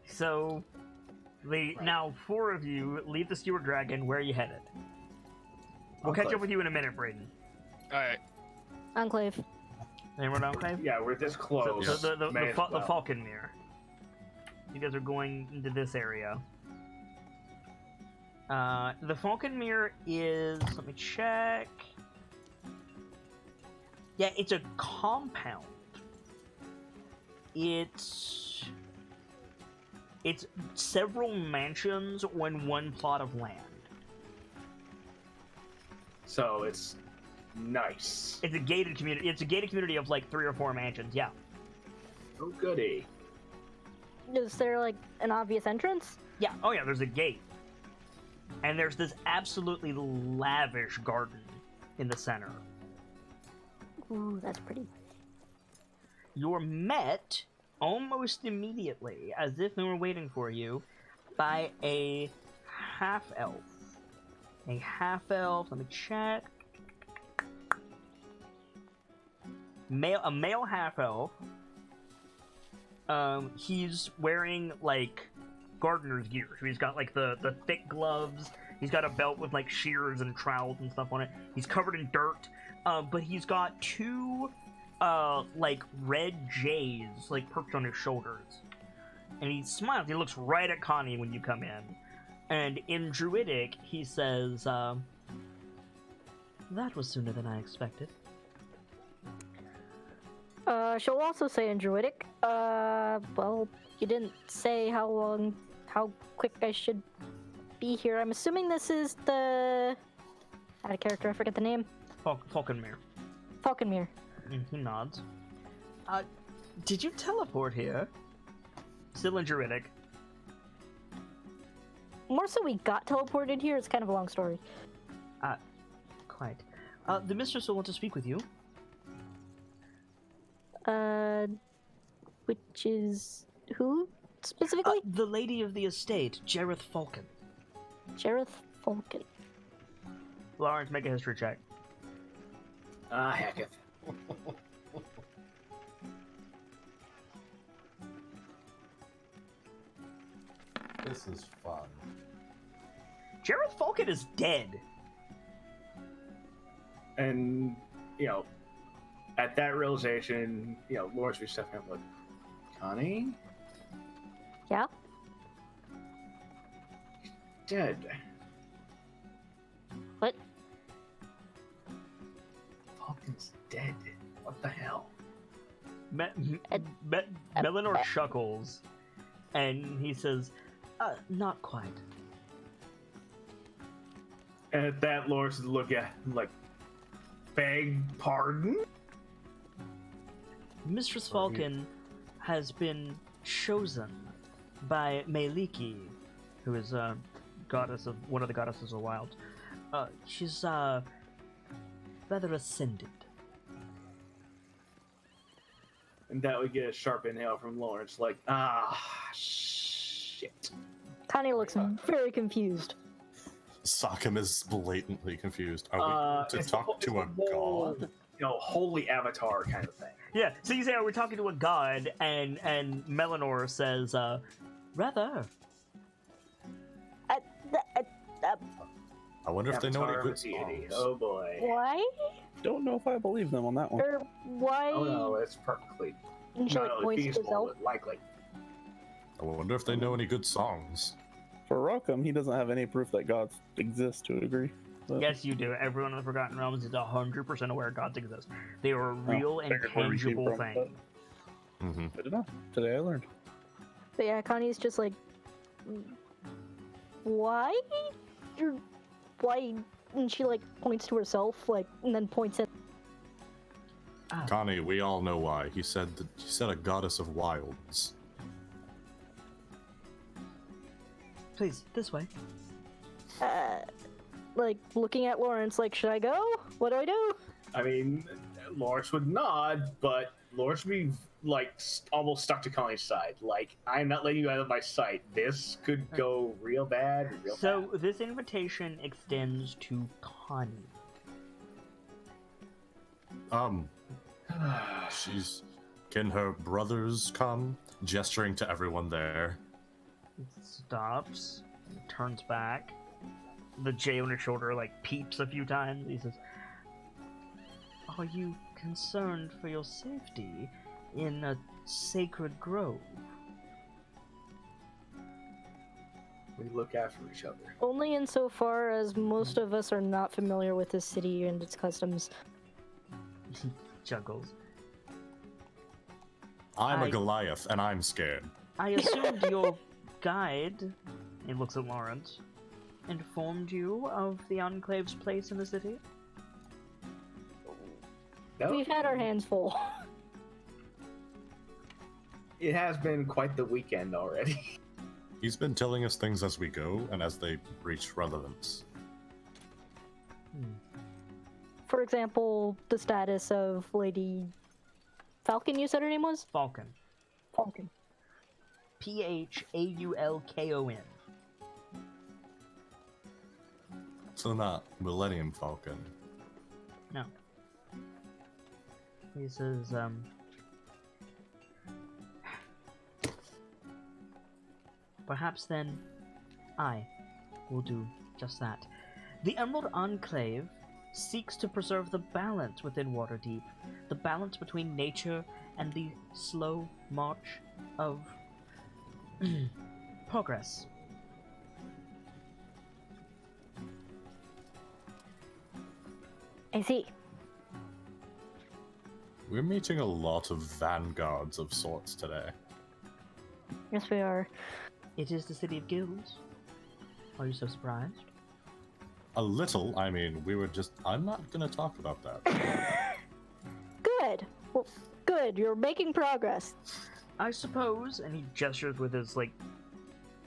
So, now 4 of you leave the Steward Dragon. Where are you headed? We'll catch up with you in a minute, Braden. Alright. Enclave. Anyone Enclave? Yeah, we're this So, close. the May as well. Falcon Mirror. You guys are going into this area. The Falcon Mirror is... Let me check. Yeah, it's a compound. It's several mansions on one plot of land. So it's nice. It's a gated community. It's a gated community of like 3 or 4 mansions. Yeah. Oh goody. Is there like an obvious entrance? Yeah. Oh yeah. There's a gate, and there's this absolutely lavish garden in the center. Ooh, that's pretty. You're met almost immediately, as if they were waiting for you, by a half-elf. A half-elf. Let me check. A male half-elf. He's wearing like gardener's gear. So he's got like the thick gloves. He's got a belt with like shears and trowels and stuff on it. He's covered in dirt, but he's got two like red jays like perched on his shoulders. And he smiles. He looks right at Connie when you come in. And in Druidic, he says, that was sooner than I expected. She'll also say in Druidic, well, you didn't say how quick I should be here. I'm assuming this is the... Out of character, I forget the name. Falconmere. Falconmere. He nods. Did you teleport here? Still in Druidic. More so we got teleported here. It's kind of a long story. Quite. The mistress will want to speak with you. Which is... who, specifically? The lady of the estate, Jareth Falcon. Jareth Falcon. Lawrence, make a history check. Hecketh. This is fun. Jareth Falcon is dead. And, at that realization, Lawrence was stepping up like, Connie? Yeah? He's dead. What? Falcon's dead. What the hell? Melanor chuckles, and he says, not quite. And at that, Lawrence would look at him like, beg pardon? Mistress Falcon has been chosen by Meliki, who is one of the goddesses of the wild. She's rather ascended. And that would get a sharp inhale from Lawrence, like, shit. Connie looks very confused. Sokkum is blatantly confused. Are we to talk to a god? Holy avatar kind of thing. Yeah, so you say, we're talking to a god, and Melanor says, rather. I wonder if they know any Avatar good of a deity. songs. Oh boy. Why? Don't know if I believe them on that one. Or why? Oh no, it's perfectly And she like not points to feasible, herself. but likely. I wonder if they know any good songs. For Rockham, he doesn't have any proof that gods exist to a degree. But Yes, you do. Everyone in the Forgotten Realms is 100% aware gods exist. They are a real and figured where we came tangible from, thing. Mm-hmm. I don't know. Today I learned. But yeah, Connie's just like, why? Why? And she like points to herself, like, and then points at. Connie, we all know why. He said a goddess of wilds. Please, this way. Like looking at Lawrence, like, should I go? What do I do? I mean, Lawrence would nod, but Lawrence would be like almost stuck to Connie's side. Like, I'm not letting you out of my sight. This could go real bad, real So bad. this invitation extends to Connie. Can her brothers come? Gesturing to everyone there. Stops, turns back. The J on his shoulder like peeps a few times. He says, "Are you concerned for your safety in a sacred grove?" We look after each other. Only insofar as most of us are not familiar with this city and its customs. He chuckles. I'm a Goliath, and I'm scared. I assumed your guide, he looks at Lawrence, informed you of the Enclave's place in the city? No, We've had our hands full. it has been quite the weekend already. He's been telling us things as we go, and as they reach relevance. For example, the status of Lady Falcon, you said her name was? Falcon. Falcon. Phaulkon. So not Millennium Falcon. No. He says, perhaps then I will do just that. The Emerald Enclave seeks to preserve the balance within Waterdeep, the balance between nature and the slow march of progress. I see. We're meeting a lot of vanguards of sorts today. Yes, we are. It is the city of guilds. Are you so surprised? A little, I mean, I'm not gonna talk about that. Good. Well, good. You're making progress. I suppose, and he gestures with his, like,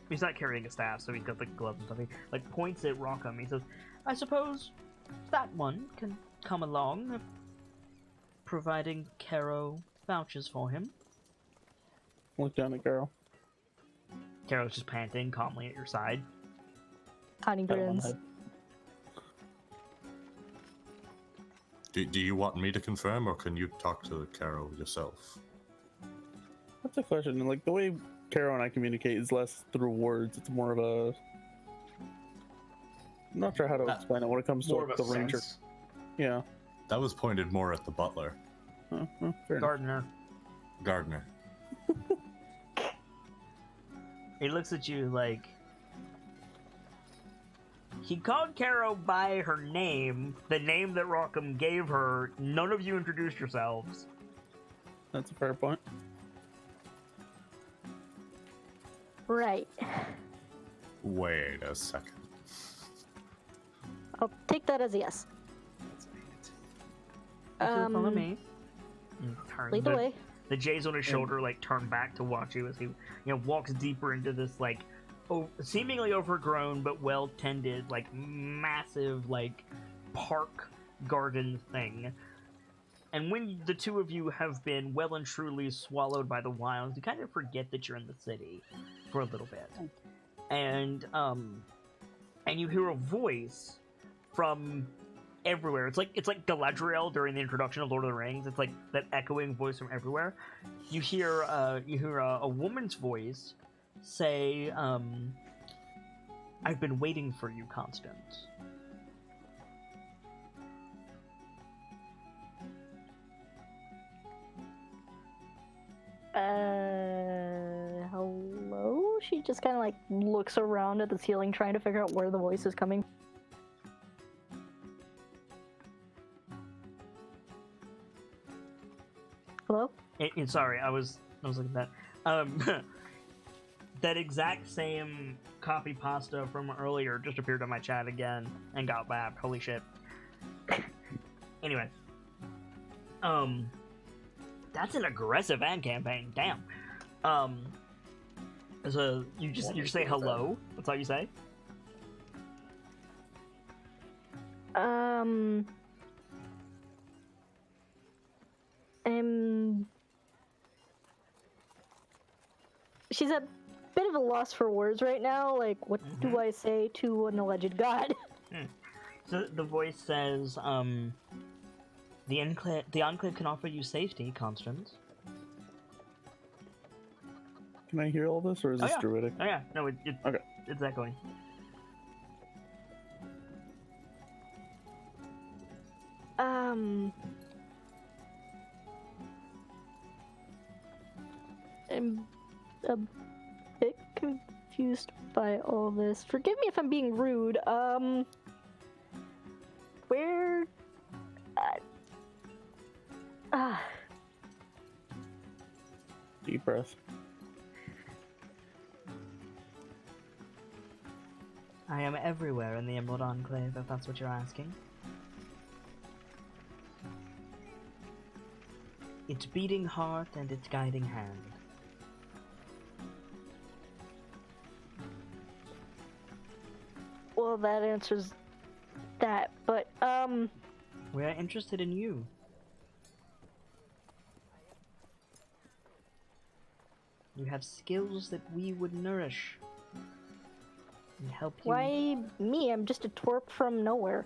he's not carrying a staff, so he's got the gloves and stuff. He, like, points at Rockham. He says, I suppose that one can come along, providing Caro vouches for him. Look down at Carol. Caro's just panting calmly at your side. Hiding Pat him on the grins. head. Do you want me to confirm, or can you talk to Caro yourself? That's a question. And like the way Carol and I communicate is less through words. It's more of a. I'm not sure how to explain it when it comes to More like, of the a ranger. sense. Yeah. That was pointed more at the butler, Fair enough. Gardner. Gardner. He looks at you like... He called Caro by her name, the name that Rockham gave her. None of you introduced yourselves. That's a fair point. Right. Wait a second. I'll take that as a yes. If you'll follow me. Lead the way. The J's on his shoulder like turn back to watch you as he, walks deeper into this like, seemingly overgrown but well tended, like massive like park garden thing. And when the two of you have been well and truly swallowed by the wilds, you kind of forget that you're in the city for a little bit. And you hear a voice from everywhere. It's like Galadriel during the introduction of Lord of the Rings. It's like that echoing voice from everywhere. You hear a woman's voice say, "I've been waiting for you, Constance." Hello? She just kind of like looks around at the ceiling trying to figure out where the voice is coming. Hello? Sorry, I was looking at that. That exact same copy pasta from earlier just appeared on my chat again and got back. Holy shit. Anyway. That's an aggressive ad campaign. Damn. So you just say hello? That's all you say? She's a bit of a loss for words right now. Like, what do I say to an alleged god? So the voice says, the Enclave can offer you safety, Constance. Can I hear all this, or is this druidic? Oh yeah, no, Okay. It's echoing. I'm a bit confused by all this. Forgive me if I'm being rude. Where... Deep breath. I am everywhere in the Emerald Enclave, if that's what you're asking. Its beating heart and its guiding hand. Well, that answers that, but, We are interested in you. You have skills that we would nourish. And help you. why me? I'm just a twerp from nowhere.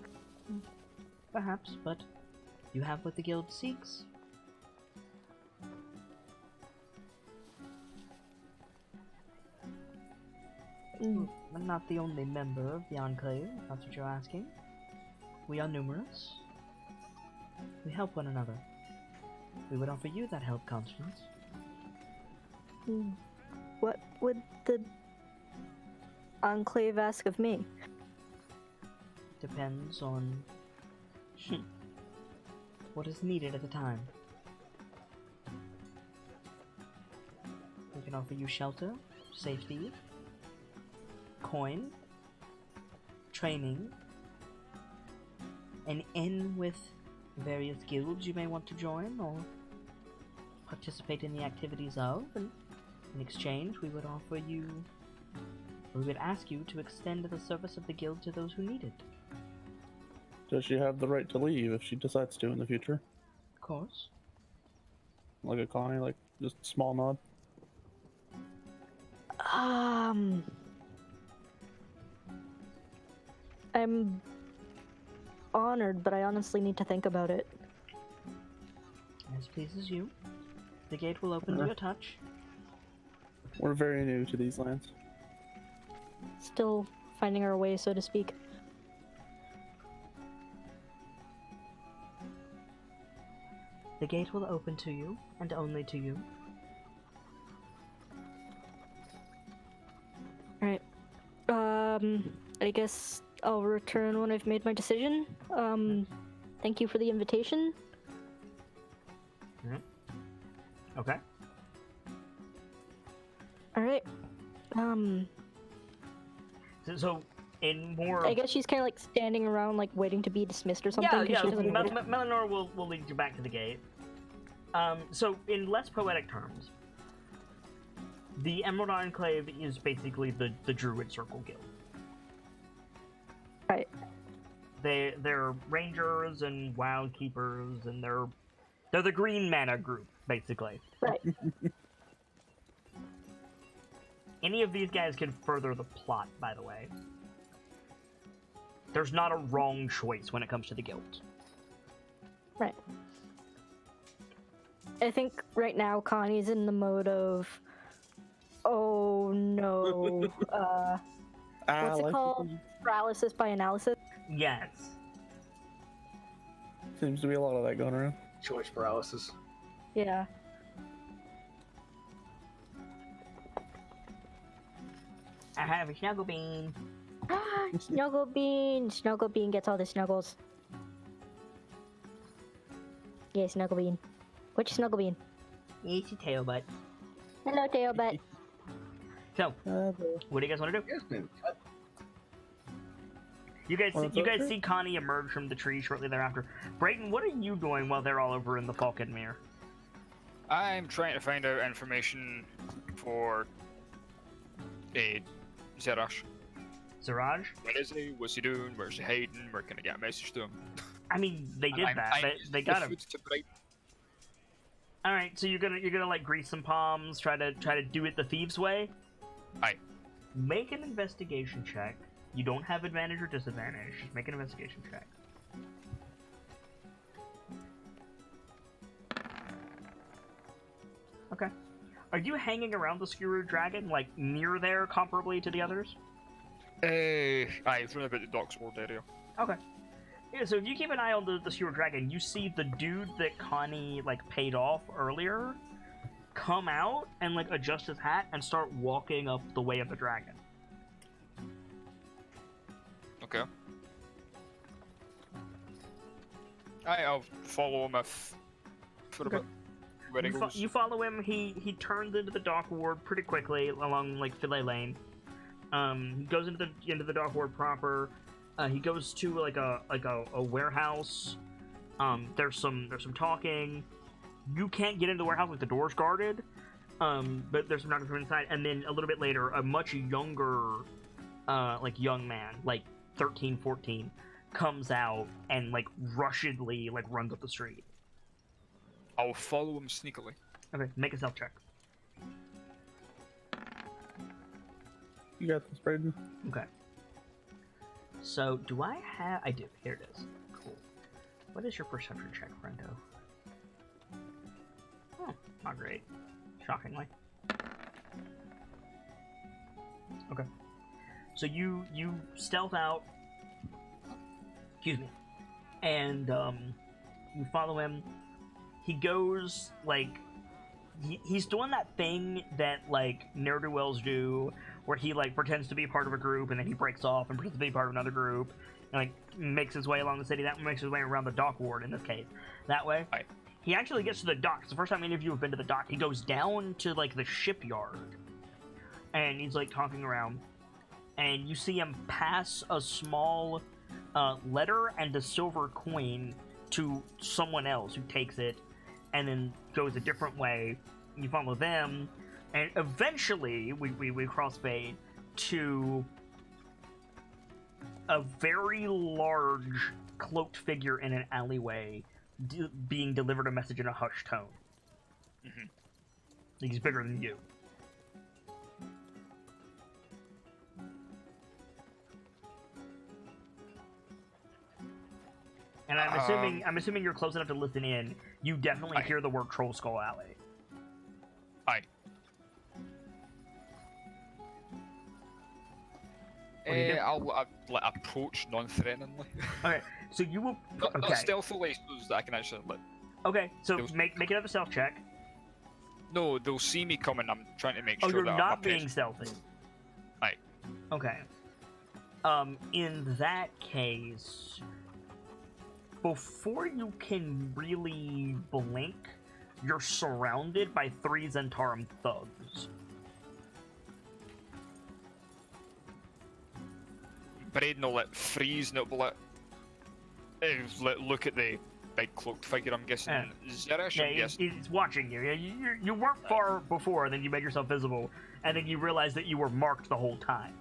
Perhaps, but you have what the guild seeks. I'm not the only member of the Enclave, if that's what you're asking. We are numerous. We help one another. We would offer you that help, Constance. What would the Enclave ask of me? Depends on what is needed at the time. We can offer you shelter, safety, coin, training, an inn with various guilds you may want to join or participate in the activities of, and in exchange we would offer you, or we would ask you to extend the service of the guild to those who need it. Does she have the right to leave if she decides to in the future? Of course. Like a Connie, like just a small nod. I'm honored, but I honestly need to think about it. As pleases you. The gate will open to your touch. We're very new to these lands. Still finding our way, so to speak. The gate will open to you, and only to you. Alright. I guess I'll return when I've made my decision. Thank you for the invitation. Okay. Alright. So in more... I guess she's kind of like standing around, like waiting to be dismissed or something. 'cause Yeah, she doesn't Melanor will lead you back to the gate. So in less poetic terms, the Emerald Enclave is basically the Druid Circle Guild. Right. They're rangers and wild keepers, and they're the green mana group, basically. Right. Any of these guys can further the plot, by the way. There's not a wrong choice when it comes to the guild. Right. I think right now Connie's in the mode of, oh no, what's it called? Paralysis by analysis? Yes. Seems to be a lot of that going around. Choice paralysis. Yeah. I have a snuggle bean. Snuggle Bean! Snuggle Bean gets all the snuggles. Yeah, Snuggle Bean. Which Snuggle Bean? Easy tailbutt. Hello, Tailbutt. So, what do you guys want to do? Yes, man. You guys see Connie emerge from the tree shortly thereafter. Brayton, what are you doing while they're all over in the Falconmere? I'm trying to find out information for Zerash. Zeraj? Where is he? What's he doing? Where's he hiding? Where can I get a message to him? I mean, they did I'm that. They got him. to break. All right, so you're gonna like grease some palms, try to do it the thieves' way. Aye. Make an investigation check. You don't have advantage or disadvantage. Just make an investigation check. Okay. Are you hanging around the Skewered Dragon, like near there, comparably to the others? Aye, it's running about the Docksword area. Okay. Yeah, so if you keep an eye on the Skewered Dragon, you see the dude that Connie like paid off earlier come out and like adjust his hat and start walking up the way of the dragon. Okay. I'll follow him if for a Okay. bit. Where he goes. You follow him. He turns into the dock ward pretty quickly along like Filet Lane. He goes into the dock ward proper. He goes to like a warehouse. There's some talking. You can't get into the warehouse, like the door's guarded. But there's some talking from inside. And then a little bit later, a much younger, like young man, like 13, 14, comes out and like rushedly like runs up the street. I'll follow him sneakily. Okay, make a stealth check. You got this, Braden. Okay. So, do I have... I do. Here it is. Cool. What is your perception check, friendo? Oh, not great. Shockingly. Okay. So you stealth out. Excuse me. And you follow him. He goes like he's doing that thing that like ne'er-do-wells do, where he like pretends to be part of a group and then he breaks off and pretends to be part of another group and like makes his way along the city. That makes his way around the dock ward in this case. That way. Right. He actually gets to the dock. It's the first time any of you have been to the dock. He goes down to like the shipyard and he's like talking around, and you see him pass a small letter and a silver coin to someone else who takes it and then goes a different way. You follow them, and eventually we crossfade to a very large cloaked figure in an alleyway being delivered a message in a hushed tone. Mm-hmm. He's bigger than you. And I'm assuming you're close enough to listen in. You definitely hear the word Troll Skull Alley. Aye. I'll approach non-threateningly. Okay, so you will. Not stealthily, so that I can actually. Okay, so make another stealth check. No, they'll see me coming. I'm trying to make sure you're that not I'm being stealthy. Aye. Okay. In that case, before you can really blink, you're surrounded by 3 Zentarum thugs. Braden will freeze and it'll look at the big cloaked figure. I'm guessing Zerish. Yeah, he's watching you. You weren't far before, and then you made yourself visible, and then you realized that you were marked the whole time.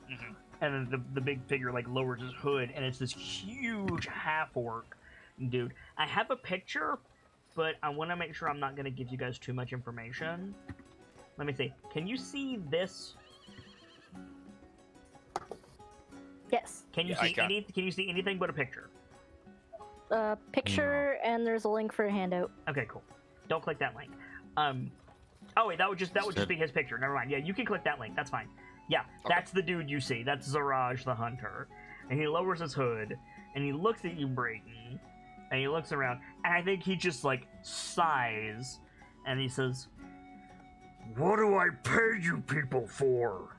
Mm-hmm. And then the big figure like lowers his hood, and it's this huge half-orc dude. I have a picture, but I want to make sure I'm not going to give you guys too much information. Let me see. Can you see this? Yes. Can you see Can you see anything but a picture? Picture, and there's a link for a handout. Okay, cool. Don't click that link. Oh wait, that would just be his picture. Never mind. Yeah, you can click that link. That's fine. Yeah, that's the dude you see. That's Zaraj the Hunter, and he lowers his hood and he looks at you, Brayton, and he looks around, and I think he just like sighs, and he says, "What do I pay you people for?"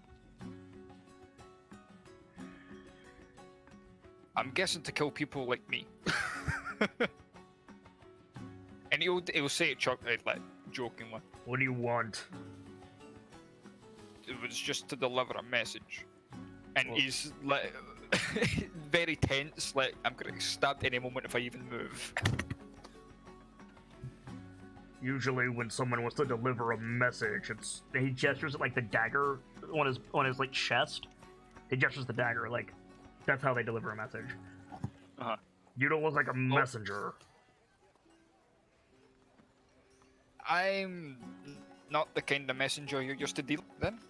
I'm guessing to kill people like me. And he'll say it like jokingly. What do you want? It was just to deliver a message, and he's like very tense. Like, I'm gonna get stabbed any moment if I even move. Usually, when someone wants to deliver a message, he gestures at like the dagger on his like chest. He gestures the dagger like. That's how they deliver a message. Uh-huh. You don't look like a messenger. I'm not the kind of messenger you're used to deal with, then.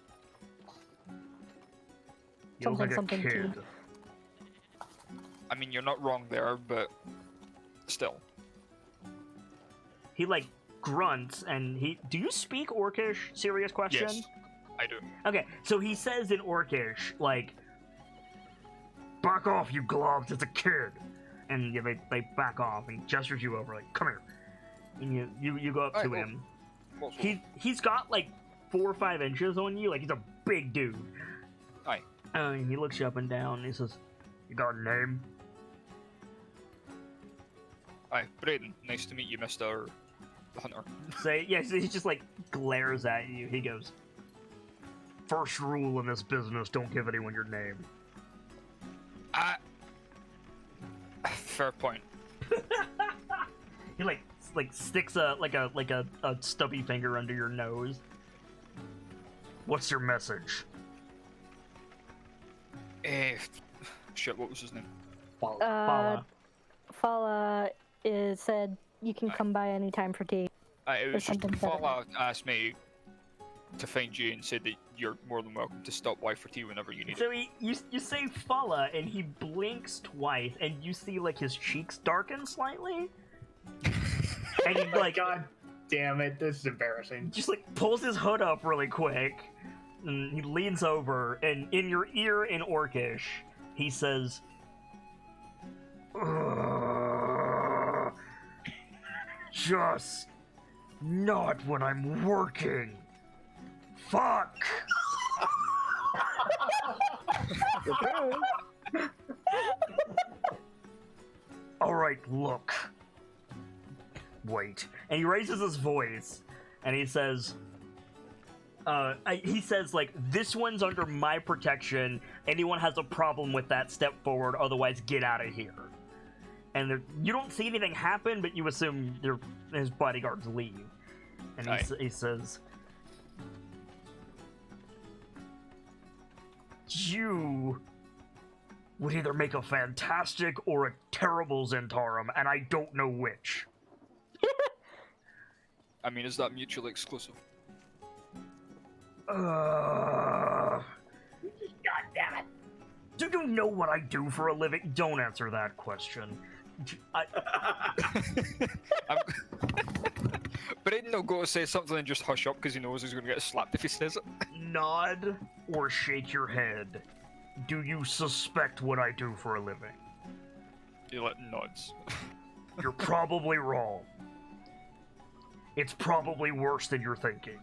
You look like a Something, kid. I mean, you're not wrong there, but still. He like grunts and do you speak Orcish? Serious question? Yes, I do. Okay, so he says in Orcish, like, "Back off, you globs, it's a kid." And yeah, they back off and gestures you over, like, "Come here." And you go up to him. He's got like 4 or 5 inches on you, like he's a big dude. Aye. And he looks you up and down and he says, "You got a name?" Aye, Braden. Nice to meet you, Mr. Hunter. So he just like glares at you. He goes, "First rule in this business, don't give anyone your name." Fair point. He like sticks a stubby finger under your nose. "What's your message?" Shit, what was his name? Fala. Fala said you can come by anytime for tea. It was just something better. Fala asked me to find you and said that you're more than welcome to stop by for tea whenever you need So it. you say Fala and he blinks twice and you see like his cheeks darken slightly. And he like God damn it, this is embarrassing. just like pulls his hood up really quick And he leans over, and in your ear in Orcish, he says, "Ugh, just not when I'm working. Fuck." Alright, look. Wait. And he raises his voice, and he says, like, this one's under my protection. Anyone has a problem with that, step forward, otherwise get out of here. And you don't see anything happen, but you assume his bodyguards leave. And he says, "You would either make a fantastic or a terrible Zentarum, and I don't know which." I mean, is that mutually exclusive? God damn it. Do you know what I do for a living? Don't answer that question. Braden will go to say something and just hush up because he knows he's going to get slapped if he says it. Nod or shake your head. Do you suspect what I do for a living? He nods. You're probably wrong. It's probably worse than you're thinking.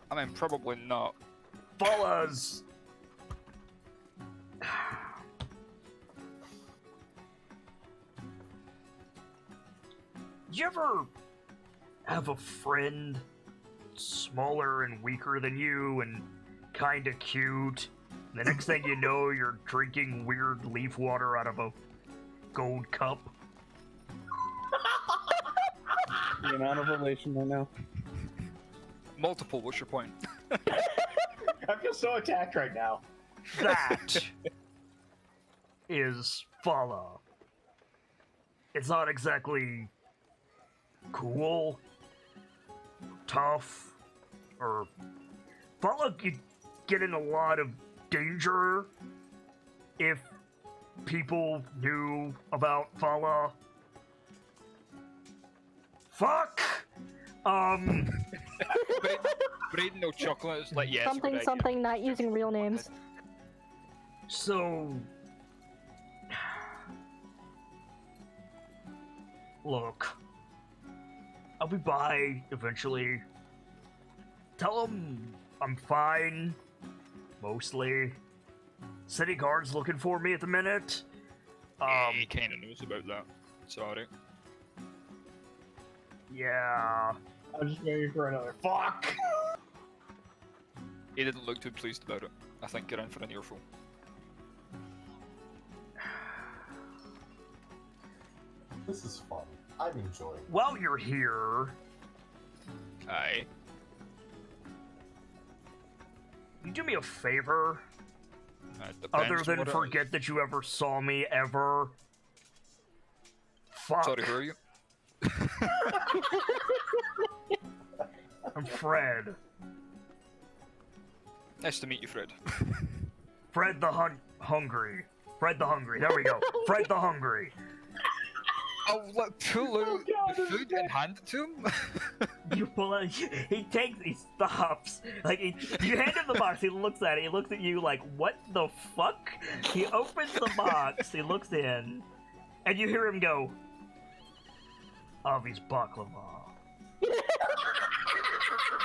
I mean, probably not. Fellas! You ever have a friend smaller and weaker than you and kinda cute? The next thing you know, you're drinking weird leaf water out of a gold cup? The amount of relation right now. Multiple, what's your point? I feel so attacked right now. That is Fala. It's not exactly cool, tough, or Fala could get in a lot of danger if people knew about Fala. Fuck! Braden, no chocolate. It's like, yes, Something, good idea. something, not using real names. So, look, I'll be by eventually. Tell them I'm fine, mostly. City guard's looking for me at the minute. He kind of knows about that. Sorry. Yeah. I'm just waiting for another fuck. He didn't look too pleased about it. I think you're in for an earful. This is fun. I'm enjoying it. While you're here, Aye. you do me a favor, Depends other on than what it forget is. that you ever saw me ever. Fuck. Sorry, who are you? I'm Fred. Nice to meet you, Fred. Fred the Hungry. Fred the Hungry. There we go. Fred the Hungry. I'll pull out the food and hand it to him. You pull out. He stops. Like you hand him the box. He looks at it. He looks at you like, what the fuck? He opens the box. He looks in, and you hear him go, Avi's baklava.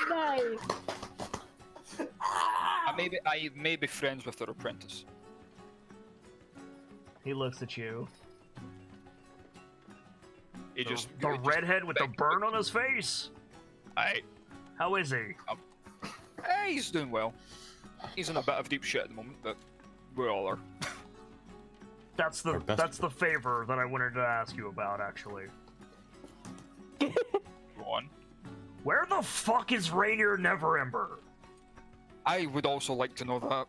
Nice. I may be friends with their apprentice. He looks at you. He The redhead with the burn on his face. Aye. How is he? He's doing well. He's in a bit of deep shit at the moment, but we all are. That's Our best the favor that I wanted to ask you about, actually. Go on. Where the fuck is Rainier Neverember? I would also like to know that.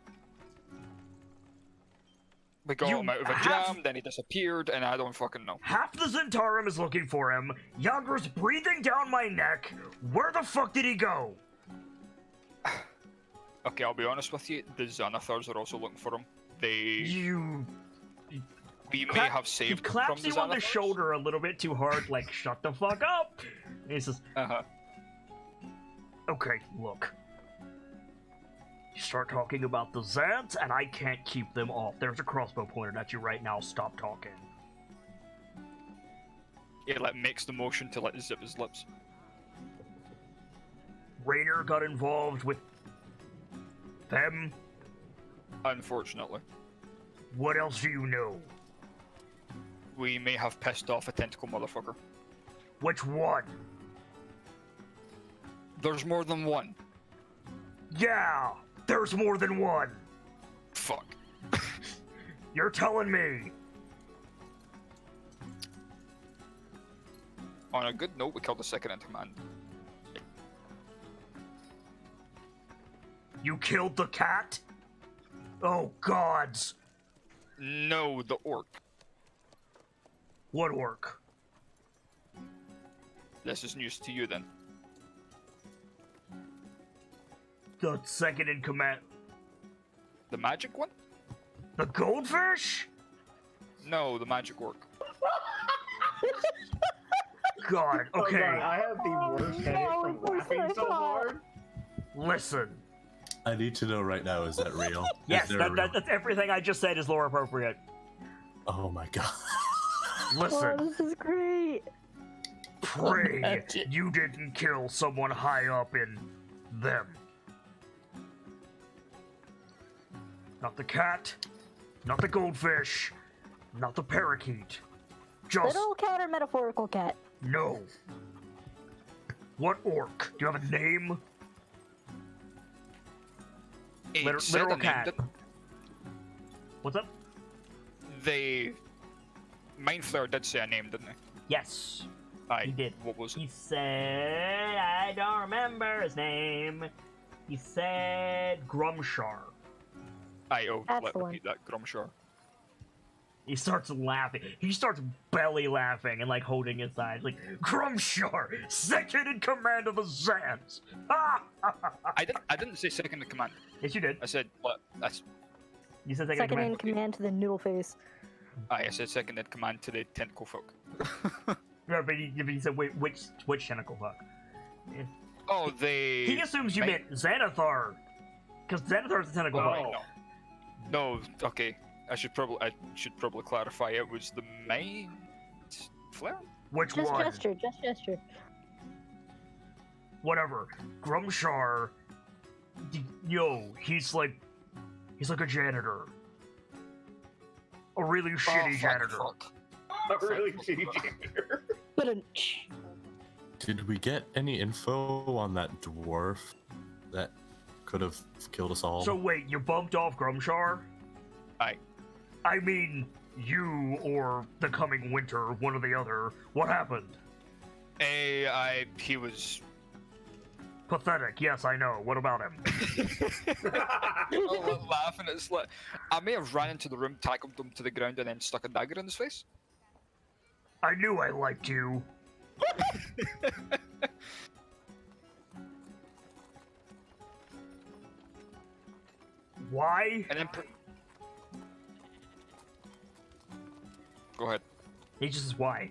We got You him out of a have- jam, then he disappeared, and I don't fucking know. Half the Zentarum is looking for him. Yanger's breathing down my neck. Where the fuck did he go? Okay, I'll be honest with you, the Xanathars are also looking for him. We may have He saved claps from you the on the Xanathars. shoulder a little bit too hard, like, shut the fuck up. And he says, Uh-huh. okay, look. You start talking about the Zants, and I can't keep them off. There's a crossbow pointed at you right now. Stop talking. He like makes the motion to like zip his lips. Raynor got involved with them. Unfortunately, What else do you know? we may have pissed off a tentacle motherfucker. Which one? There's more than one. Yeah, there's more than one. Fuck. You're telling me. On a good note, we killed the second in command. You killed the cat? Oh, gods. No, the orc. What orc? This is news to you then. The second in command. The magic one? The goldfish? No, the magic orc. God, okay. Oh God, I have the worst headache from laughing so hard. Listen. I need to know right now, is that real? Yes, Is there a real- that's everything I just said is lore appropriate. Oh my god. Listen, Oh, this is great. pray Imagine. you didn't kill someone high up in them. Not the cat, not the goldfish, not the parakeet. Just Literal cat or metaphorical cat? no. What orc? Do you have a name? It Literal said I named cat. it. What's up? They... Mind Flayer did say a name, didn't they? Yes, Aye. he did. What was He it? said, I don't remember his name. He said Grumshar. Aye, oh, That's let the one. repeat that, Grumshar. He starts laughing. He starts belly laughing and like holding his eyes. Like, Grumshar, second in command of the Zans. Ah! I didn't say second in command. Yes, you did. I said, what? That's... You said second, Second in in command. command to the noodle face. Aye, I said second in command to the tentacle folk. No, but he said, wait, which tentacle fuck? Oh, they... He assumes you meant Xanathar. Because Xanathar's a tentacle Oh. fuck. No, okay. I should probably clarify. It was the Mind Flayer? Which Just one? gesture, just gesture. Whatever. Grumshar, he's like a janitor. A really shitty janitor. Fuck. A really shitty janitor. But Did we get any info on that dwarf that could have killed us all? So wait, you bumped off Grumshar? Aye. I mean, you or the coming winter, one or the other. What happened? He was... Pathetic, yes, I know. What about him? Oh, laughing. It's like... I may have ran into the room, tackled him to the ground, and then stuck a dagger in his face. I knew I liked you. Why? And then... Go ahead. He just says why.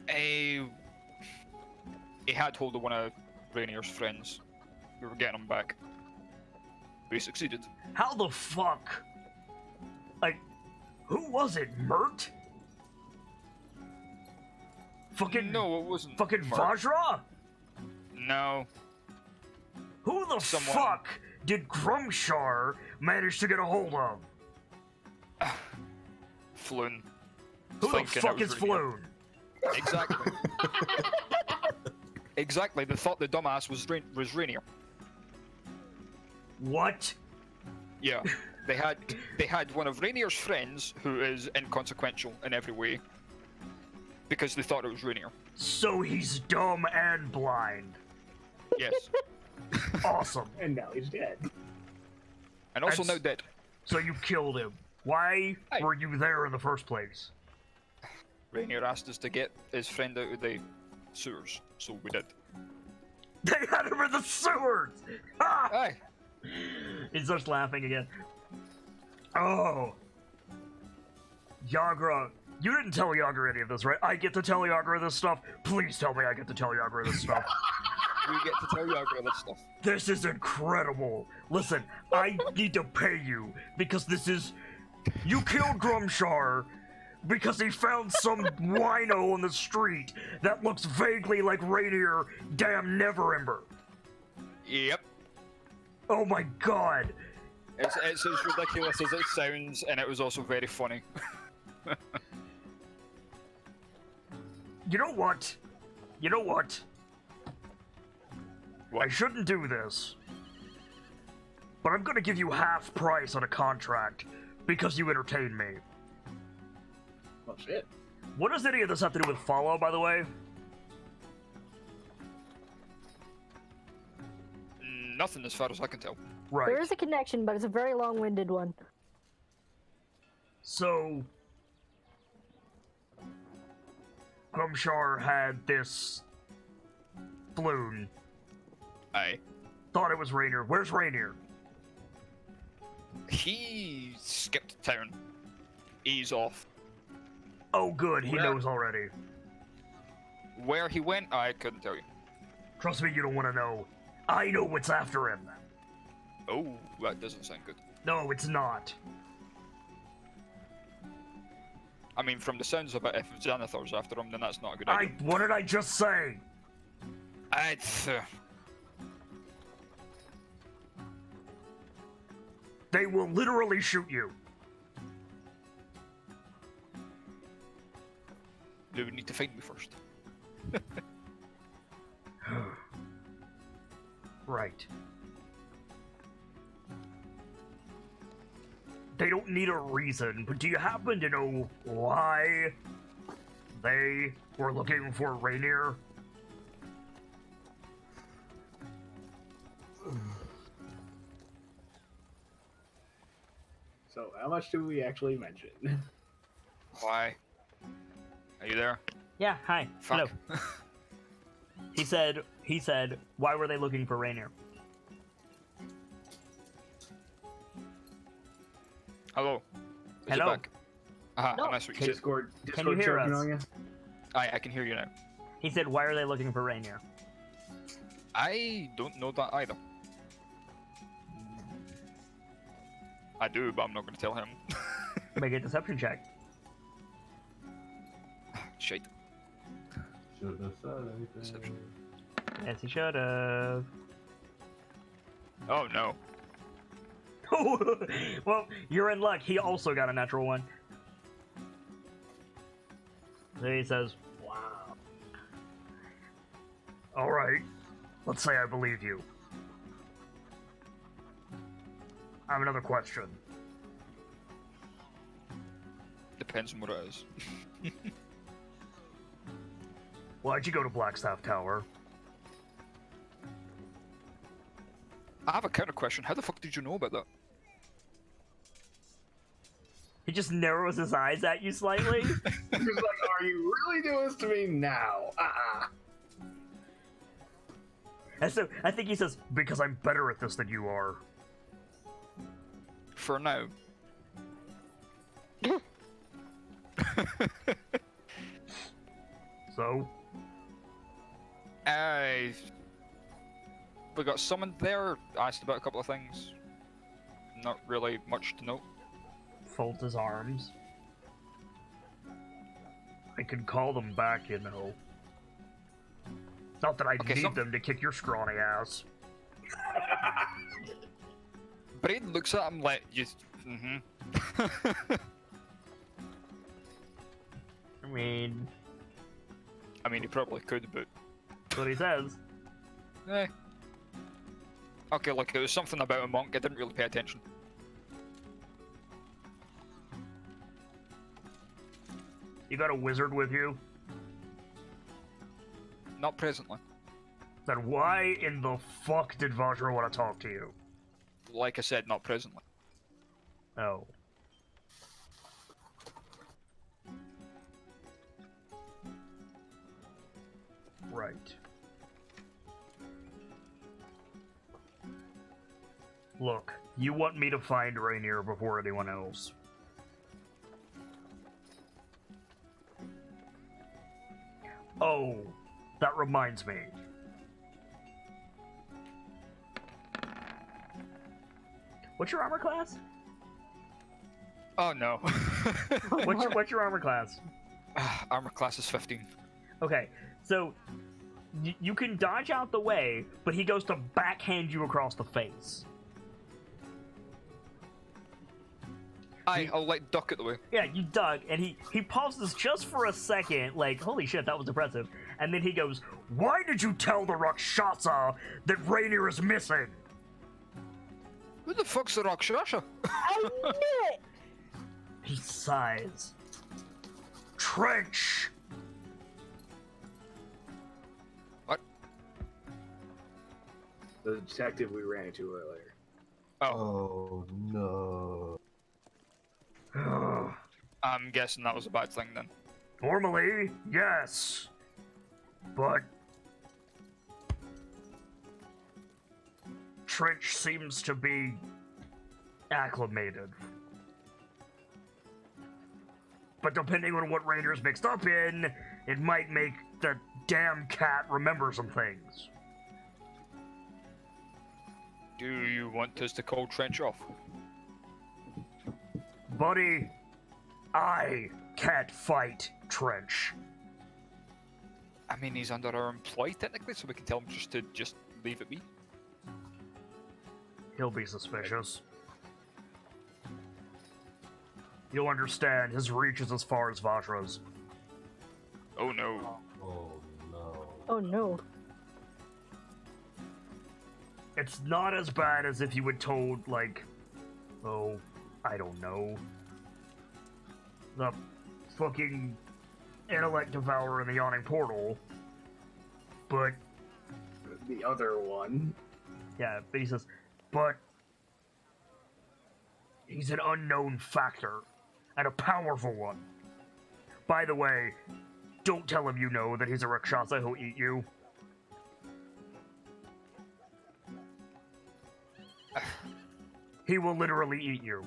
He had hold of one of Rainier's friends. We were getting him back. We succeeded. How the fuck? Like, who was it? Mert? Fucking No, it wasn't. Fucking Mark. Vajra? No. Who the Someone- fuck did Grumshar manage to get a hold of? Floon. Who the Thinking fuck it is was Rainier. Floon? Exactly. Exactly. They thought the dumbass was Rainier. What? Yeah. They had one of Rainier's friends who is inconsequential in every way because they thought it was Rainier. So he's dumb and blind. Yes. Awesome. And now he's dead. And also That's- now dead. So you killed him. Why Aye. were you there in the first place? Rainier asked us to get his friend out of the sewers, so we did. They had him in the sewers! Ah! Aye. He starts laughing again. Oh. Yagra. You didn't tell Yagra any of this, right? I get to tell Yagra this stuff. Please tell me I get to tell Yagra this stuff. we get to tell you about this stuff. This is incredible. Listen, I need to pay you because you killed Grumshar because he found some wino on the street that looks vaguely like Rainier damn Neverember. Yep. Oh my god. It's as ridiculous as it sounds, and it was also very funny. You know what? What? I shouldn't do this. But I'm gonna give you half price on a contract because you entertained me. Well, shit. What does any of this have to do with follow, by the way? Nothing as far as I can tell. Right. There is a connection, but it's a very long-winded one. So, Grumshar had this balloon. Aye. Thought it was Rainier. Where's Rainier? He skipped town. He's off. Oh, good. He Where? knows already. Where he went, I couldn't tell you. Trust me, you don't want to know. I know what's after him. Oh, that doesn't sound good. No, it's not. I mean, from the sounds of it, if Xanathar's after him, then that's not a good idea. What did I just say? They will literally shoot you. They would need to find me first. Right. They don't need a reason, but do you happen to know why they were looking for Rainier? So, how much do we actually mention? Why? Are you there? Yeah, hi. Fuck. Hello. He said, why were they looking for Rainier? Hello. Is Hello. it back? Aha, No. nice what you said. Discord Can you hear choking us? on you? I can hear you now. He said, why are they looking for Rainier? I don't know that either. I do, but I'm not going to tell him. Make a deception check. Shite. Shouldn't have said anything. Deception. Yes, he should have. Oh no. Well, you're in luck. He also got a natural one. Then he says, Wow. all right, let's say I believe you. I have another question. Depends on what it is. Why'd you go to Blackstaff Tower? I have a counter question. How the fuck did you know about that? He just narrows his eyes at you slightly. He's like, are you really doing this to me now? And so I think he says, because I'm better at this than you are. For now. So? We got summoned there, asked about a couple of things. Not really much to note. Folds his arms. I can call them back, you know. Not that I Okay, need them to kick your scrawny ass. Braden looks at him like, just, I mean, he probably could, but... that's what he says. Eh. Okay, look, it was something about a monk, I didn't really pay attention. You got a wizard with you? Not presently. Then why in the fuck did Vajra want to talk to you? Like I said, not presently. Oh. Right. Look, you want me to find Rainier before anyone else. Oh, that reminds me. What's your armor class? Oh no. What's your armor class? Armor class is 15. Okay, so you can dodge out the way, but he goes to backhand you across the face. I'll like duck it the way. Yeah, you duck, and he pauses just for a second, like, holy shit, that was impressive. And then he goes, "Why did you tell the Rakshasa that Rainier is missing?" Who the fuck's the Rakshasa? I knew it! He sighs. Trench! What? The detective we ran into earlier. Oh no. I'm guessing that was a bad thing then. Normally, yes. But Trench seems to be acclimated. But depending on what Rainier's mixed up in, it might make the damn cat remember some things. Do you want us to call Trench off? Buddy, I can't fight Trench. I mean, he's under our employ technically, so we can tell him to leave it be. He'll be suspicious. You'll understand, his reach is as far as Vajra's. Oh no. Oh no. Oh no. It's not as bad as if you had told, like, oh, I don't know, the fucking intellect devourer in the yawning portal, but The other one. yeah, but he says, but he's an unknown factor, and a powerful one. By the way, don't tell him you know that he's a Rakshasa who'll eat you. He will literally eat you.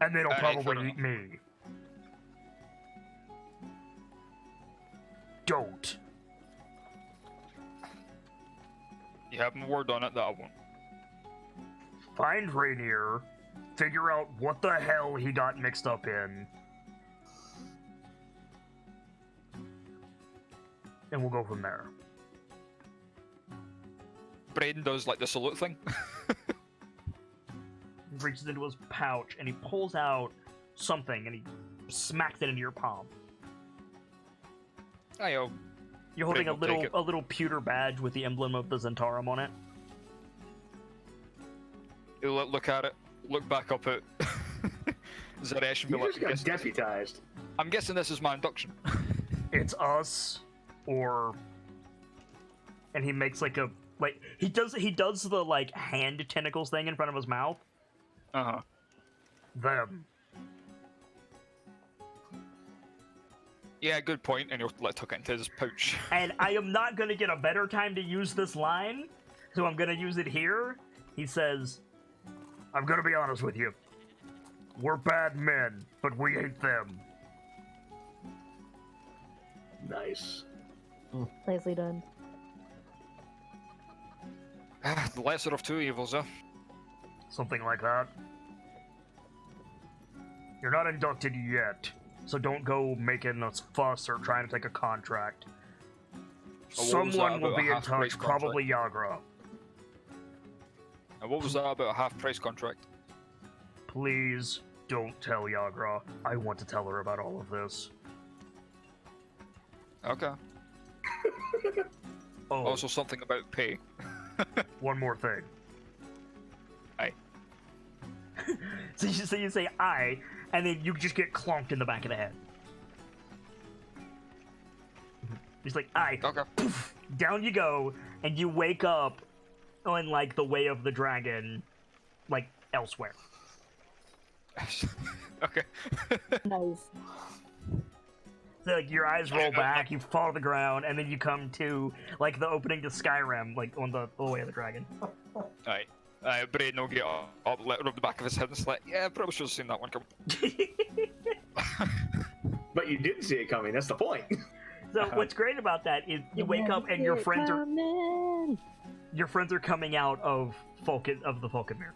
And then he'll probably eat me. Don't. You have my word on it that I won't. Find Rainier, figure out what the hell he got mixed up in, and we'll go from there. Braden does like the salute thing. He reaches into his pouch and he pulls out something and he smacks it into your palm. Ayo. You're holding a Braden will take little pewter badge with the emblem of the Zentarum on it. He'll look at it, look back up at Zaresh and be You like, just got deputized. I'm guessing this is my induction. It's us, or... And he makes like a... Like, he does the, like, hand tentacles thing in front of his mouth. Uh-huh. Them. Yeah, good point, and he'll tuck it into his pouch. And I am not going to get a better time to use this line, so I'm going to use it here. He says, I'm going to be honest with you. We're bad men, but we hate them. Nice. Nicely done. The lesser of two evils, huh? Something like that. You're not inducted yet, so don't go making a fuss or trying to take a contract. what was that Someone will about a be in half-price touch, probably Yagra. And what was that about a half-price contract? Please don't tell Yagra. I want to tell her about all of this. Okay. Oh, Also something about pay. one more thing. Aye. So you say "I," and then you just get clonked in the back of the head. He's like, "I." Okay. Poof, down you go, and you wake up on like the way of the dragon, like elsewhere. Okay. Nice. So like your eyes roll back, you fall to the ground, and then you come to like the opening to Skyrim, like on the way of the dragon. Alright. Braden will get up, rub the back of his head and it's like, yeah, probably should have seen that one come. But you didn't see it coming, that's the point. So what's great about that is you wake up and your friends are Coming. Your friends are coming out of the Falconmere.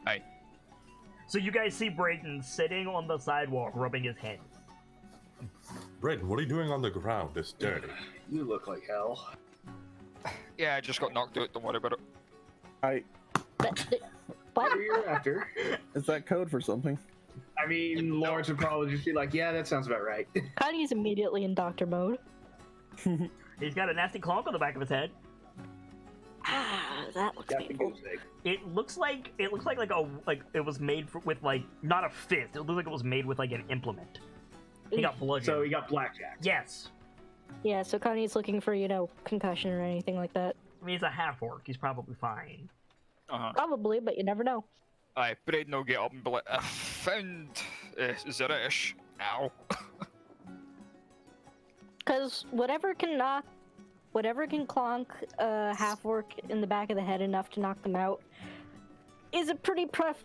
Aye. So you guys see Brayden sitting on the sidewalk, rubbing his head. Brayden, what are you doing on the ground? It's dirty. You look like hell. Yeah, I just got knocked out. Don't worry about it. What? What are you after? Is that code for something? I mean, Lawrence would probably just be like, yeah, that sounds about right. Connie's immediately in doctor mode. He's got a nasty clonk on the back of his head. Ah, that looks Got the painful. goose egg. It looks like it was made with like not a fist. It looks like it was made with like an implement. He got bludgeoned. So he got blackjack. Yes. Yeah, so Connie's looking for, concussion or anything like that. I mean, he's a half-orc. He's probably fine. Probably, but you never know. Aye, Braden will get up and be like, I found Zeresh. Ow. Because whatever can clonk a half-orc in the back of the head enough to knock them out is a pretty tough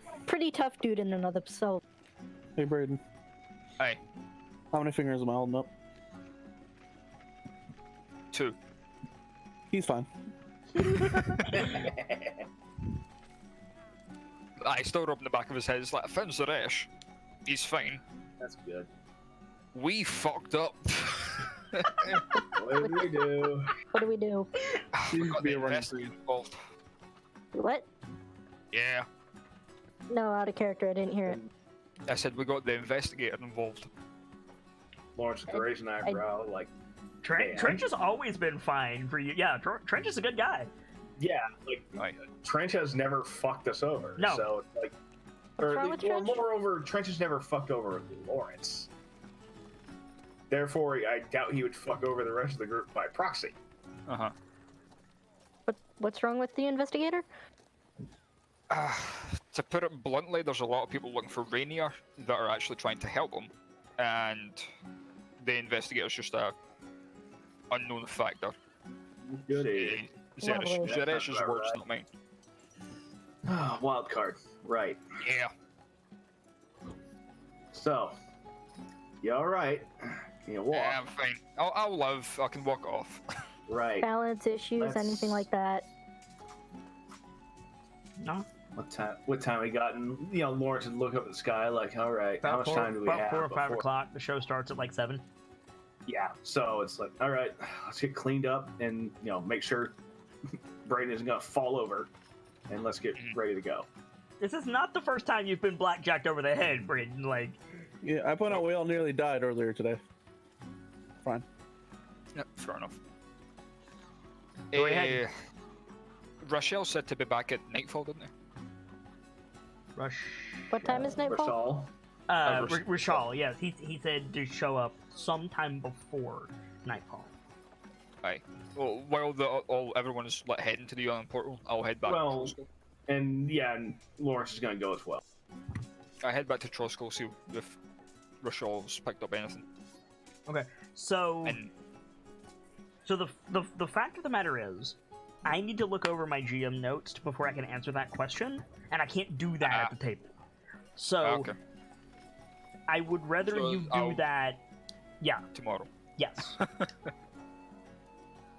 dude in and of himself. Hey, Braden. Aye. How many fingers am I holding up? 2. He's fine. I still rubbing the back of his head. It's like, I found Zeresh. He's fine. That's good. We fucked up. What did we do? What do we do? We Seems got to be the a running investigator involved. What? Yeah. No, out of character. I didn't hear it. I said we got the investigator involved. Lawrence with the raising eyebrow, like, Man. Trench has always been fine for you. Yeah, Trench is a good guy. yeah, like, Aye. Trench has never fucked us over. No. So, it's like, What's wrong with Trench? moreover, Trench has never fucked over Lawrence. Therefore, I doubt he would fuck over the rest of the group by proxy. Uh-huh. What's wrong with the investigator? To put it bluntly, there's a lot of people looking for Rainier that are actually trying to help him, and the investigator's just a unknown factor. Goody. Lovely. Zeresh's words, not mine. Wild card. Right. Yeah. So, you alright? Can you walk? Yeah, I'm fine. I'll live. I can walk off. Right. Balance issues, Let's- anything like that? No. What time we got? And, Lawrence would look up at the sky like, alright, how much time do we have? 4 or 5 before-" o'clock. The show starts at like 7. Yeah, so it's like, alright, let's get cleaned up and, make sure Brayden isn't going to fall over. And let's get ready to go. This is not the first time you've been blackjacked over the head, Brayden. Like, Yeah, I point out we all nearly died earlier today. Fine. Yep, fair enough. Go ahead. Rochelle said to be back at nightfall, didn't he? Rush. What time is nightfall? Rashal. Rashal, yes. He said to show up sometime before nightfall. Aye. Well, while everyone is heading to the portal, I'll head back Well- to Trosco. And Lawrence is going to go as well. I head back to Trosco, see if Rochelle's picked up anything. Okay. So And the fact of the matter is, I need to look over my GM notes before I can answer that question, and I can't do that at the table. So okay, I would rather So you do I'll- that. Yeah. tomorrow. Yes.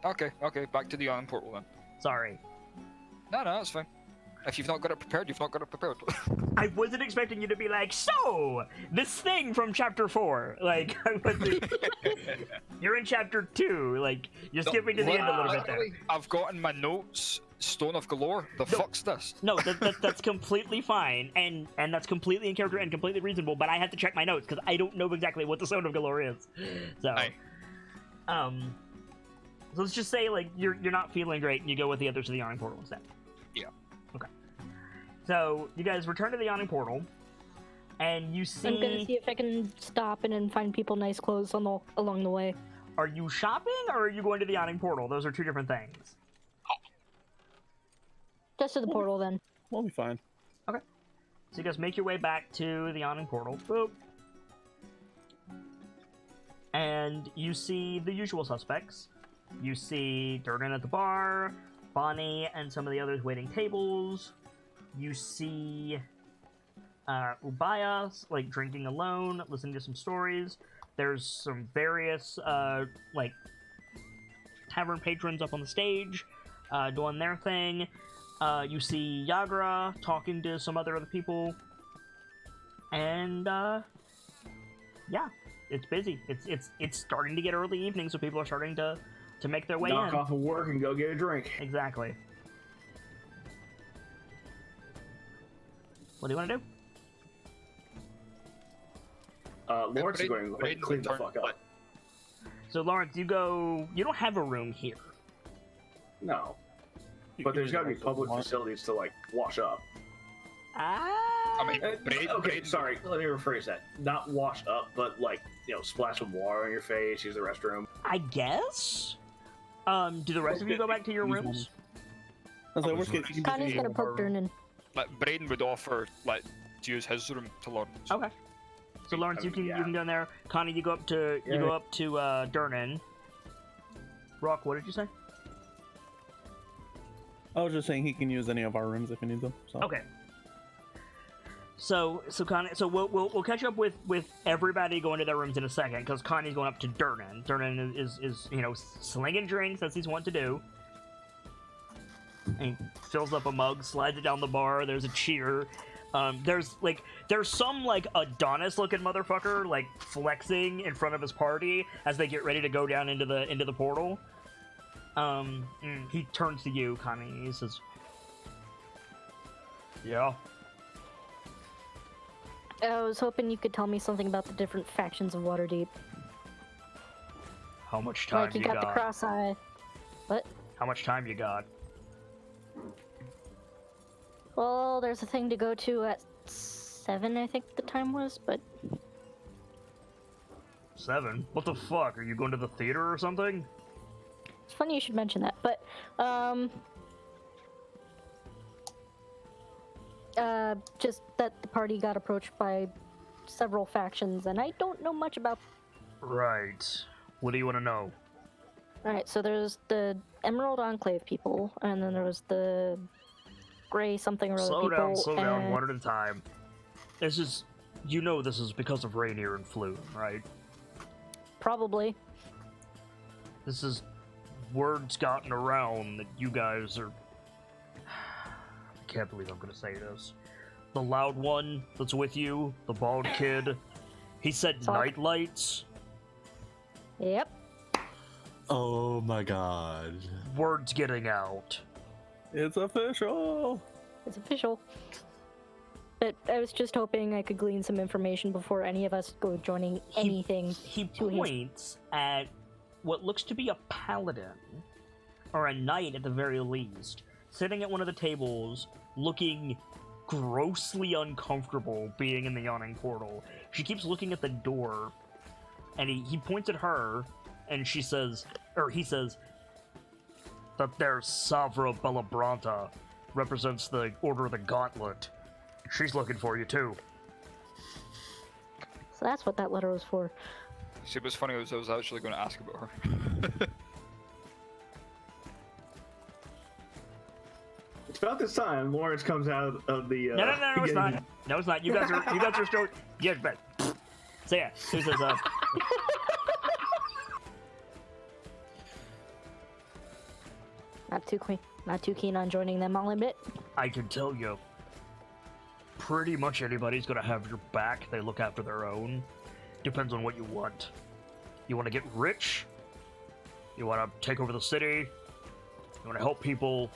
Okay, back to the iron portal then. Sorry. No, that's fine. If you've not got it prepared, you've not got it prepared. I wasn't expecting you to be like, so this thing from chapter 4. Like, I wasn't- you're in chapter 2. Like, you're skipping to the end a little bit there. Literally, I've got in my notes, Stone of Galore. The fuck's this? No, that's completely fine, and that's completely in character and completely reasonable. But I have to check my notes because I don't know exactly what the Stone of Galore is. So, Aye. so let's just say like you're not feeling great, and you go with the others to the Yawning Portal instead. Yeah. Okay. So you guys return to the Yawning Portal, and you see. I'm gonna see if I can stop and find people nice clothes along the way. Are you shopping or are you going to the Yawning Portal? Those are two different things. Just to the portal then. We'll be fine. So you guys make your way back to the Yawning Portal. Boop. And you see the usual suspects. You see Durgan at the bar, Bonnie and some of the others waiting tables. You see Ubaya, like, drinking alone, listening to some stories. There's some various, tavern patrons up on the stage. doing their thing. You see Yagra talking to some other people. And, yeah, it's busy. It's starting to get early evening, so people are starting to make their way Knock in. off of work and go get a drink. Exactly. What do you want to do? Lawrence is going to go ahead and clean the fuck up. So, Lawrence, you don't have a room here. No. But there's got to be public facilities to, like, wash up. I mean, Okay, sorry, let me rephrase that. Not wash up, but, like, splash some water on your face, use the restroom. I guess? Do the rest of you go back to your rooms? I was like, worst case, you can just Connie's use gonna one of our poke rooms. Durnan. like Braden would offer to use his room to Lawrence. Okay. So Lawrence, you can go in there. Connie, you go up to Durnan. Rock, what did you say? I was just saying he can use any of our rooms if he needs them. So. Okay. So Connie, we'll catch up with everybody going to their rooms in a second because Connie's going up to Durnan. Durnan is slinging drinks as he's wont to do. And he fills up a mug, slides it down the bar. There's a cheer. There's some Adonis-looking motherfucker flexing in front of his party as they get ready to go down into the portal. He turns to you, Connie, and he says, "Yeah." I was hoping you could tell me something about the different factions of Waterdeep. How much time Like you got the cross eye. What? How much time you got? Well, there's a thing to go to at 7, I think the time was, but 7? What the fuck? Are you going to the theater or something? it's funny you should mention that. But, just that the party got approached by several factions, and I don't know much about. Right. What do you want to know? Alright, so there's the Emerald Enclave people, and then there was the Gray something or other people. Slow down, one at a time. This is, this is because of Rainier and Flume, right? Probably. This is, word's gotten around that you guys are... I can't believe I'm gonna say this. The loud one that's with you, the bald kid, he said KnightLites. Yep. Oh my god. Word's getting out. It's official! It's official. But I was just hoping I could glean some information before any of us go joining anything. He points at what looks to be a paladin, or a knight at the very least, sitting at one of the tables, looking grossly uncomfortable being in the yawning portal. She keeps looking at the door, and he points at her, and he says, that there's Savra Bellabranta, represents the Order of the Gauntlet. She's looking for you too. So that's what that letter was for. See, what's funny was I was actually going to ask about her. It's about this time Lawrence comes out of the. No, it's not. No, it's not. You guys are still. Yeah, but. So yeah, he says, Not too keen on joining them, I'll admit. I can tell you, pretty much anybody's gonna have your back. They look after their own. Depends on what you want. You want to get rich? You want to take over the city? You want to help people?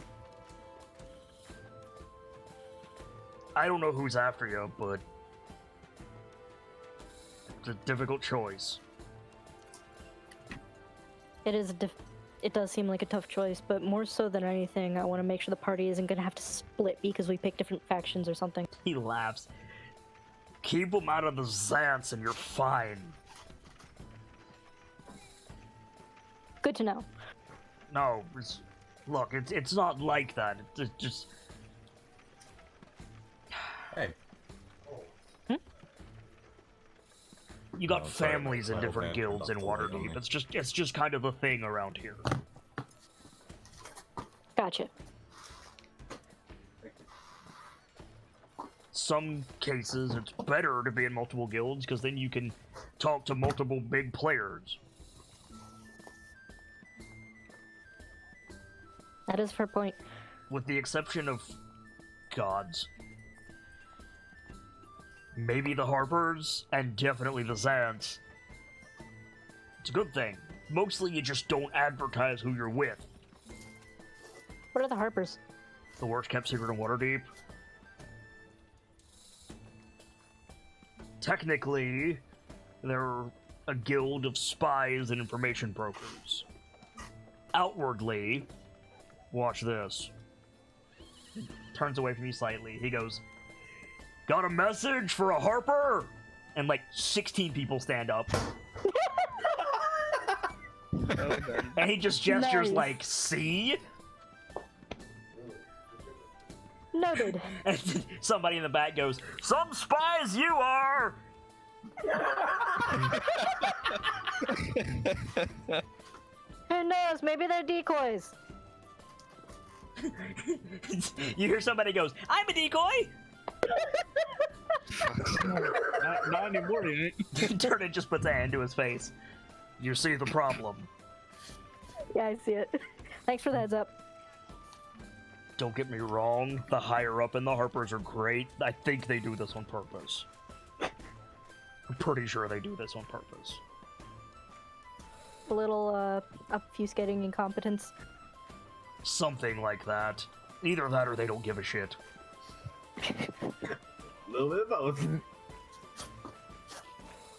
I don't know who's after you, but it's a difficult choice. It does seem like a tough choice, but more so than anything, I want to make sure the party isn't going to have to split because we pick different factions or something. He laughs. Keep them out of the Xants and you're fine. Good to know. No, look, it's not like that. It's just... Hey. You got Oh, sorry, families in my different old man guilds in turned off the light on Waterdeep. me. It's just kind of a thing around here. Gotcha. Some cases, it's better to be in multiple guilds because then you can talk to multiple big players. That is fair point. With the exception of gods. Maybe the Harpers, and definitely the Zants. It's a good thing. Mostly you just don't advertise who you're with. What are the Harpers? The worst kept secret in Waterdeep. Technically, they're a guild of spies and information brokers. Outwardly, watch this. He turns away from you slightly. He goes, "Got a message for a Harper?" And like 16 people stand up. And he just gestures Nice. like, "See?" Noted. And somebody in the back goes, "Some spies you are!" Who knows? Maybe they're decoys. You hear somebody goes, "I'm a decoy!" Not anymore, you ain't. Turner just puts a hand to his face. You see the problem. Yeah, I see it. Thanks for the heads up. Don't get me wrong, the higher up in the Harpers are great. I think they do this on purpose. I'm pretty sure they do this on purpose. A little, obfuscating incompetence. Something like that. Either that or they don't give a shit. A little bit of both.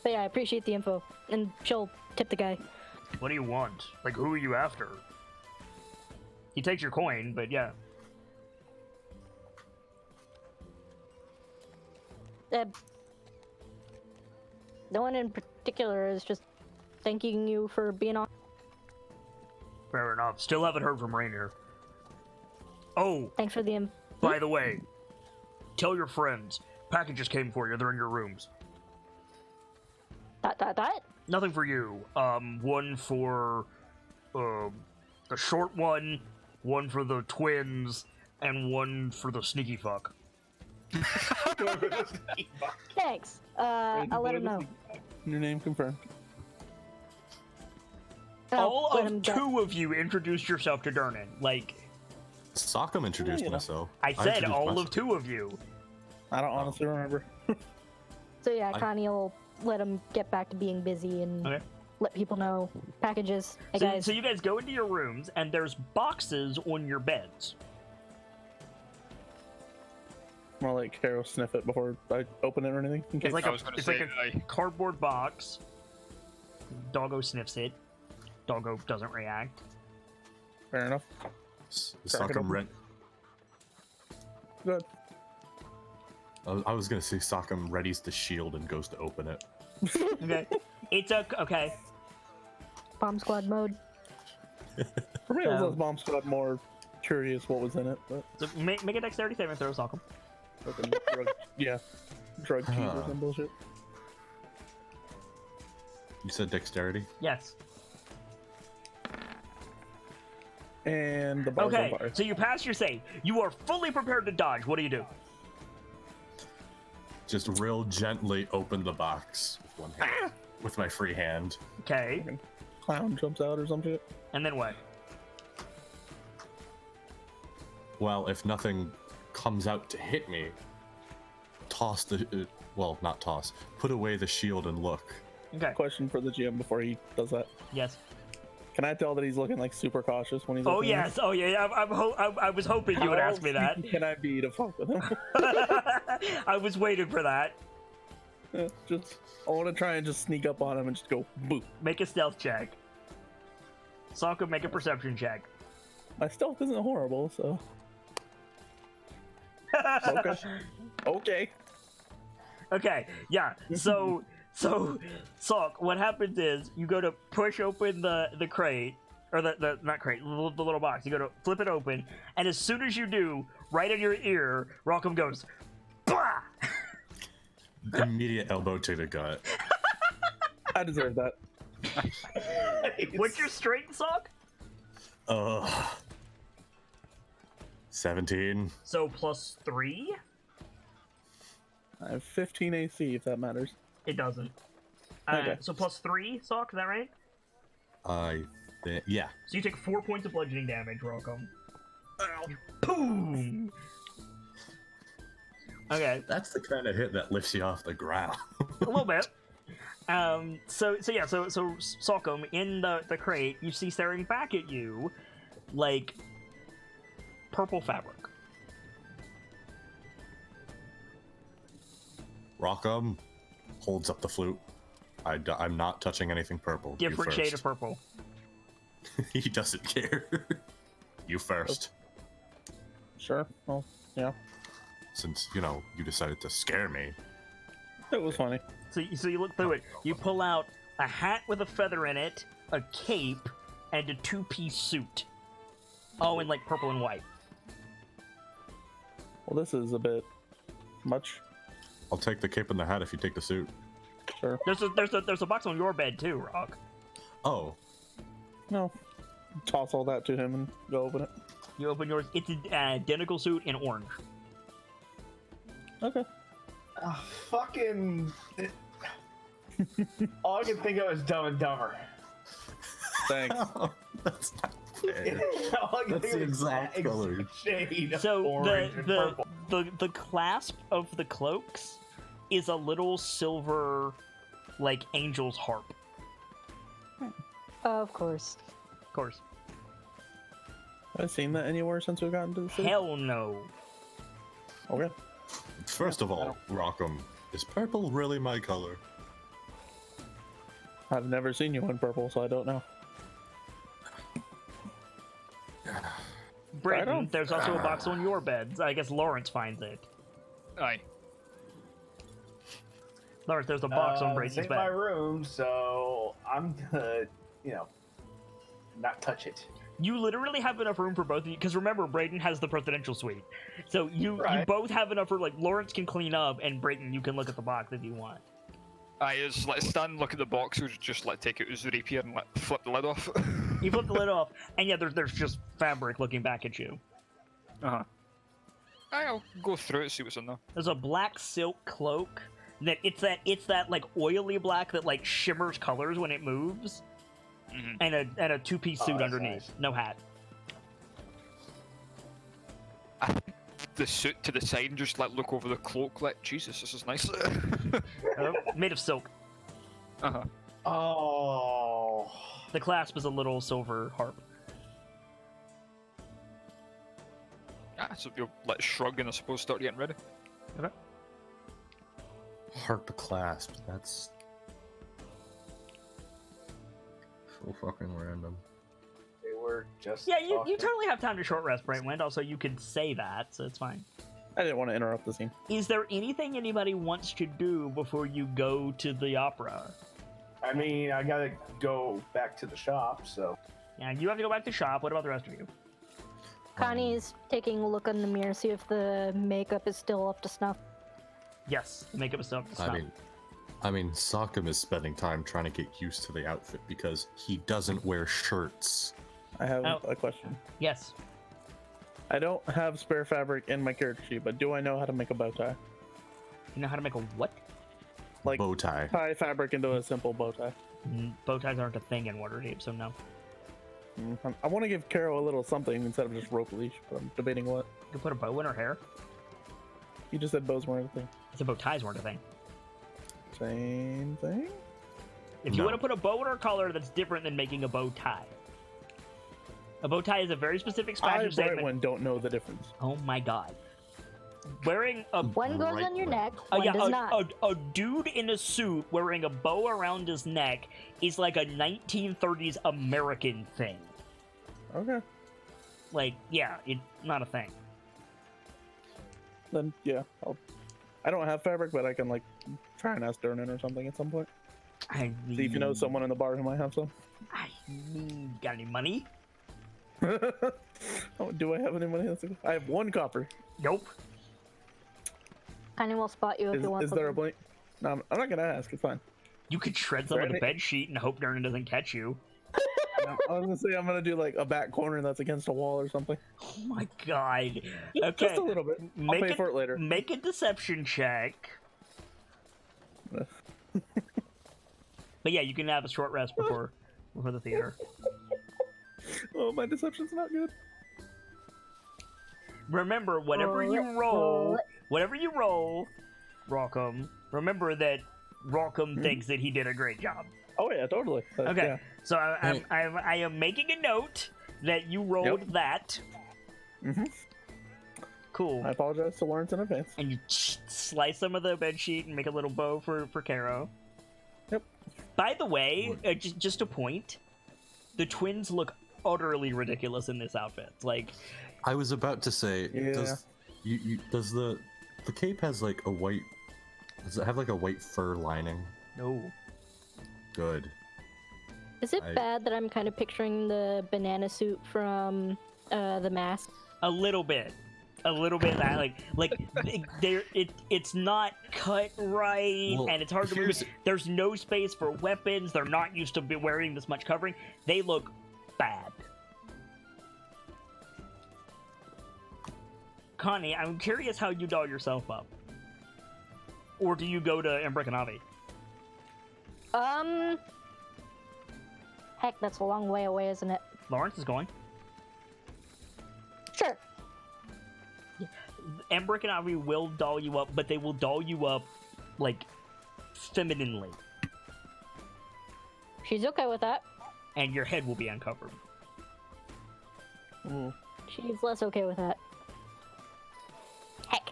But yeah, I appreciate the info. And she'll tip the guy. What do you want? Like, who are you after? He takes your coin, but yeah. No one in particular is just thanking you for being on. Fair enough. Still haven't heard from Rainier. Oh, Thanks for the by the way, tell your friends. Packages came for you. They're in your rooms. Dot. Nothing for you. One for the short one for the twins, and one for the sneaky fuck. Thanks. I'll let him know. Your name confirmed. All let of him get- two of you introduced yourself to Durnan. Like, Sock'em introduced Yeah. myself. I said introduced all myself. of two of you. I don't honestly remember. So yeah, Connie will let him get back to being busy and Okay. let people know. Packages. Hey So, guys. so you guys go into your rooms, and there's boxes on your beds. More like Carol sniff it before I open it or anything. In case. It's like I was gonna say, a cardboard box. Doggo sniffs it. Doggo doesn't react. Fair enough. Crack it Sock'em open. rent. Good. I was gonna say Sock'em readies the shield and goes to open it. Okay. It's okay. Bomb squad mode. For me, it was So- less Bomb Squad, more curious what was in it, but So make a dexterity saving throw, Sock'em. fucking drug, yeah, drug cheese or some bullshit. You said dexterity? Yes. And the bar's Okay, on fire. so you pass your save. You are fully prepared to dodge. What do you do? Just real gently open the box with one hand. With my free hand. Okay, Clown jumps out or some shit. and then what? Well, if nothing comes out to hit me, toss the... well, not toss. Put away the shield and look. Okay, Question for the GM before he does that. yes. Can I tell that he's looking like super cautious when he's Oh, opening yes. Oh, yeah. I was hoping this? you would How ask me that. sneaky can I be to fuck with him? I was waiting for that. Just, I want to try and just sneak up on him and just go boop. Make a stealth check. Sokka, make a perception check. My stealth isn't horrible, so okay. Okay. Okay, yeah. So Sok, what happens is you go to push open the crate, or the not crate, the little box. You go to flip it open, and as soon as you do, right in your ear, Rockham goes, "Bah!" Immediate elbow to the gut. I deserve that. What's your strength, Sok? 17. So +3? I have 15 AC if that matters. It doesn't. Okay. So +3, Sok, is that right? Yeah. So you take 4 points of bludgeoning damage, Rockham. Boom. Okay. That's the kind of hit that lifts you off the ground. A little bit. So Salcom, in the crate, you see staring back at you, like, purple fabric. Rockham holds up the flute. I'm not touching anything purple. You Different shade first. of purple. He doesn't care. You first. Sure. Well, yeah. Since, you know, you decided to scare me. It was funny. So you look through it. You pull out a hat with a feather in it, a cape, and a two-piece suit. All in, like, purple and white. Well, this is a bit much. I'll take the cape and the hat if you take the suit. Sure. There's a box on your bed, too, Rock. Oh. No. Toss all that to him and go open it. You open yours. It's an identical suit in orange. Okay. Fucking. All I can think of is Dumb and Dumber. Thanks. That's not fair. All I can That's think the of is exact that color. shade of So orange and purple. the clasp of the cloaks is a little silver, like, angel's harp. Of course. Of course. Have I seen that anywhere since we've gotten to the city? Hell no. Okay. First of all, Rockham, is purple really my color? I've never seen you in purple, so I don't know. Brayden, don't- there's also a box on your bed. I guess Lawrence finds it. Aye. Lawrence, there's a box on It's Brayden's in my bed. room, so I'm gonna, not touch it. You literally have enough room for both of you, because remember, Brayden has the presidential suite. So you Right. both have enough for, like, Lawrence can clean up, and Brayden, you can look at the box if you want. Aye, it's like stand and look at the box, or just like take out his rapier and like flip the lid off. You flip the lid off, and yeah, there's just fabric looking back at you. Uh-huh. I'll go through it, see what's in there. There's a black silk cloak that it's that like oily black that like shimmers colors when it moves, Mhm. and a two-piece Oh, suit that's underneath, nice. no hat. The suit to the side and just like look over the cloak like, Jesus, this is nice. Made of silk. Uh-huh. Oh. The clasp is a little silver harp. Ah, so you'll like shrug and I suppose start getting ready. Harp clasp, that's so fucking random. They were just. Yeah, you talking. totally have time to short rest, Brightwind. Also, you could say that, so it's fine. I didn't want to interrupt the scene. Is there anything anybody wants to do before you go to the opera? I mean, I gotta go back to the shop, so. Yeah, you have to go back to shop. What about the rest of you? Connie's taking a look in the mirror, see if the makeup is still up to snuff. Yes, the makeup is still up to snuff. I mean, Sokam is spending time trying to get used to the outfit because he doesn't wear shirts. I have Oh. a question. Yes. I don't have spare fabric in my character sheet, but do I know how to make a bow tie? You know how to make a what? Like, Bow tie. tie fabric into a simple bow tie. Bow ties aren't a thing in Waterdeep, so no. I want to give Carol a little something instead of just rope leash, but I'm debating what. You can put a bow in her hair. You just said bows weren't a thing. I said bow ties weren't a thing. Same thing? If you No. want to put a bow in her collar, that's different than making a bow tie. A bow tie is a very specific I, fashion statement. Brightwind, don't know the difference. Oh my god. Wearing a One goes on your Brightwind. neck, one does not. a dude in a suit wearing a bow around his neck is like a 1930s American thing. Okay. Like, yeah, it's not a thing. Then, yeah. I don't have fabric, but I can, like, try and ask Durnan or something at some point. I mean, See if you know someone in the bar who might have some. I mean, got any money? Oh, do I have any money? I have 1 copper. Nope. Connie will spot you if you want Is there a something. blank? No, I'm not gonna ask. It's fine. You could shred some of the Right. bed sheet and hope Durnan doesn't catch you. I was gonna say I'm gonna do like a back corner that's against a wall or something. Oh my god. Okay. Just a little bit. I'll Make pay it- for it later. Make a deception check. But yeah, you can have a short rest before the theater. Oh, my deception's not good. Remember, whatever you roll, Rockham, remember that Rockham thinks that he did a great job. Oh yeah, totally. Okay, Yeah. so I am making a note that you rolled that. Mm-hmm. Cool. I apologize to Lawrence in advance. And you slice some of the bed sheet and make a little bow for Caro. Yep. By the way, just a point, the twins look utterly ridiculous in this outfit. Like, I was about to say, does the cape has like a white? Does it have like a white fur lining? no. Good. Is it bad that I'm kind of picturing the banana suit from The Mask? A little bit that it's not cut right, Well, and it's hard to move. There's no space for weapons. They're not used to be wearing this much covering. They look bad. Connie, I'm curious how you doll yourself up. Or do you go to Embrick and Avi? Heck, that's a long way away, isn't it? Lawrence is going. Sure. Embrick and Avi will doll you up, but they will doll you up, like, femininely. She's okay with that. And your head will be uncovered. Mm. She's less okay with that. Heck.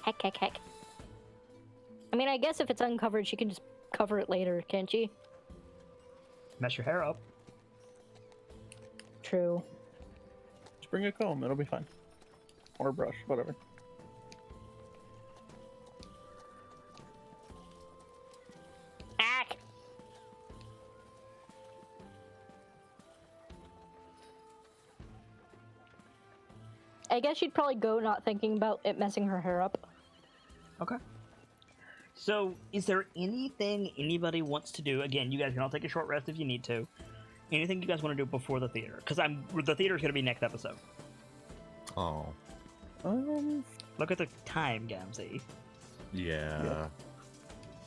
Heck. I mean, I guess if it's uncovered, she can just cover it later, can't she? Mess your hair up. True. Just bring a comb, it'll be fine. Or a brush, whatever. Ack! I guess she'd probably go not thinking about it messing her hair up. Okay. So, is there anything anybody wants to do? Again, you guys can all take a short rest if you need to. Anything you guys want to do before the theater? Because the theater's going to be next episode. Oh. Look at the time, Gamzee. Yeah.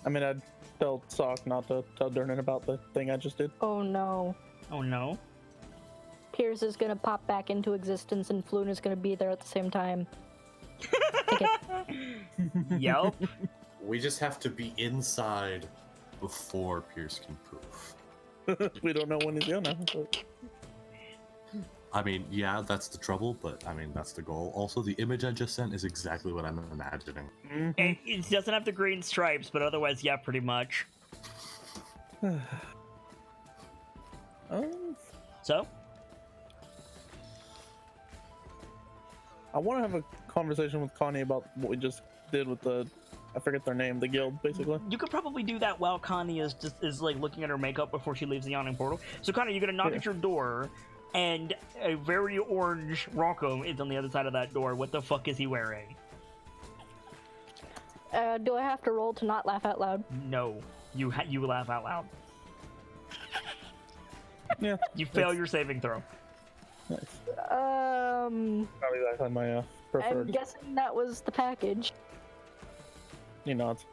I mean, I'd tell Sock not to tell Durnan about the thing I just did. Oh no. Oh no. Piers is gonna pop back into existence and Floon is gonna be there at the same time. Yep. We just have to be inside before Pierce can poof. We don't know when he's gonna. So. I mean, yeah, that's the trouble, but I mean, that's the goal. Also, the image I just sent is exactly what I'm imagining. Mm-hmm. And it doesn't have the green stripes, but otherwise, yeah, pretty much. So? I want to have a conversation with Connie about what we just did with the, I forget their name, the guild, basically. You could probably do that while Connie is like looking at her makeup before she leaves the yawning portal. So Connie, you're gonna knock at your door, and a very orange Rocco is on the other side of that door. What the fuck is he wearing? Do I have to roll to not laugh out loud? No, you laugh out loud. Yeah. You fail your saving throw. Nice. I'm Probably exactly my preferred. guessing that was the package. He nods.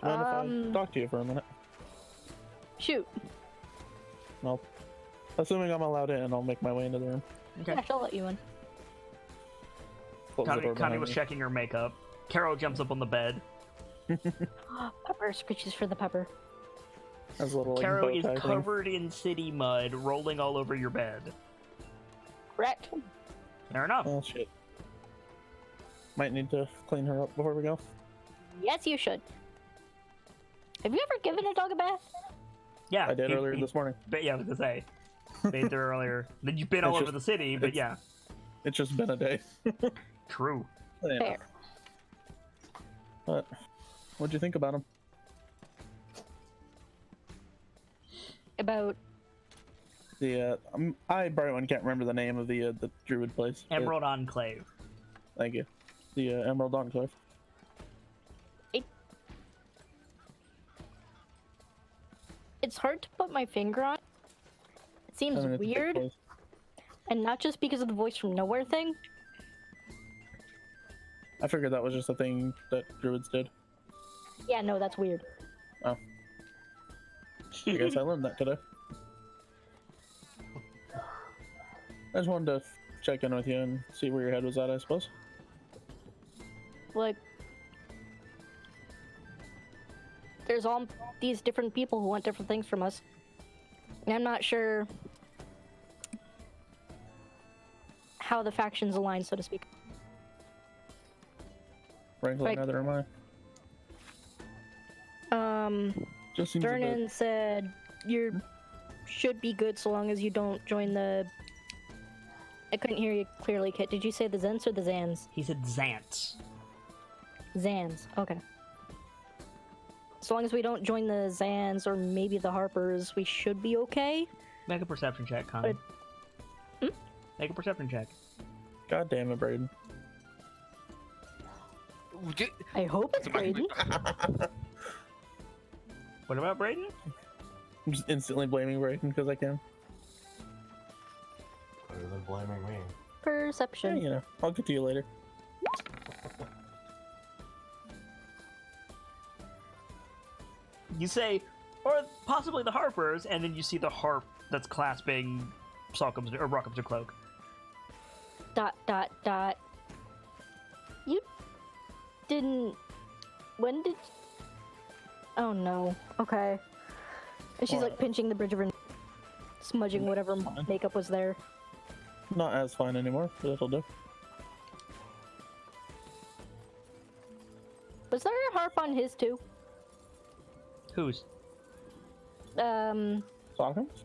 Mind if I talk to you for a minute? Shoot. Well, assuming I'm allowed in, I'll make my way into the room. Okay. Yeah, she'll let you in. Close the door Connie behind was me. checking her makeup. Carol jumps up on the bed. Pepper scritches for the pepper. Has a little, like, Carol bow is tie thing. covered in city mud, rolling all over your bed. Correct. Fair enough. Oh shit. Might need to clean her up before we go. Yes, you should. Have you ever given a dog a bath? Yeah, I did earlier this morning. But yeah, I was gonna say, bathed her earlier. Then you've been all It's over the city, but yeah, It's just been a day. true. Yeah. Fair. But what'd you think about him? About The I Brian can't remember the name of the druid place. Emerald Enclave. Thank you. The Emerald Enclave. it's hard to put my finger on. It seems I mean, it's a big weird, place. and not just because of the voice from nowhere thing. I figured that was just a thing that druids did. Yeah, no, that's weird. I guess I learned that today. I just wanted to check in with you and see where your head was at, I suppose. Like, there's all these different people who want different things from us. And I'm not sure how the factions align, so to speak. Frankly, Like- neither am I. Just seems a bit... Vernon said you should be good so long as you don't join the... I couldn't hear you clearly, Kit. Did you say the Zens or the Zans? He said Zants. Zans, okay. So long as we don't join the Zans or maybe the Harpers, we should be okay. Make a perception check, Connie. Make a perception check. God damn it, Braden. I hope it's Braden. What about Braden? I'm just instantly blaming Braden because I can. Better than blaming me. Yeah, Perception. you know, I'll get to you later. You say, or possibly the Harpers, and then you see the harp that's clasping Rockham's cloak. ... You didn't... When did... Oh no. Okay. And she's like What? pinching the bridge of her... Smudging whatever Fine. makeup was there. Not as fine anymore, but it'll do. Was there a harp on his too? Whose? Sockham?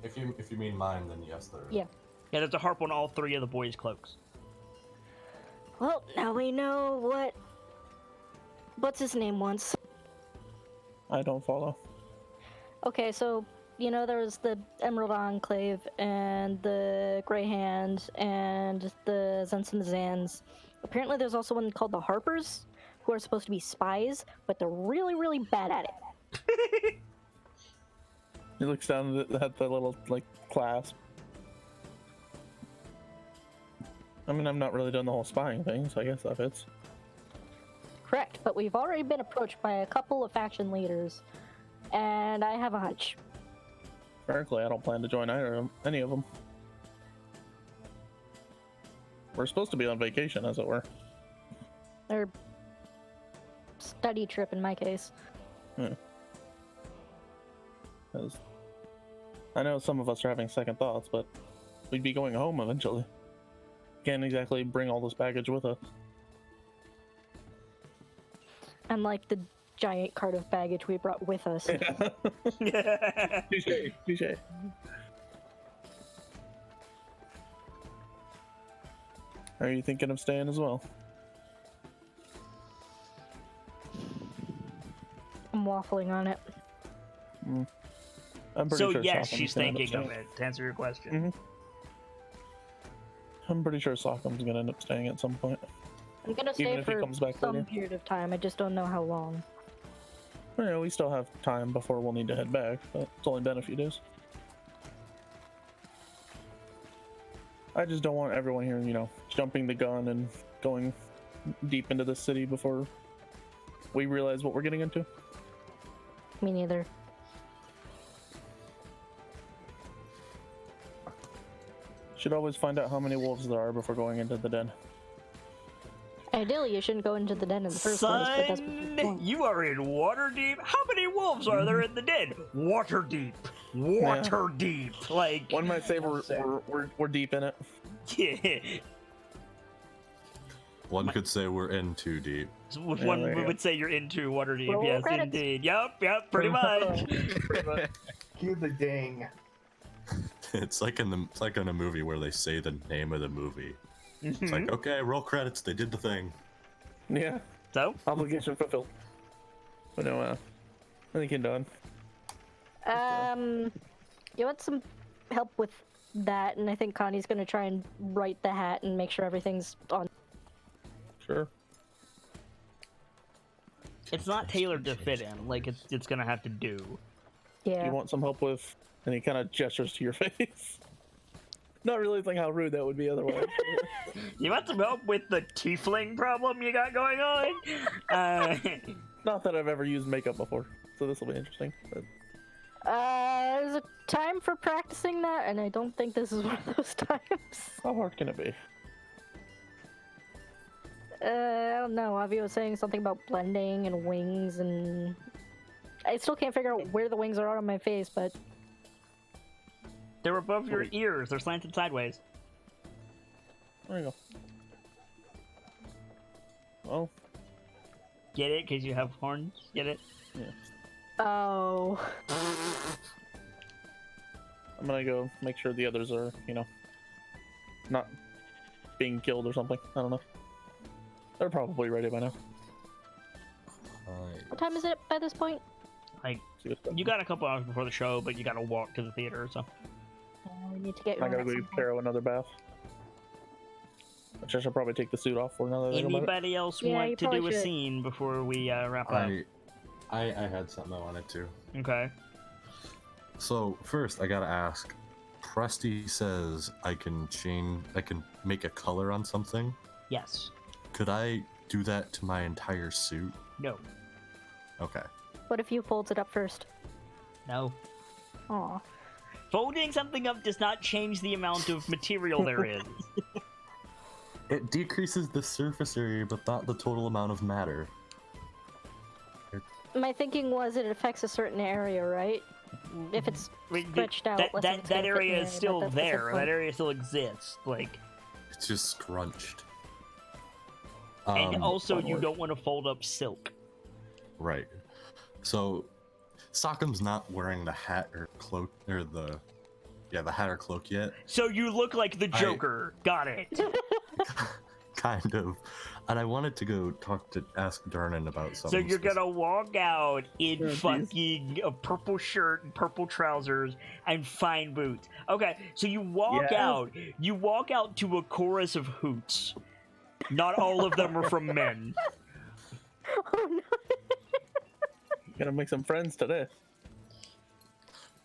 If you mean mine, then yes, there is. Yeah. Yeah, there's a harp on all three of the boys' cloaks. Well, now we know what's his name wants. I don't follow. Okay, so, you know, there was the Emerald Enclave and the Grey Hand and the Zens and the Zans. Apparently there's also one called the Harpers, who are supposed to be spies, but they're really, really bad at it. He looks down at the little, like, clasp. I mean, I'm not really doing the whole spying thing, so I guess that fits. Correct, but we've already been approached by a couple of faction leaders, and I have a hunch. Frankly, I don't plan to join any of them. We're supposed to be on vacation, as it were. Or study trip in my case. 'Cause I know some of us are having second thoughts, but we'd be going home eventually. Can't exactly bring all this baggage with us. Unlike the giant cart of baggage we brought with us. Touché, touché. Are you thinking of staying as well? I'm waffling on it. I'm pretty So sure yes, Sockham's she's gonna end up thinking of staying. it, to answer your question. I'm pretty sure Sockham's gonna end up staying at some point. I'm gonna Even stay if he for comes back some later. period of time. I just don't know how long. Yeah, we still have time before we'll need to head back, but it's only been a few days. I just don't want everyone here, you know, jumping the gun and going deep into the city before we realize what we're getting into. Me neither. Should always find out how many wolves there are before going into the den. Ideally, you shouldn't go into the den in the first place, but that's what you Son, want. you are in Waterdeep? How many wolves are there in the den? Waterdeep. Waterdeep. Like, One might say we're deep in it. yeah. One could say we're in too deep. One there you go. would say you're into Waterdeep. Roll Yes, credits. indeed. Yep, pretty much. Cue the ding. It's like in a movie where they say the name of the movie. It's Mm-hmm. like, okay, roll credits. They did the thing. Yeah, So, obligation fulfilled. But no, I think you're done. You want some help with that, and I think Connie's gonna try and write the hat and make sure everything's on. Sure. it's not tailored to fit in. Like, it's gonna have to do. Yeah. You want some help with? And he kind of gestures to your face. Not realizing how rude that would be otherwise. You want some help with the tiefling problem you got going on? Not that I've ever used makeup before, so this will be interesting. But... There's a time for practicing that, and I don't think this is one of those times. How hard can it be? I don't know. Avi was saying something about blending and wings, and I still can't figure out where the wings are on my face, but they're above your ears. They're slanted sideways. There you go. Well, get it? Because you have horns? Get it? yeah. oh. I'm gonna go make sure the others are, not being killed or something. I don't know. They're probably ready by now. What time is it by this point? Like, you got a couple hours before the show, but you gotta walk to the theater, so. We need to get. I gotta go give Pharaoh another bath. Which I should probably take the suit off for another. Anybody else want to do a scene before we wrap up? I had something I wanted to. Okay. So first, I gotta ask. Presty says I can make a color on something. Yes. Could I do that to my entire suit? No. Okay. What if you fold it up first? No. Aw. Folding something up does not change the amount of material there is. It decreases the surface area, but not the total amount of matter. My thinking was it affects a certain area, right? If it's stretched out, that area is still there. That area still exists. Like, it's just scrunched. And also, you don't want to fold up silk. Right. So, Sockham's not wearing the hat or cloak, or the hat or cloak yet. So you look like the Joker. Got it. Kind of. And I wanted to go ask Durnan about something. So you're gonna walk out in fucking a purple shirt and purple trousers and fine boots. Okay, so you walk out. You walk out to a chorus of hoots. Not all of them are from men. Oh no. Gonna make some friends today.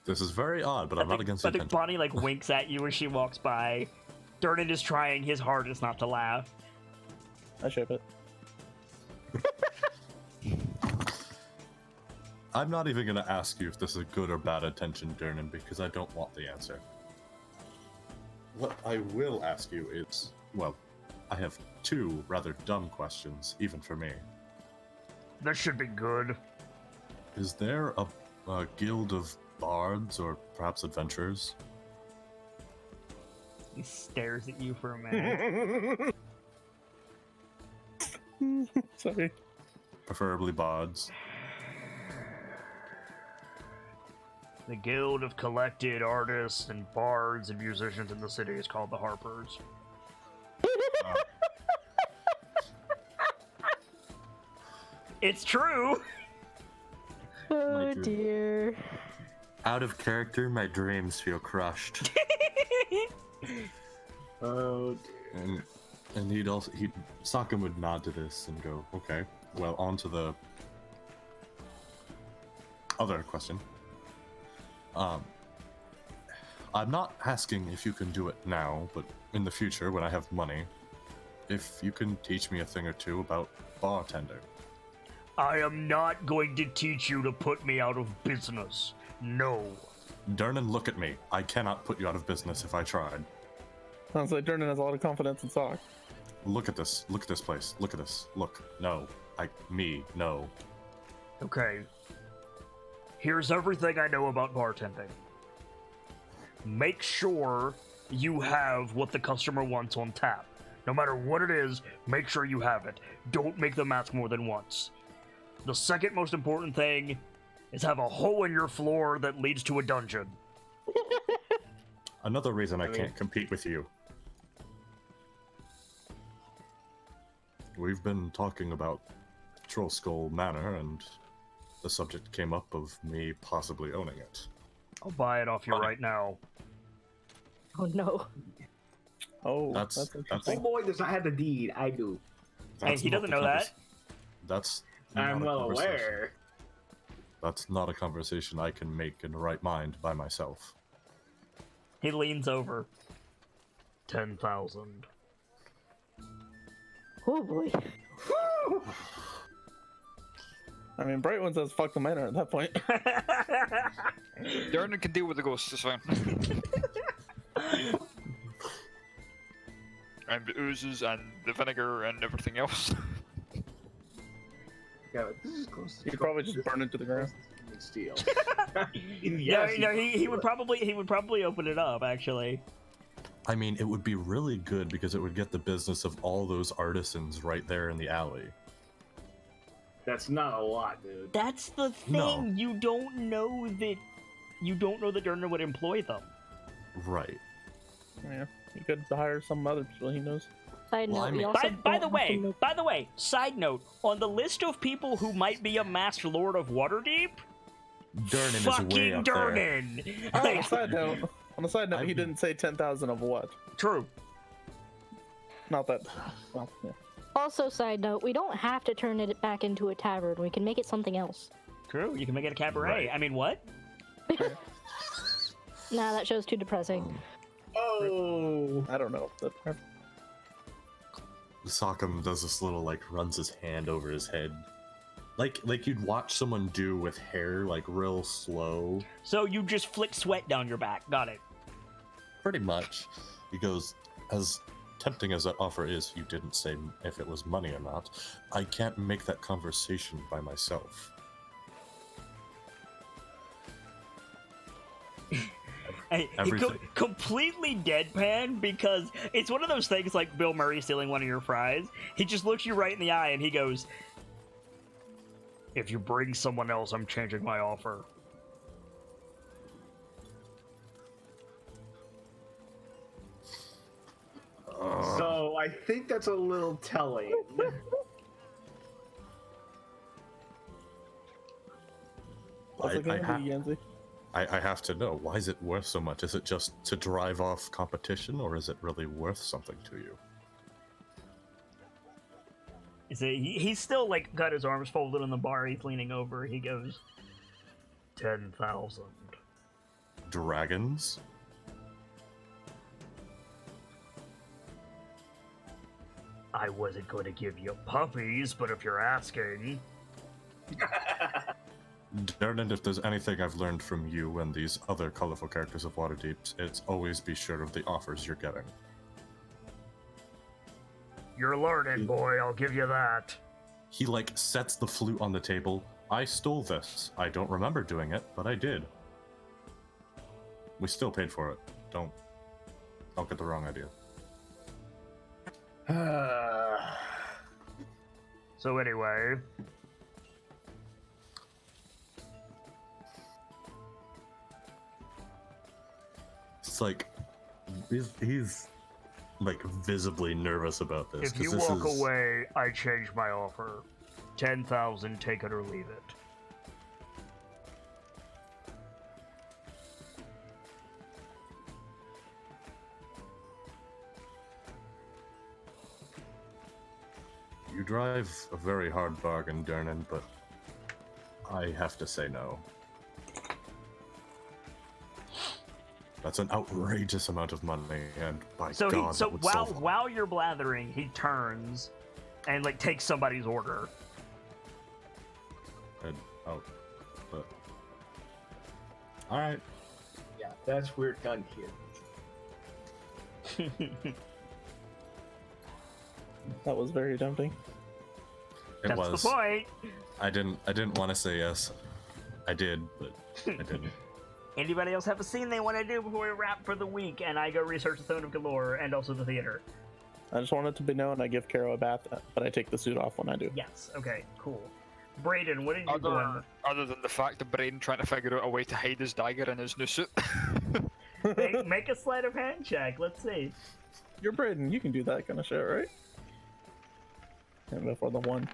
This is very odd, but I'm not against it. I think Bonnie like winks at you as she walks by. Durnan is trying his hardest not to laugh. I ship it. I'm not even gonna ask you if this is good or bad attention, Durnan, because I don't want the answer. What I will ask you is, well, I have two rather dumb questions, even for me. This should be good. Is there a guild of bards or perhaps adventurers? He stares at you for a minute. Sorry. Preferably bards. The guild of collected artists and bards and musicians in the city is called the Harpers. It's true! Oh dear. Out of character, my dreams feel crushed. Oh dear. And Sokka would nod to this and go, okay, well, on to the other question. I'm not asking if you can do it now, but in the future, when I have money, if you can teach me a thing or two about bartending. I am not going to teach you to put me out of business. No. Durnan, look at me. I cannot put you out of business if I tried. Sounds like Durnan has a lot of confidence in Sock. Look at this. Look at this place. Look at this. Look. No. No. Okay. Here's everything I know about bartending. Make sure you have what the customer wants on tap. No matter what it is, make sure you have it. Don't make them ask more than once. The second most important thing is have a hole in your floor that leads to a dungeon. Another reason I can't compete with you. We've been talking about Troll Skull Manor, and the subject came up of me possibly owning it. I'll buy it off you right now. Oh no. Oh, That's interesting. Oh boy does not have the deed. I do. Hey, he not doesn't the know that. That's I'm not a well conversation. aware. That's not a conversation I can make in the right mind by myself. He leans over. 10,000. Oh boy. I mean, Bright One says fuck the manor at that point. Darren can deal with the ghosts, it's fine. And the oozes and the vinegar and everything else. Yeah, but this is close. You probably just burn it to the ground. Steel. Yeah, no, he would probably open it up actually. I mean, it would be really good because it would get the business of all those artisans right there in the alley. That's not a lot, dude. That's the thing. No. You don't know that Durner would employ them. Right. Yeah, you could hire some other people he knows. Side Well, note, I we mean- also By don't the have to way, know- side note, on the list of people who might be a Master Lord of Waterdeep, Durnan is way fucking up there. Durnan. Oh, on a Like, side note, he didn't say 10,000 of what? true. Not that. Well, yeah. Also, side note, we don't have to turn it back into a tavern. We can make it something else. True. You can make it a cabaret. Right. I mean, what? Nah, that show's too depressing. Oh. I don't know. Sockham does this little, like, runs his hand over his head. Like you'd watch someone do with hair, like, real slow. So you just flick sweat down your back. Got it. Pretty much. He goes, as tempting as that offer is, you didn't say if it was money or not. I can't make that conversation by myself. And Everything. completely deadpan because it's one of those things like Bill Murray stealing one of your fries. He just looks you right in the eye and he goes, "If you bring someone else, I'm changing my offer." So I think that's a little telling. What's it gonna be, Yanzi? I have to know, why is it worth so much? Is it just to drive off competition, or is it really worth something to you? He's still like got his arms folded on the bar. He's leaning over. He goes, 10,000. Dragons? I wasn't going to give you puppies, but if you're asking. Darren, if there's anything I've learned from you and these other colorful characters of Waterdeep, it's always be sure of the offers you're getting. You're learning, boy, I'll give you that. He, like, sets the flute on the table. I stole this. I don't remember doing it, but I did. We still paid for it. Don't get the wrong idea. So anyway, it's like he's like visibly nervous about this. if you 'cause this walk is- away, I change my offer. 10,000, take it or leave it. You drive a very hard bargain, Dernan, but I have to say no. That's an outrageous amount of money, and by So God, so that would while solve- while you're blathering, he turns and like takes somebody's order. and, oh, but all right. Yeah, that's we're done here. That was very tempting. It That's was. the point. I didn't want to say yes. I did, but I didn't. Anybody else have a scene they want to do before we wrap for the week? And I go research the Throne of Galore and also the theater. I just want it to be known I give Caro a bath, but I take the suit off when I do. Yes. Okay. Cool. Brayden, what did you do? Other than the fact of Brain trying to figure out a way to hide his dagger in his new suit. Make a sleight of hand check. Let's see. You're Braden, you can do that kind of shit, right? And before the one.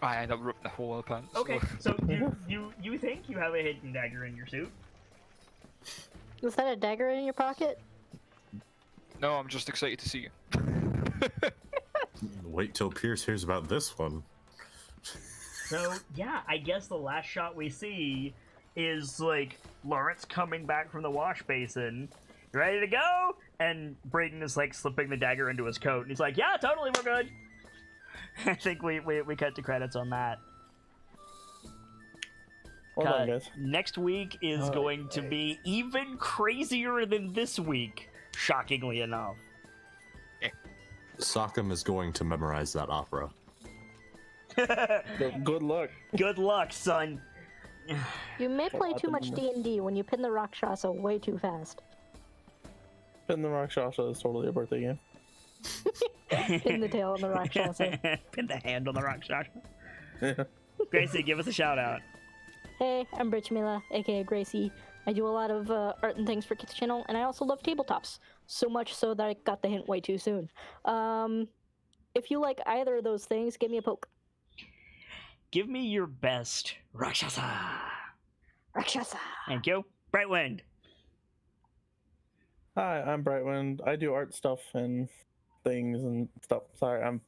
I end up ripping the hole in the pants. Okay. So you think you have a hidden dagger in your suit? Was that a dagger in your pocket? No, I'm just excited to see you. Wait till Pierce hears about this one. So yeah, I guess the last shot we see is like Lawrence coming back from the wash basin, ready to go? And Brayden is like slipping the dagger into his coat, and he's like, yeah, totally, we're good. I think we cut the credits on that. Well done, guys. Next week is going to be even crazier than this week, shockingly enough. Sockham is going to memorize that opera. Good luck. Good luck, son. You may play too much D&D when you pin the Rakshasa way too fast. Pin the Rakshasa is totally a birthday game. Pin the tail on the Rakshasa. Pin the hand on the Rakshasa. Yeah. Gracie, give us a shout out. Hey, I'm Britch Mila, aka Gracie. I do a lot of art and things for Kit's channel, and I also love tabletops. So much so that I got the hint way too soon. If you like either of those things, give me a poke. Give me your best Rakshasa. Rakshasa. Thank you. Brightwind. Hi, I'm Brightwind. I do art stuff and things and stuff. Sorry,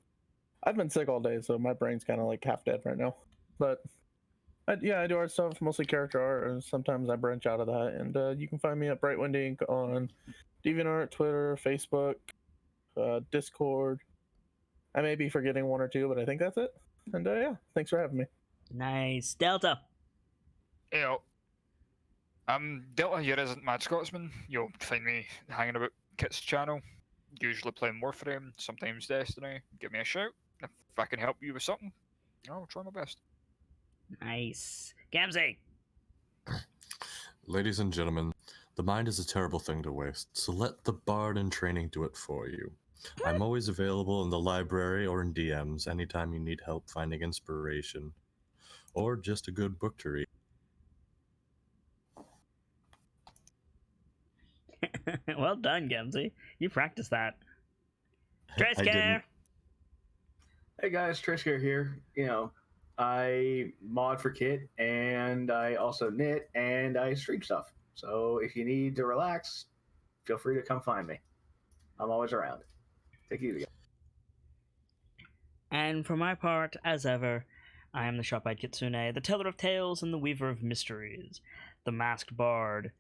I've been sick all day, so my brain's kind of like half dead right now. But I do art stuff, mostly character art, and sometimes I branch out of that. And you can find me at Brightwind Inc. on DeviantArt, Twitter, Facebook, Discord. I may be forgetting one or two, but I think that's it. And yeah, thanks for having me. Nice. Delta. Hey, Delta here isn't Mad Scotsman. You'll find me hanging about Kit's channel, usually playing Warframe, sometimes Destiny. Give me a shout. If I can help you with something, I'll try my best. Nice. Gamzee. Ladies and gentlemen, the mind is a terrible thing to waste, so let the bard in training do it for you. I'm always available in the library or in DMs anytime you need help finding inspiration, or just a good book to read. Well done, Gamzee. You practiced that. I Trisker. didn't. Hey guys, Trisker here. You know, I mod for Kit, and I also knit, and I stream stuff. So if you need to relax, feel free to come find me. I'm always around. Take it easy. And for my part, as ever, I am the Sharp-Eyed Kitsune, the teller of tales and the weaver of mysteries, the masked bard.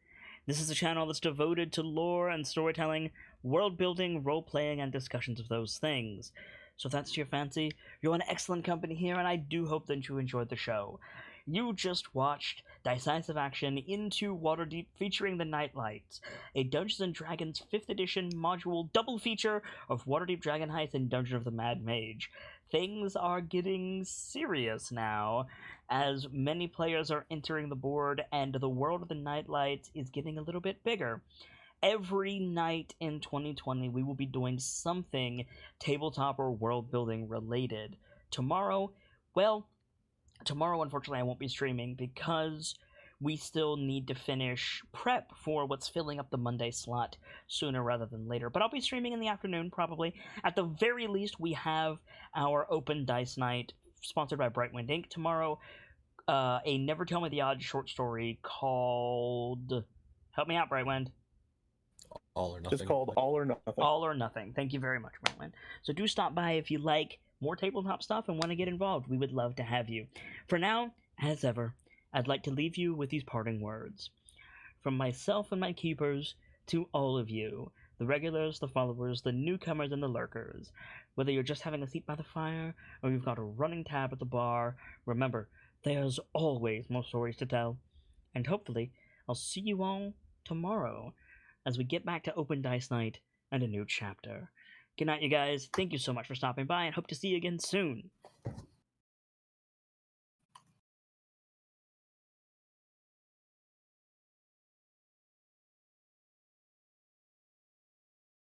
This is a channel that's devoted to lore and storytelling, world-building, role-playing, and discussions of those things. So if that's to your fancy, you're in excellent company here, and I do hope that you enjoyed the show. You just watched Dice-Icive action into Waterdeep featuring the KnightLites, a Dungeons & Dragons 5th edition module double feature of Waterdeep Dragon Heist and Dungeon of the Mad Mage. Things are getting serious now, as many players are entering the board and the world of the KnightLites is getting a little bit bigger. Every night in 2020, we will be doing something tabletop or world building related. Tomorrow, unfortunately, I won't be streaming because we still need to finish prep for what's filling up the Monday slot sooner rather than later. But I'll be streaming in the afternoon, probably. At the very least, we have our open dice night, sponsored by Brightwind Inc. tomorrow. A Never Tell Me the Odd short story called... Help me out, Brightwind. All or nothing. It's called All or Nothing. All or Nothing. Thank you very much, Brightwind. So do stop by if you like more tabletop stuff and want to get involved. We would love to have you. For now, as ever, I'd like to leave you with these parting words. From myself and my keepers to all of you, the regulars, the followers, the newcomers, and the lurkers. Whether you're just having a seat by the fire or you've got a running tab at the bar, remember, there's always more stories to tell. And hopefully, I'll see you all tomorrow as we get back to Open Dice Night and a new chapter. Good night, you guys. Thank you so much for stopping by, and hope to see you again soon.